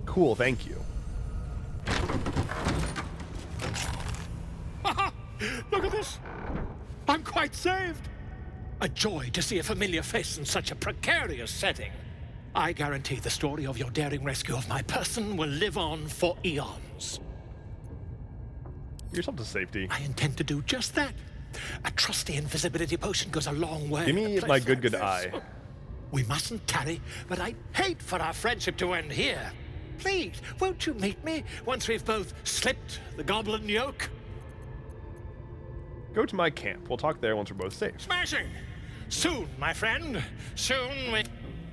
Cool, thank you. Look at this. I'm quite saved. A joy to see a familiar face in such a precarious setting. I guarantee the story of your daring rescue of my person will live on for eons. Get yourself to safety. I intend to do just that. A trusty invisibility potion goes a long way. Give me my good eye. We mustn't tarry, but I'd hate for our friendship to end here. Please, won't you meet me once we've both slipped the goblin yoke? Go to my camp. We'll talk there once we're both safe. Smashing! Soon, my friend. Soon we...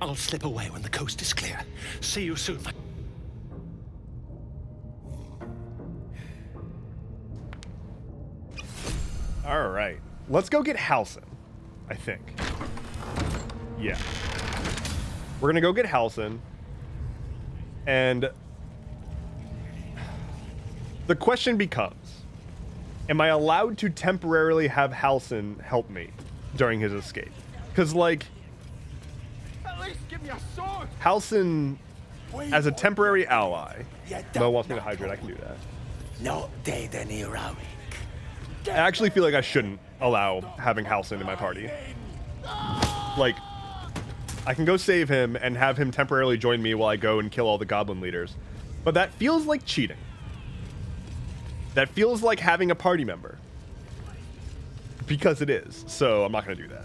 I'll slip away when the coast is clear. See you soon, my... All right. Let's go get Halsin, I think. Yeah. We're going to go get Halsin. And the question becomes, am I allowed to temporarily have Halsin help me during his escape? Because, like, At least give me a sword. Halsin, as a temporary ally, Mo wants me to hydrate, I can do that. Not dead and heroic. I actually feel like I shouldn't allow having Halsin in my party. Like, I can go save him and have him temporarily join me while I go and kill all the goblin leaders. But that feels like cheating. That feels like having a party member. Because it is. So I'm not going to do that.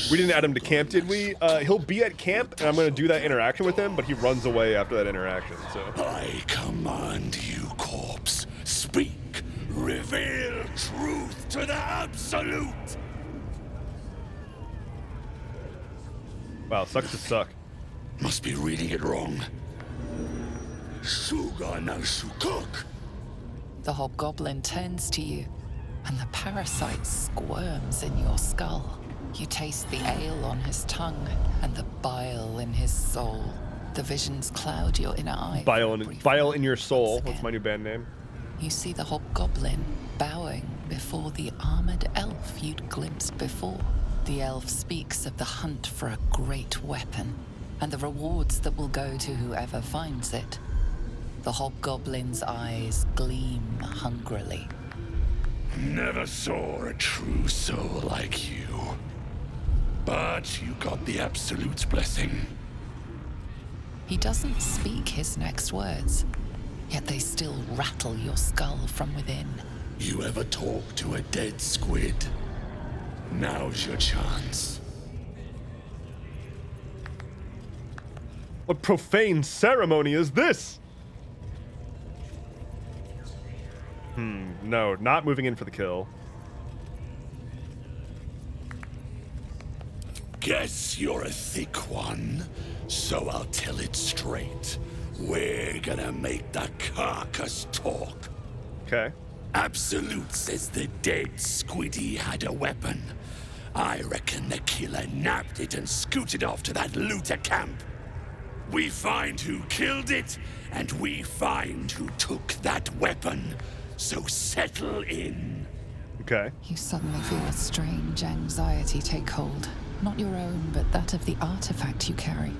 We didn't add him to camp, did we? He'll be at camp, and I'm going to do that interaction with him, but he runs away after that interaction, so... I command you, corpse. Speak. Reveal truth to the absolute. Wow, sucks to suck. Must be reading it wrong. Suga no sukuk. The hobgoblin turns to you, and the parasite squirms in your skull. You taste the ale on his tongue and the bile in his soul. The visions cloud your inner eye. Bile in your soul. That's my new band name. You see the hobgoblin bowing before the armored elf you'd glimpsed before. The elf speaks of the hunt for a great weapon and the rewards that will go to whoever finds it. The hobgoblin's eyes gleam hungrily. Never saw a true soul like you. But you got the Absolute's blessing. He doesn't speak his next words, yet they still rattle your skull from within. You ever talk to a dead squid? Now's your chance. What profane ceremony is this? No, not moving in for the kill. Guess you're a thick one, so I'll tell it straight. We're gonna make the carcass talk. Okay. Absolute says the dead squiddy had a weapon. I reckon the killer nabbed it and scooted off to that looter camp. We find who killed it, and we find who took that weapon. So settle in. Okay. You suddenly feel a strange anxiety take hold. Not your own, but that of the artifact you carry.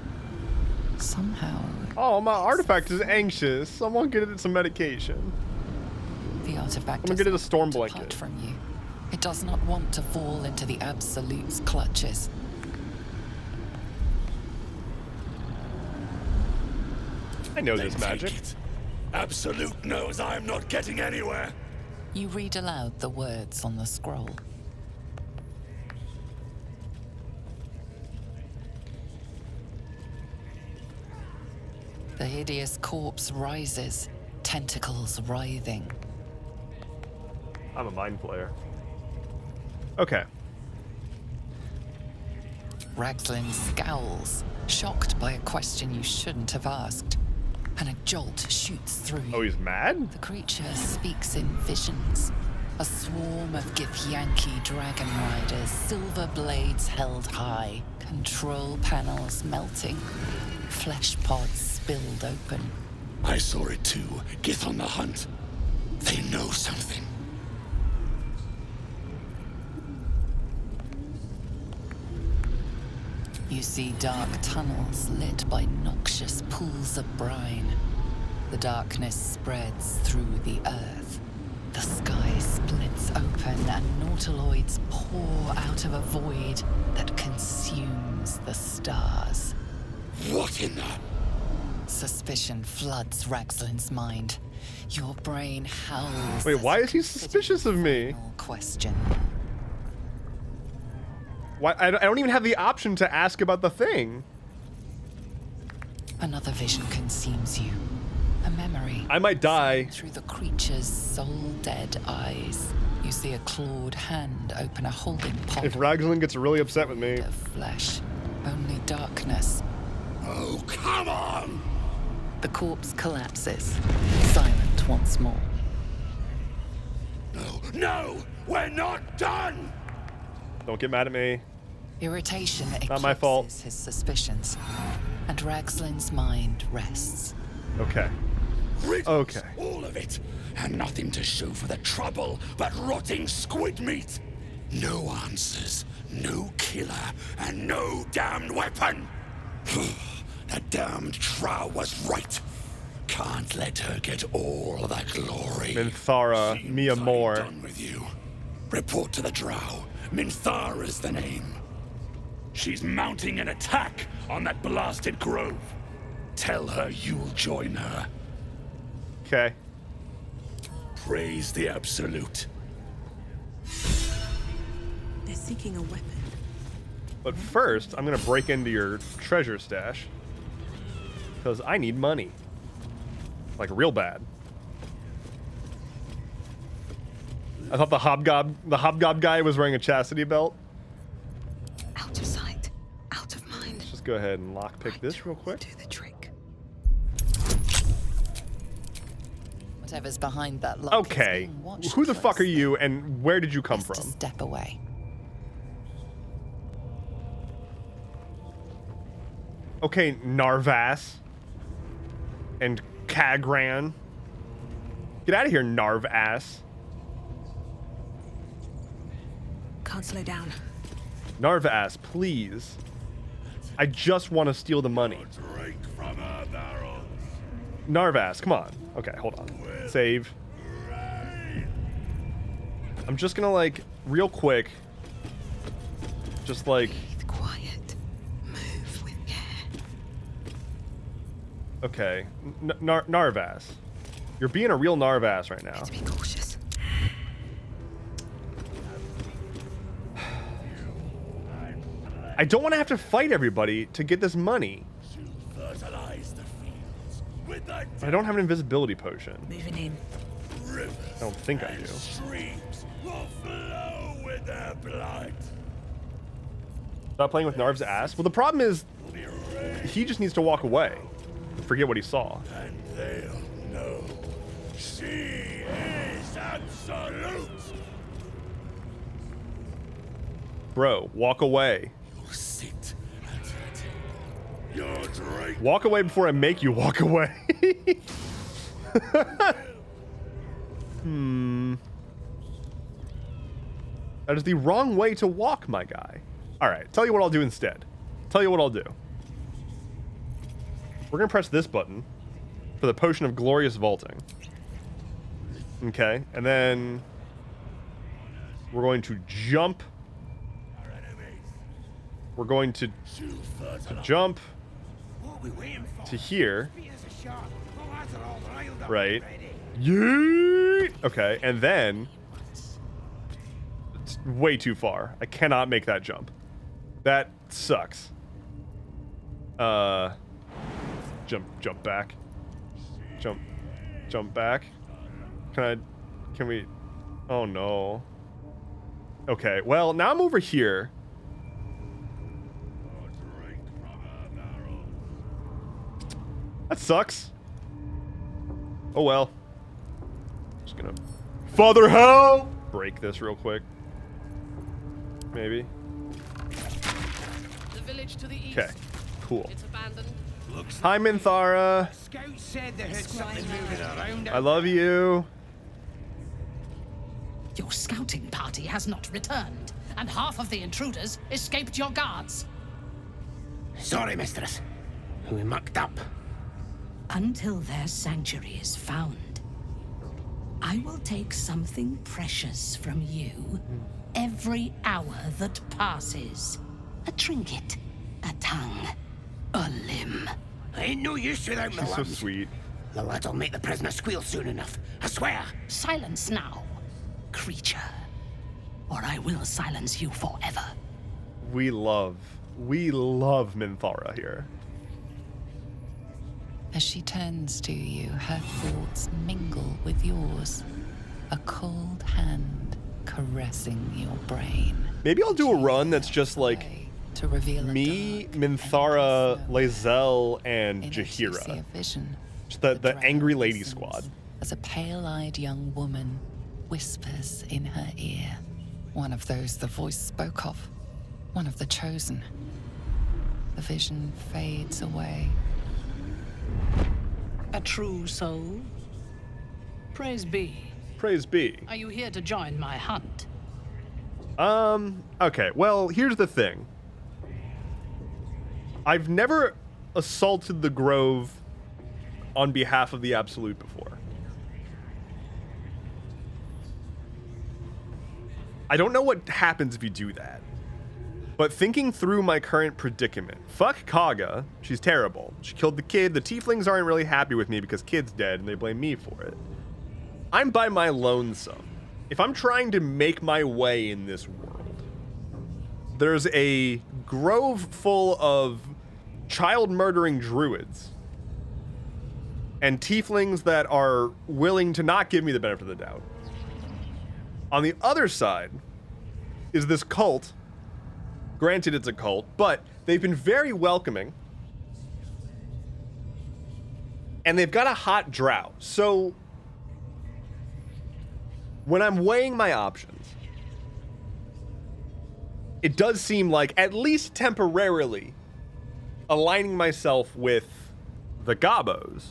Somehow... Oh, my artifact is anxious. Someone get it some medication. The artifact I'm gonna get it a storm blanket. From you. It does not want to fall into the Absolute's clutches. I know this magic. Absolute knows I'm not getting anywhere. You read aloud the words on the scroll. The hideous corpse rises, tentacles writhing. I'm a mind player. Okay. Ragzlin scowls, shocked by a question you shouldn't have asked, and a jolt shoots through you. Oh, he's mad? The creature speaks in visions, A swarm of Githyanki dragon riders, silver blades held high, control panels melting, flesh pods spilled open. I saw it too. Gith on the hunt. They know something. You see dark tunnels lit by noxious pools of brine. The darkness spreads through the earth. The sky splits open and nautiloids pour out of a void that consumes the stars. What in the... Suspicion floods Raxlin's mind. Your brain howls. Wait, why is he suspicious of me? Question. Why? I don't even have the option to ask about the thing. Another vision consumes you. A memory. I might die. Through the creature's soul-dead eyes, you see a clawed hand open a holding pot. If Raxlin gets really upset with me. Of flesh. Only darkness. Oh, come on! The corpse collapses, silent once more. No, no! We're not done! Don't get mad at me. Irritation Not my fault. eclipses his suspicions, and Raxlin's mind rests. Okay. Riddles, all of it, and nothing to show for the trouble but rotting squid meat. No answers, no killer, and no damned weapon. The damned Trow was right. Can't let her get all the glory. Minthara, Mia Moore. Done with you. Report to the Drow. Minthara's the name. She's mounting an attack on that blasted grove. Tell her you'll join her. Okay. Praise the Absolute. They're seeking a weapon. But first, I'm gonna break into your treasure stash. Because I need money. Like, real bad. I thought the hobgob guy was wearing a chastity belt. Out of sight, out of mind. Let's just go ahead and lockpick this real quick. Do the trick. Whatever's behind that lock. Okay. Who the fuck are you and where did you come from? Step away. Okay, Narvas. And Kagran. Get out of here, Narvass. Can't slow down. Narvass, please. I just want to steal the money. Narvas, come on. Okay, hold on. Save. I'm just gonna, like, real quick. Just like. Breathe quiet. Move with care. Okay, Narvas. You're being a real Narvas right now. Be cautious. I don't want to have to fight everybody to get this money. I don't have an invisibility potion. Moving in. I don't think I do. Streams will flow with their blood. Stop playing with Narv's ass. Well, the problem is, he just needs to walk away. Forget what he saw. And they'll know. She is absolute. Bro, walk away. You'll sit at her table. Your drink. Walk away before I make you walk away. That is the wrong way to walk, my guy. All right, tell you what I'll do instead. Tell you what I'll do. We're gonna press this button for the potion of glorious vaulting. Okay, and then we're going to jump. We're going to jump to here. Right. Yeet! Okay, and then it's way too far. I cannot make that jump. That sucks. Jump back. Jump back. Can we? Oh no. Okay, well, now I'm over here. That sucks. Oh well. Just gonna. Father, help! break this real quick. Maybe. The village to the east. Okay, cool. It's abandoned. Hi, Minthara. Scout said they heard something moving around. I love you. Your scouting party has not returned, and half of the intruders escaped your guards. Sorry, mistress. We mucked up. Until their sanctuary is found, I will take something precious from you every hour that passes. A trinket, a tongue, a limb. I ain't no use without my She's so lungs. sweet. The lad'll make the prisoner squeal soon enough. I swear. Silence now, creature, or I will silence you forever. We love Minthara here. As she turns to you, her thoughts mingle with yours. A cold hand caressing your brain. Maybe I'll do a run that's just like To reveal me, Minthara, Lae'zel, and Jaheira. Just the angry lady squad. As a pale-eyed young woman whispers in her ear. One of those the voice spoke of. One of the chosen. The vision fades away. A true soul? Praise be. Praise be. Are you here to join my hunt? Okay, well, here's the thing. I've never assaulted the Grove on behalf of the Absolute before. I don't know what happens if you do that. But thinking through my current predicament, fuck Kaga, she's terrible. She killed the kid, the tieflings aren't really happy with me because kid's dead and they blame me for it. I'm by my lonesome. If I'm trying to make my way in this world, there's a grove full of child-murdering druids and tieflings that are willing to not give me the benefit of the doubt. On the other side is this cult. Granted, it's a cult, but they've been very welcoming. And they've got a hot drought. So when I'm weighing my options, it does seem like, at least temporarily, aligning myself with the Gabos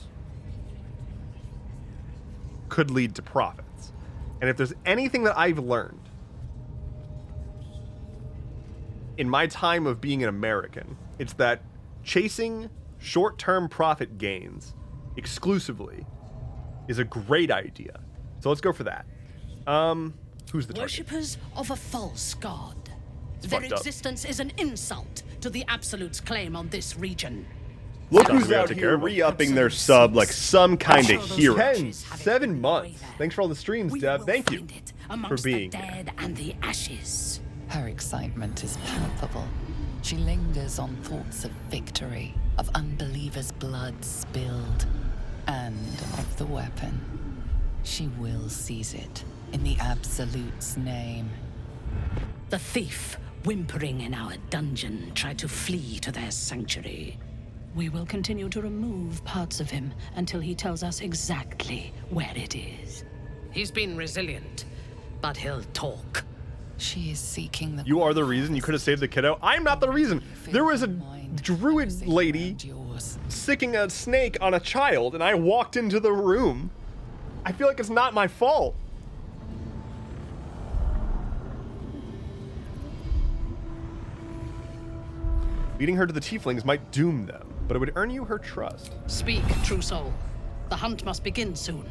could lead to profits. And if there's anything that I've learned in my time of being an American, it's that chasing short-term profit gains exclusively is a great idea. So let's go for that. Who's the target? Worshippers of a false god. It's Their fucked up. existence is an insult to the Absolute's claim on this region. Look who's out here re-upping their sub like some kind of hero. 7 months. Thanks for all the streams, Deb. Thank you for being here. Dead and the ashes. Her excitement is palpable. She lingers on thoughts of victory, of unbelievers' blood spilled, and of the weapon. She will seize it in the Absolute's name. The thief, whimpering in our dungeon, tried to flee to their sanctuary. We will continue to remove parts of him until he tells us exactly where it is. He's been resilient, but he'll talk. She is seeking the... You are the reason. You could have saved the kiddo. I'm not the reason. There was a druid lady sicking a snake on a child, and I walked into the room. I feel like it's not my fault. Leading her to the tieflings might doom them, but it would earn you her trust. Speak, true soul. The hunt must begin soon.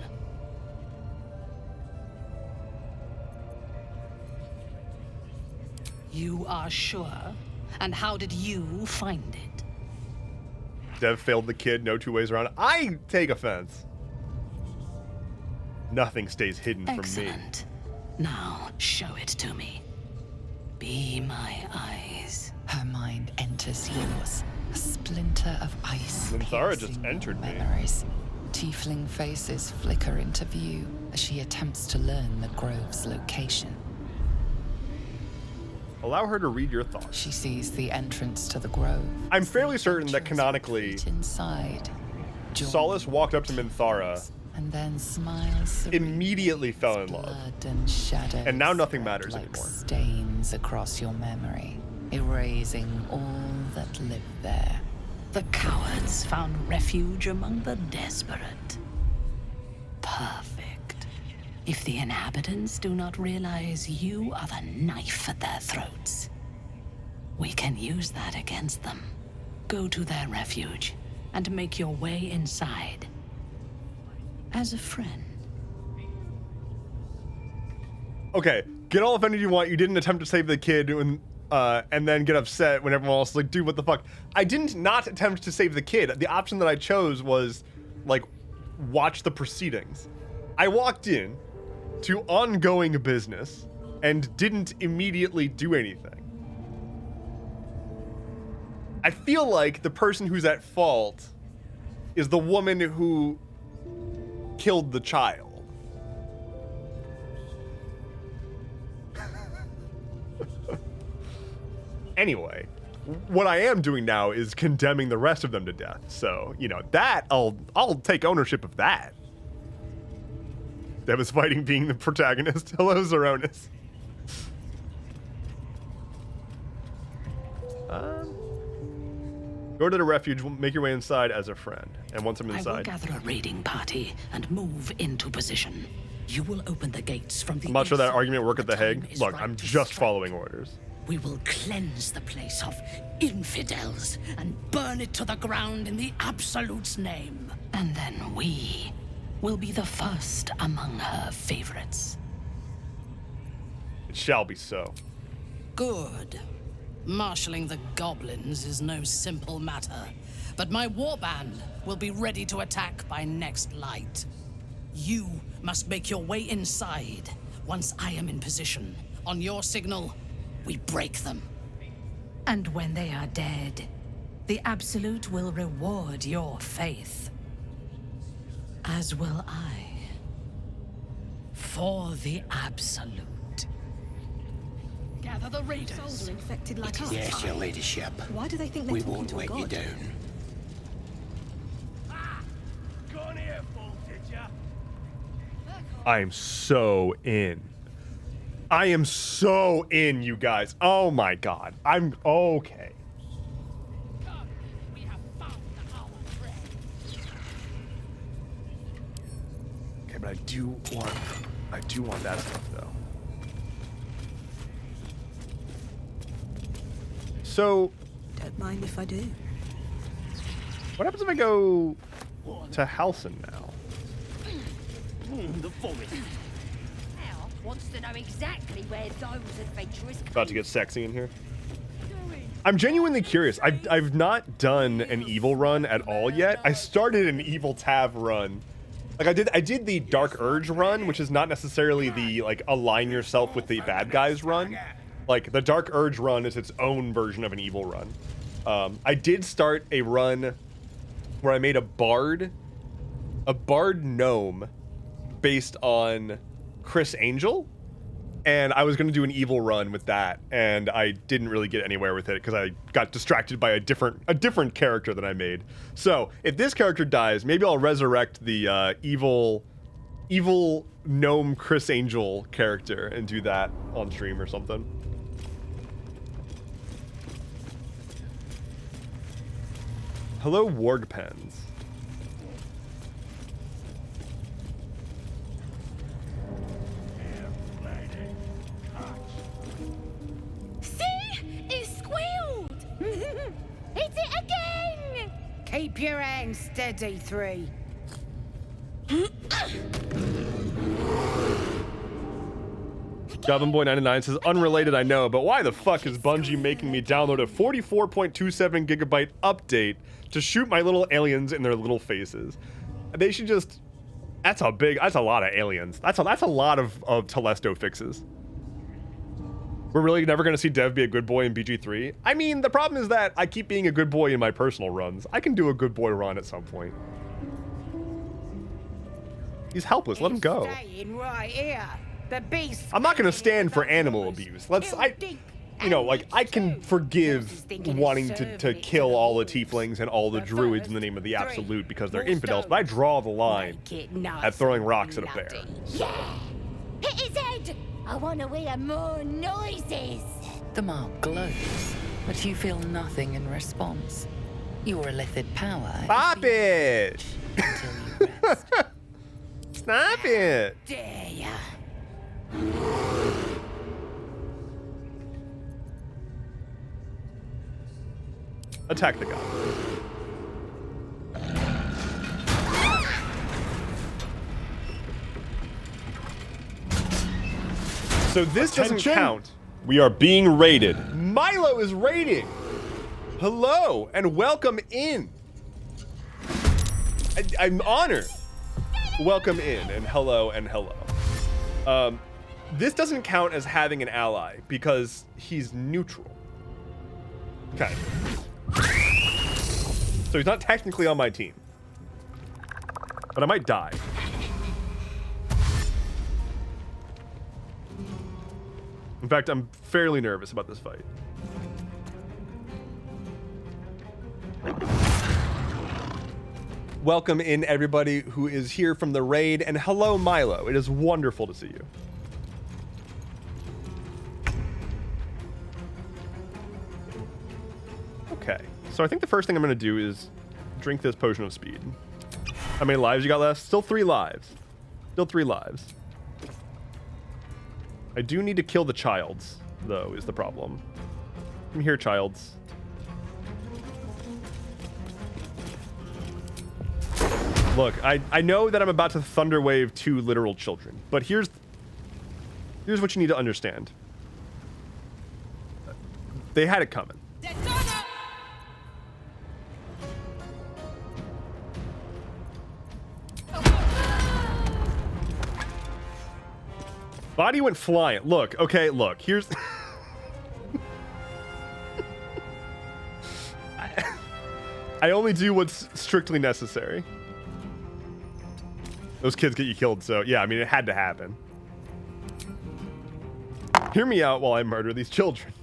You are sure? And how did you find it? Dev failed the kid, no two ways around it. I take offense. Nothing stays hidden from me. Excellent. Now, show it to me. Be my eyes. Her mind enters yours. A splinter of ice. Minthara just entered me. Memories. Tiefling faces flicker into view as she attempts to learn the grove's location. Allow her to read your thoughts. She sees the entrance to the grove. I'm fairly certain that canonically, Inside, Solace walked up to Minthara and then smiles immediately fell in love. blood and shadows And now nothing matters like anymore. stains across your memory, erasing all that lived there. The cowards found refuge among the desperate. Perfect. If the inhabitants do not realize you are the knife at their throats, we can use that against them. Go to their refuge and make your way inside. As a friend. Okay, get all offended you want. You didn't attempt to save the kid and then get upset when everyone else is like, dude, what the fuck? I didn't not attempt to save the kid. The option that I chose was, like, watch the proceedings. I walked in to ongoing business and didn't immediately do anything. I feel like the person who's at fault is the woman who killed the child. Anyway, what I am doing now is condemning the rest of them to death. So, you know, that I'll take ownership of that. That was fighting being the protagonist. Hello, Zeronis. Go to the refuge, make your way inside as a friend. And once I'm inside, I will gather a raiding party and move into position. You will open the gates from the I'm not sure that inside. argument work at the Hague. Look, right I'm to just strike. following orders. We will cleanse the place of infidels and burn it to the ground in the Absolute's name. And then we will be the first among her favorites. It shall be so. Good. Marshalling the goblins is no simple matter, but my warband will be ready to attack by next light. You must make your way inside. Once I am in position, on your signal, we break them. And when they are dead, the Absolute will reward your faith. As will I. For the Absolute. Gather the raiders. Souls are infected like us. Yes, your leadership. Why do they think they're We talking won't to a let you god? down. I am so in. I am so in, you guys. Oh my god. I'm okay. Okay, but I do want that stuff though. So, Don't mind if I do. what happens if I go to Halcyon now? The forest. Now wants to know exactly where those adventurers About to get sexy in here. I'm genuinely curious. I've not done an evil run at all yet. I started an evil Tav run. Like I did the Dark Urge run, which is not necessarily the like align yourself with the bad guys run. Like the Dark Urge run is its own version of an evil run. I did start a run where I made a bard gnome based on Chris Angel, and I was going to do an evil run with that, and I didn't really get anywhere with it because I got distracted by a different character that I made. So if this character dies, maybe I'll resurrect the evil gnome Chris Angel character and do that on stream or something. Hello, Warg Pens. See? It squealed! Hit it again! Keep your hands steady, 3. Goblin Boy 99 says, unrelated, I know, but why the fuck is Bungie making me download a 44.27 gigabyte update to shoot my little aliens in their little faces? They should just... That's a lot of aliens. That's a lot of Telesto fixes. We're really never going to see Dev be a good boy in BG3? I mean, the problem is that I keep being a good boy in my personal runs. I can do a good boy run at some point. He's helpless. Let him go. Staying right here. The beast. I'm not going to stand for animal abuse. you know, like, I can forgive wanting to kill all the tieflings and all the druids in the name of the absolute because they're infidels, but I draw the line at throwing rocks at a bear. Yeah! Hit his head! I want to hear more noises! The mark glows, but you feel nothing in response. Your illithid power. Stop it! Until you rest. Stop it! Dare ya? Attack the god. So this doesn't count. We are being raided. Milo is raiding. Hello and welcome in. I'm honored. Welcome in and hello and hello. This doesn't count as having an ally because he's neutral. Okay. So he's not technically on my team. But I might die. In fact, I'm fairly nervous about this fight. Welcome in everybody who is here from the raid, and hello Milo. It is wonderful to see you. Okay, so I think the first thing I'm gonna do is drink this potion of speed. How many lives you got left? Still 3 lives. Still 3 lives. I do need to kill the childs, though, is the problem. Come here, childs. Look, I know that I'm about to thunderwave 2 literal children, but here's what you need to understand. They had it coming. Body went flying. Look, okay, look, here's... I only do what's strictly necessary. Those kids get you killed, so yeah, I mean, it had to happen. Hear me out while I murder these children.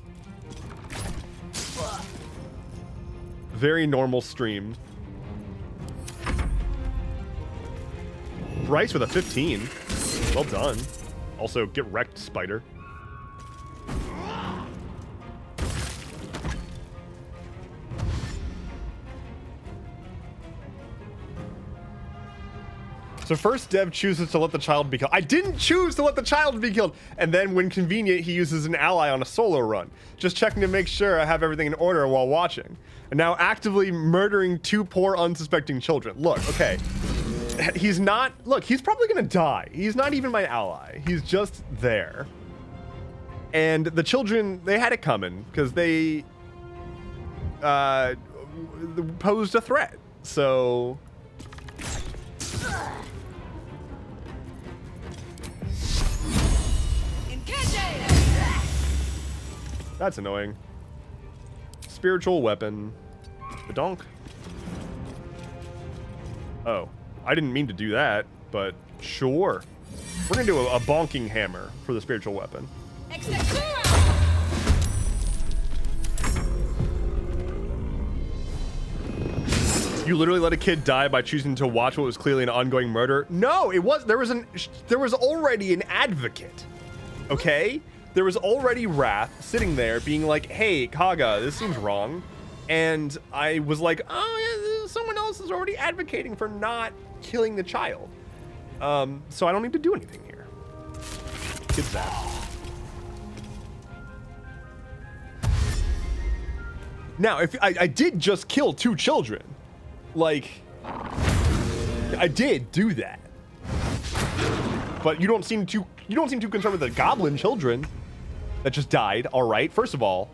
Very normal stream. Bryce with a 15. Well done. Also, get wrecked, spider. So first, Dev chooses to let the child be killed. I didn't choose to let the child be killed. And then when convenient, he uses an ally on a solo run. Just checking to make sure I have everything in order while watching. And now actively murdering 2 poor unsuspecting children. Look, okay. He's not, look, he's probably gonna die. He's not even my ally. He's just there. And the children, they had it coming because they posed a threat. So... That's annoying. Spiritual weapon. The donk. Oh, I didn't mean to do that, but sure. We're gonna do a bonking hammer for the spiritual weapon. You literally let a kid die by choosing to watch what was clearly an ongoing murder? No, it was. There was already an advocate. Okay? There was already Wrath sitting there being like, hey, Kaga, this seems wrong. And I was like, oh, yeah, someone else is already advocating for not killing the child. So I don't need to do anything here. Get that. Now, if I did just kill 2 children, like, I did do that. But you don't seem too concerned with the goblin children that just died. All right. First of all,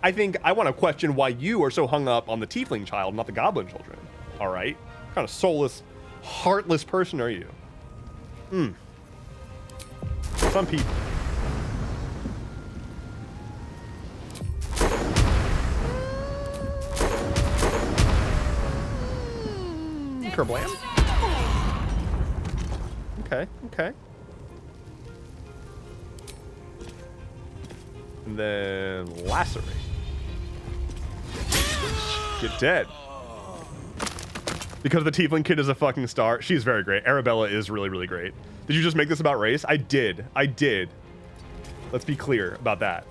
I think I want to question why you are so hung up on the tiefling child, not the goblin children. All right. What kind of soulless, heartless person are you? Some people. Kerblam. Okay, okay. And then lacerate. Get dead. Because the Tiefling Kid is a fucking star. She's very great. Arabella is really, really great. Did you just make this about race? I did. I did. Let's be clear about that.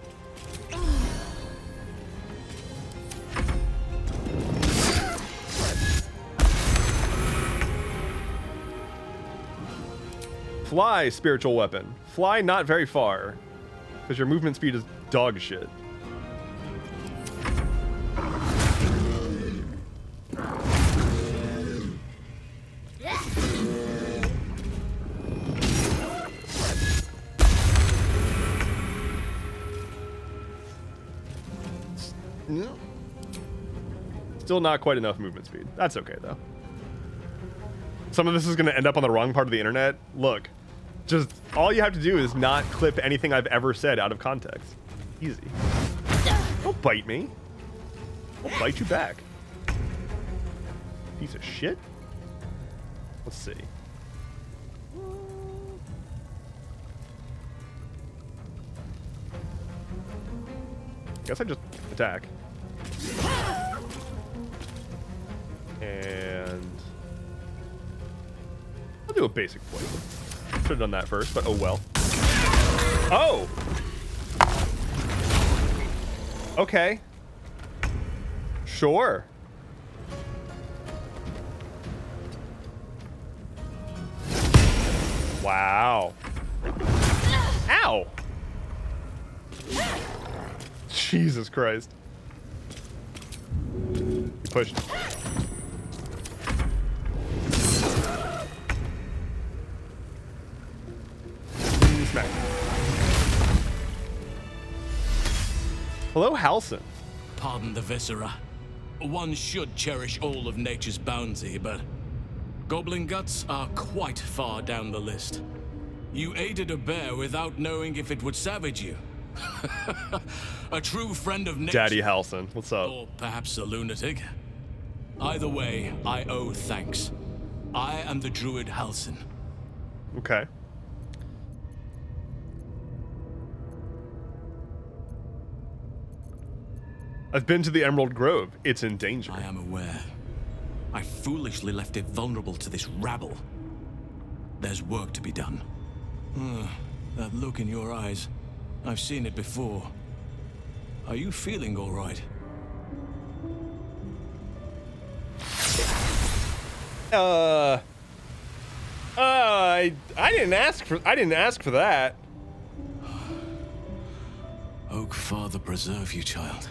Fly, spiritual weapon. Fly not very far. Because your movement speed is dog shit. Still not quite enough movement speed. That's okay, though. Some of this is going to end up on the wrong part of the internet. Look, just all you have to do is not clip anything I've ever said out of context. Easy. Don't bite me. I'll bite you back. Piece of shit. Let's see. Guess I just attack. And I'll do a basic poison. Should have done that first, but oh well. Oh! Okay. Sure. Wow. Ow! Jesus Christ. You pushed. Smack. Hello, Halson. Pardon the viscera. One should cherish all of nature's bounty, but goblin guts are quite far down the list. You aided a bear without knowing if it would savage you. A true friend of nature. Daddy Halson, what's up? Or perhaps a lunatic. Either way, I owe thanks. I am the druid Halson. Okay. I've been to the Emerald Grove. It's in danger. I am aware. I foolishly left it vulnerable to this rabble. There's work to be done. That look in your eyes. I've seen it before. Are you feeling all right? I didn't ask for that. Oak Father preserve you, child.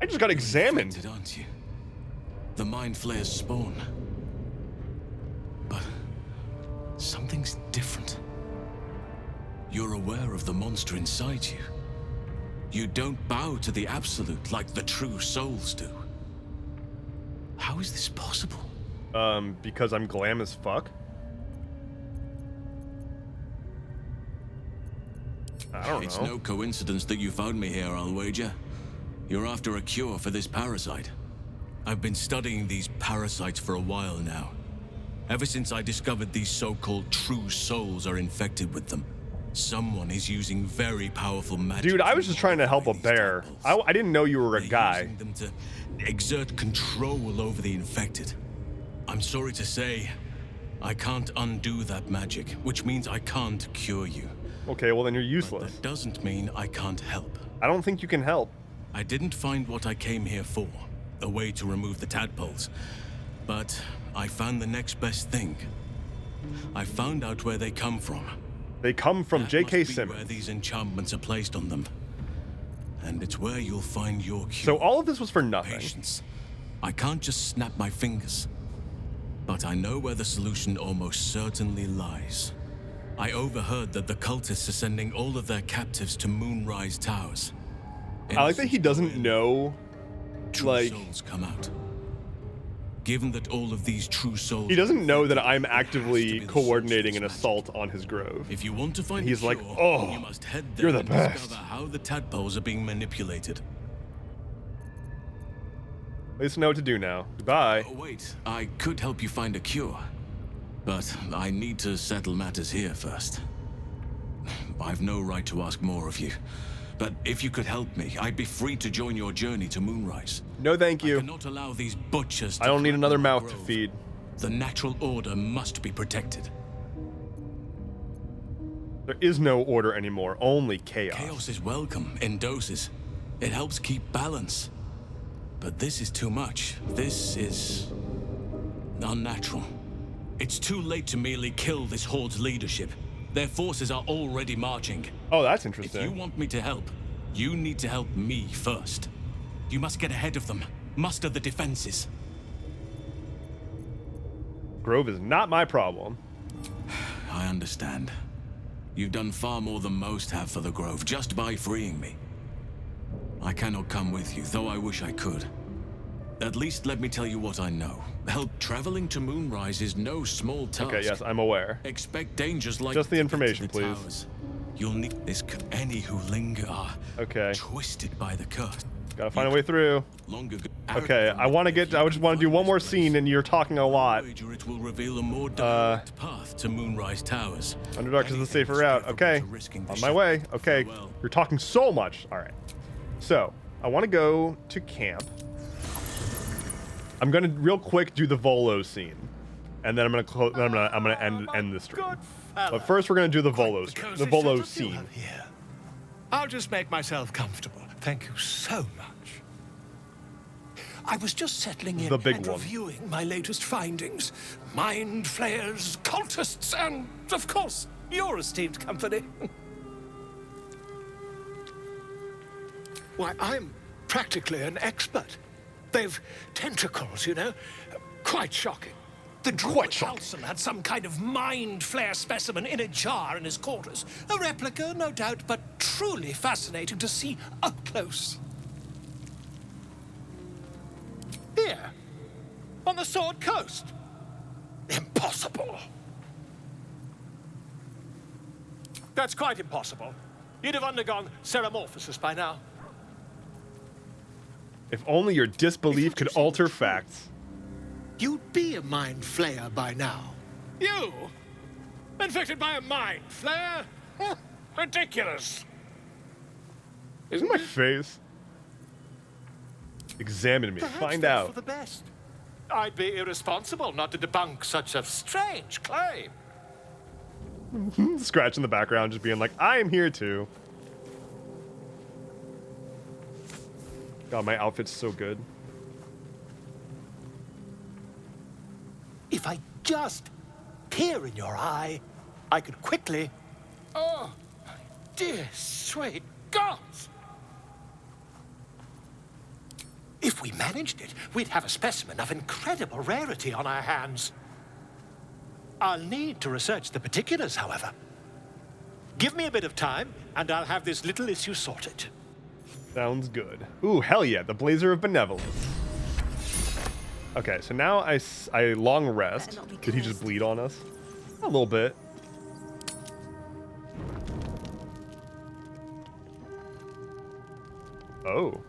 I just got examined. Aren't you? The Mind Flayer's spawn. But something's different. You're aware of the monster inside you. You don't bow to the Absolute like the true souls do. How is this possible? Because I'm glam as fuck. I don't know. It's no coincidence that you found me here, I'll wager. You're after a cure for this parasite. I've been studying these parasites for a while now. Ever since I discovered these so-called true souls are infected with them. Someone is using very powerful magic. Dude, I was just trying to help a bear. I didn't know you were a guy. Using them to exert control over the infected. I'm sorry to say, I can't undo that magic, which means I can't cure you. Okay, well then you're useless. But that doesn't mean I can't help. I don't think you can help. I didn't find what I came here for, a way to remove the tadpoles. But I found the next best thing. I found out where they come from. They come from J.K. Simmons. Where these enchantments are placed on them. And it's where you'll find your cure. So all of this was for nothing. Patience. I can't just snap my fingers. But I know where the solution almost certainly lies. I overheard that the cultists are sending all of their captives to Moonrise Towers. I like that he doesn't know, true souls come out. Given that all of these true souls, he doesn't know that I'm actively coordinating an assault on his grove. If you want to find he's like, cure, oh, you must head there you're the and best. discover how the tadpoles are being manipulated. At least know what to do now. Goodbye. Oh, wait, I could help you find a cure. But I need to settle matters here first. I've no right to ask more of you. but if you could help me, I'd be free to join your journey to Moonrise. No, thank you. I cannot allow these butchers to I don't need another mouth grove. to feed. The natural order must be protected. There is no order anymore, only chaos. Chaos is welcome in doses. It helps keep balance. But this is too much. This is unnatural. It's too late to merely kill this horde's leadership. Their forces are already marching. Oh, that's interesting. If you want me to help, you need to help me first. You must get ahead of them, muster the defenses. Grove is not my problem. I understand. You've done far more than most have for the Grove, just by freeing me. I cannot come with you, though I wish I could. At least let me tell you what I know. Help traveling to Moonrise is no small task. Okay, yes, I'm aware. Expect dangers like just the information, the please. Towers. You'll need this. Any who linger are twisted by the curse. Gotta find a way through. Okay, I just want to do one more scene, and you're talking a lot. It will reveal a more direct path to Moonrise Towers. Underdark is the safer route. Okay, on my way. Okay, you're talking so much. All right. So I want to go to camp. I'm gonna real quick do the Volo scene, and then I'm gonna end the stream. But first, we're gonna do the Volo scene. I'll just make myself comfortable. Thank you so much. I was just settling in and reviewing my latest findings. Mind flayers, cultists, and, of course, your esteemed company. Why, I'm practically an expert. They've tentacles, you know? Quite shocking. The druid Halson had some kind of mind flare specimen in a jar in his quarters. A replica, no doubt, but truly fascinating to see up close. Here, on the Sword Coast. Impossible. That's quite impossible. You'd have undergone ceramorphosis by now. If only your disbelief could alter facts. You'd be a mind flayer by now. You? Infected by a mind flare? Ridiculous. Isn't my face? Examine me. Perhaps Find that's out. for the best. I'd be irresponsible not to debunk such a strange claim. Scratch in the background, just being like, I am here too. God, my outfit's so good. If I just peer in your eye, I could quickly... Oh, my dear sweet gods! If we managed it, we'd have a specimen of incredible rarity on our hands. I'll need to research the particulars, however. Give me a bit of time, and I'll have this little issue sorted. Sounds good. Ooh, hell yeah, the Blazer of Benevolence. Okay, so now I long rest. Did he just bleed on us? A little bit. Oh.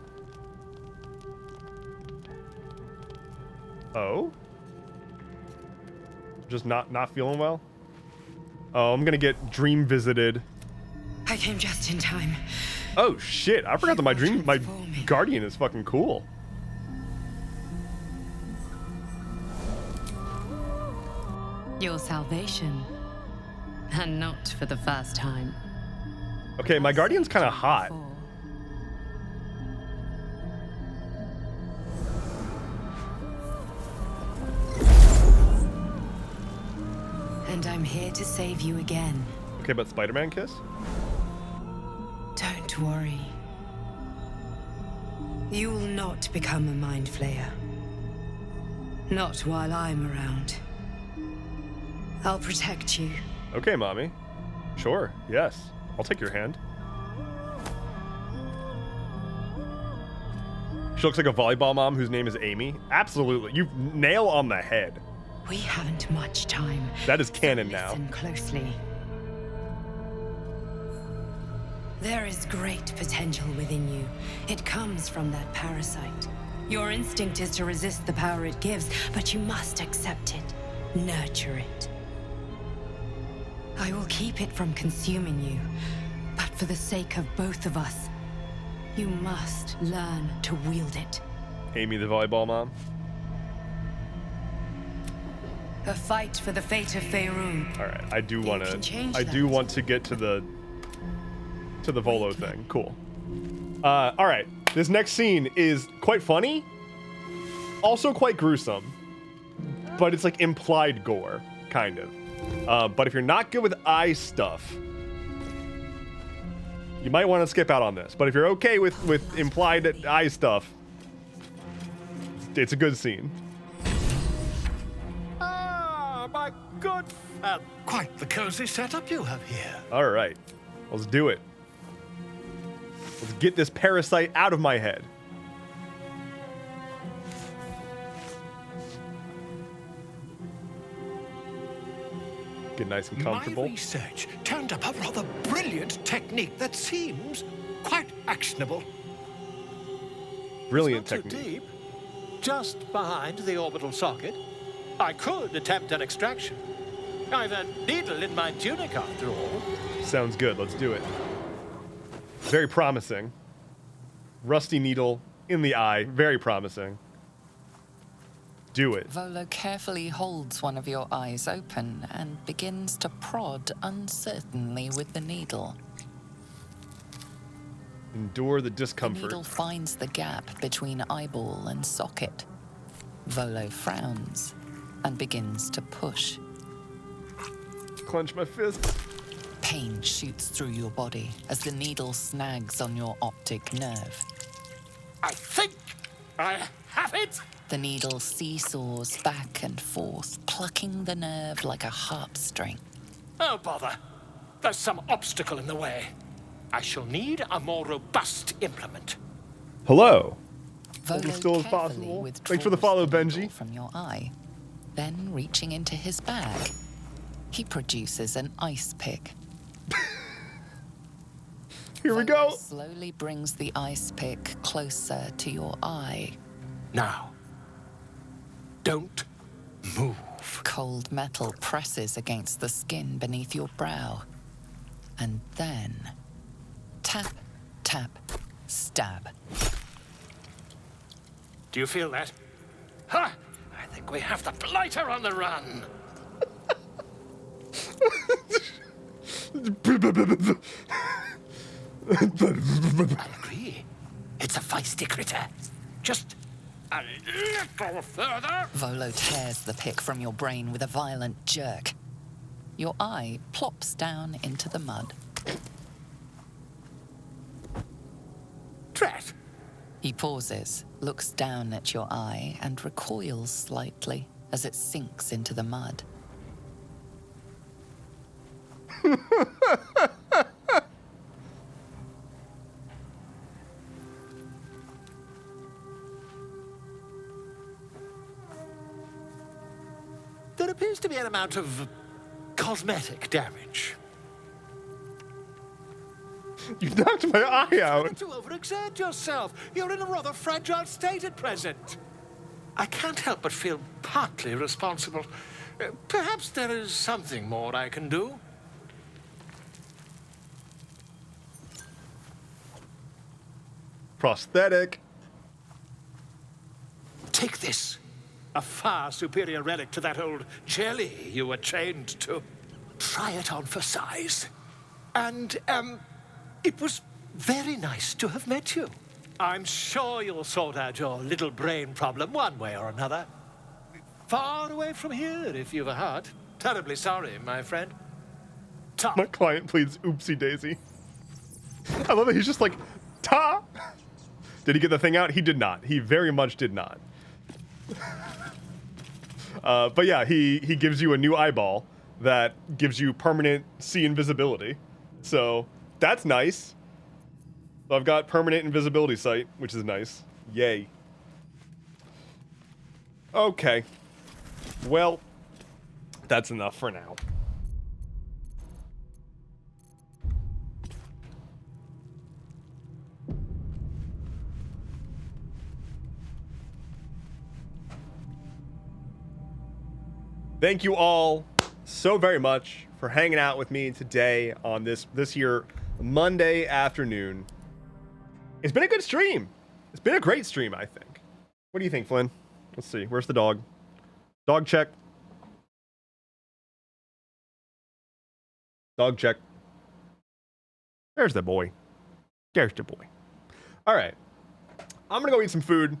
Oh? Just not feeling well? Oh, I'm gonna get dream visited. I came just in time. Oh shit, I forgot that my guardian is fucking cool. Your salvation. And not for the first time. Okay, my guardian's kind of hot. And I'm here to save you again. Okay, but Spider-Man kiss? Don't worry. You will not become a mind flayer. Not while I'm around. I'll protect you. Okay, mommy. Sure, yes. I'll take your hand. She looks like a volleyball mom whose name is Amy. Absolutely. You nail on the head. We haven't much time. That is canon now. Listen closely. There is great potential within you. It comes from that parasite. Your instinct is to resist the power it gives, but you must accept it, nurture it. I will keep it from consuming you, but for the sake of both of us, You must learn to wield it. Amy the volleyball mom. A fight for the fate of Faerun. All right, I do want can to. change I do want to get to the Volo thing. Cool. All right, this next scene is quite funny, also quite gruesome, but it's like implied gore, kind of. But if you're not good with eye stuff, you might want to skip out on this. But if you're okay with implied eye stuff, it's a good scene. Ah, my good friend. Quite the cozy setup you have here. All right, let's do it. Let's get this parasite out of my head. Get nice and comfortable. My research turned up a rather brilliant technique that seems quite actionable. Brilliant It's not technique. too deep. Just behind the orbital socket. I could attempt an extraction. I've a needle in my tunic after all. Sounds good. Let's do it. Very promising. Rusty needle in the eye. Very promising. Do it. Volo carefully holds one of your eyes open and begins to prod uncertainly with the needle. Endure the The discomfort. needle finds the gap between eyeball and socket. Volo frowns and begins to push. Clench my fists. Pain shoots through your body as the needle snags on your optic nerve. I think I have it. The needle seesaws back and forth, plucking the nerve like a harp string. Oh, bother. There's some obstacle in the way. I shall need a more robust implement. Hello. Volo Hold as still as carefully possible. withdraws Thanks for the follow, the Benji. needle from your eye. Then, reaching into his bag, he produces an ice pick. Here we go. Slowly brings the ice pick closer to your eye. Now, don't move. Cold metal presses against the skin beneath your brow. And then, tap, tap, stab. Do you feel that? Ha! I think we have the blighter on the run. I agree. It's a feisty critter. Just a little further. Volo tears the pick from your brain with a violent jerk. Your eye plops down into the mud. Drat. He pauses, looks down at your eye, and recoils slightly as it sinks into the mud. There appears to be an amount of cosmetic damage. You knocked my eye out. Not to overexert yourself. You're in a rather fragile state at present. I can't help but feel partly responsible. Perhaps there is something more I can do. Prosthetic. Take this. A far superior relic to that old jelly you were chained to. Try it on for size. And, it was very nice to have met you. I'm sure you'll sort out your little brain problem one way or another. Far away from here, if you've a heart. Terribly sorry, my friend. My client pleads oopsie daisy. I love that he's just like, ta! Did he get the thing out? He did not. He very much did not. But yeah, he gives you a new eyeball that gives you permanent see invisibility. So that's nice. So I've got permanent invisibility sight, which is nice. Yay. Okay. Well, that's enough for now. Thank you all so very much for hanging out with me today on this here Monday afternoon. It's been a good stream. It's been a great stream, I think. What do you think, Flynn? Let's see. Where's the dog? Dog check. Dog check. There's the boy. There's the boy. All right. I'm going to go eat some food.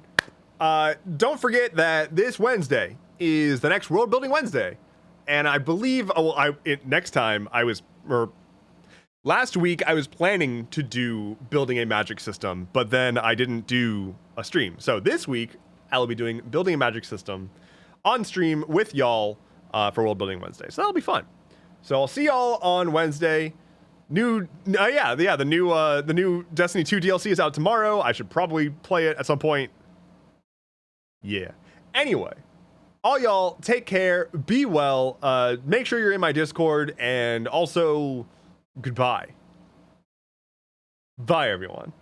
Don't forget that this Wednesday is the next World Building Wednesday. And I believe last week I was planning to do building a magic system, but then I didn't do a stream. So this week I will be doing building a magic system on stream with y'all for World Building Wednesday. So that'll be fun. So I'll see y'all on Wednesday. The new Destiny 2 DLC is out tomorrow. I should probably play it at some point. Yeah. Anyway, all y'all take care, be well, make sure you're in my Discord, and also goodbye. Bye, everyone.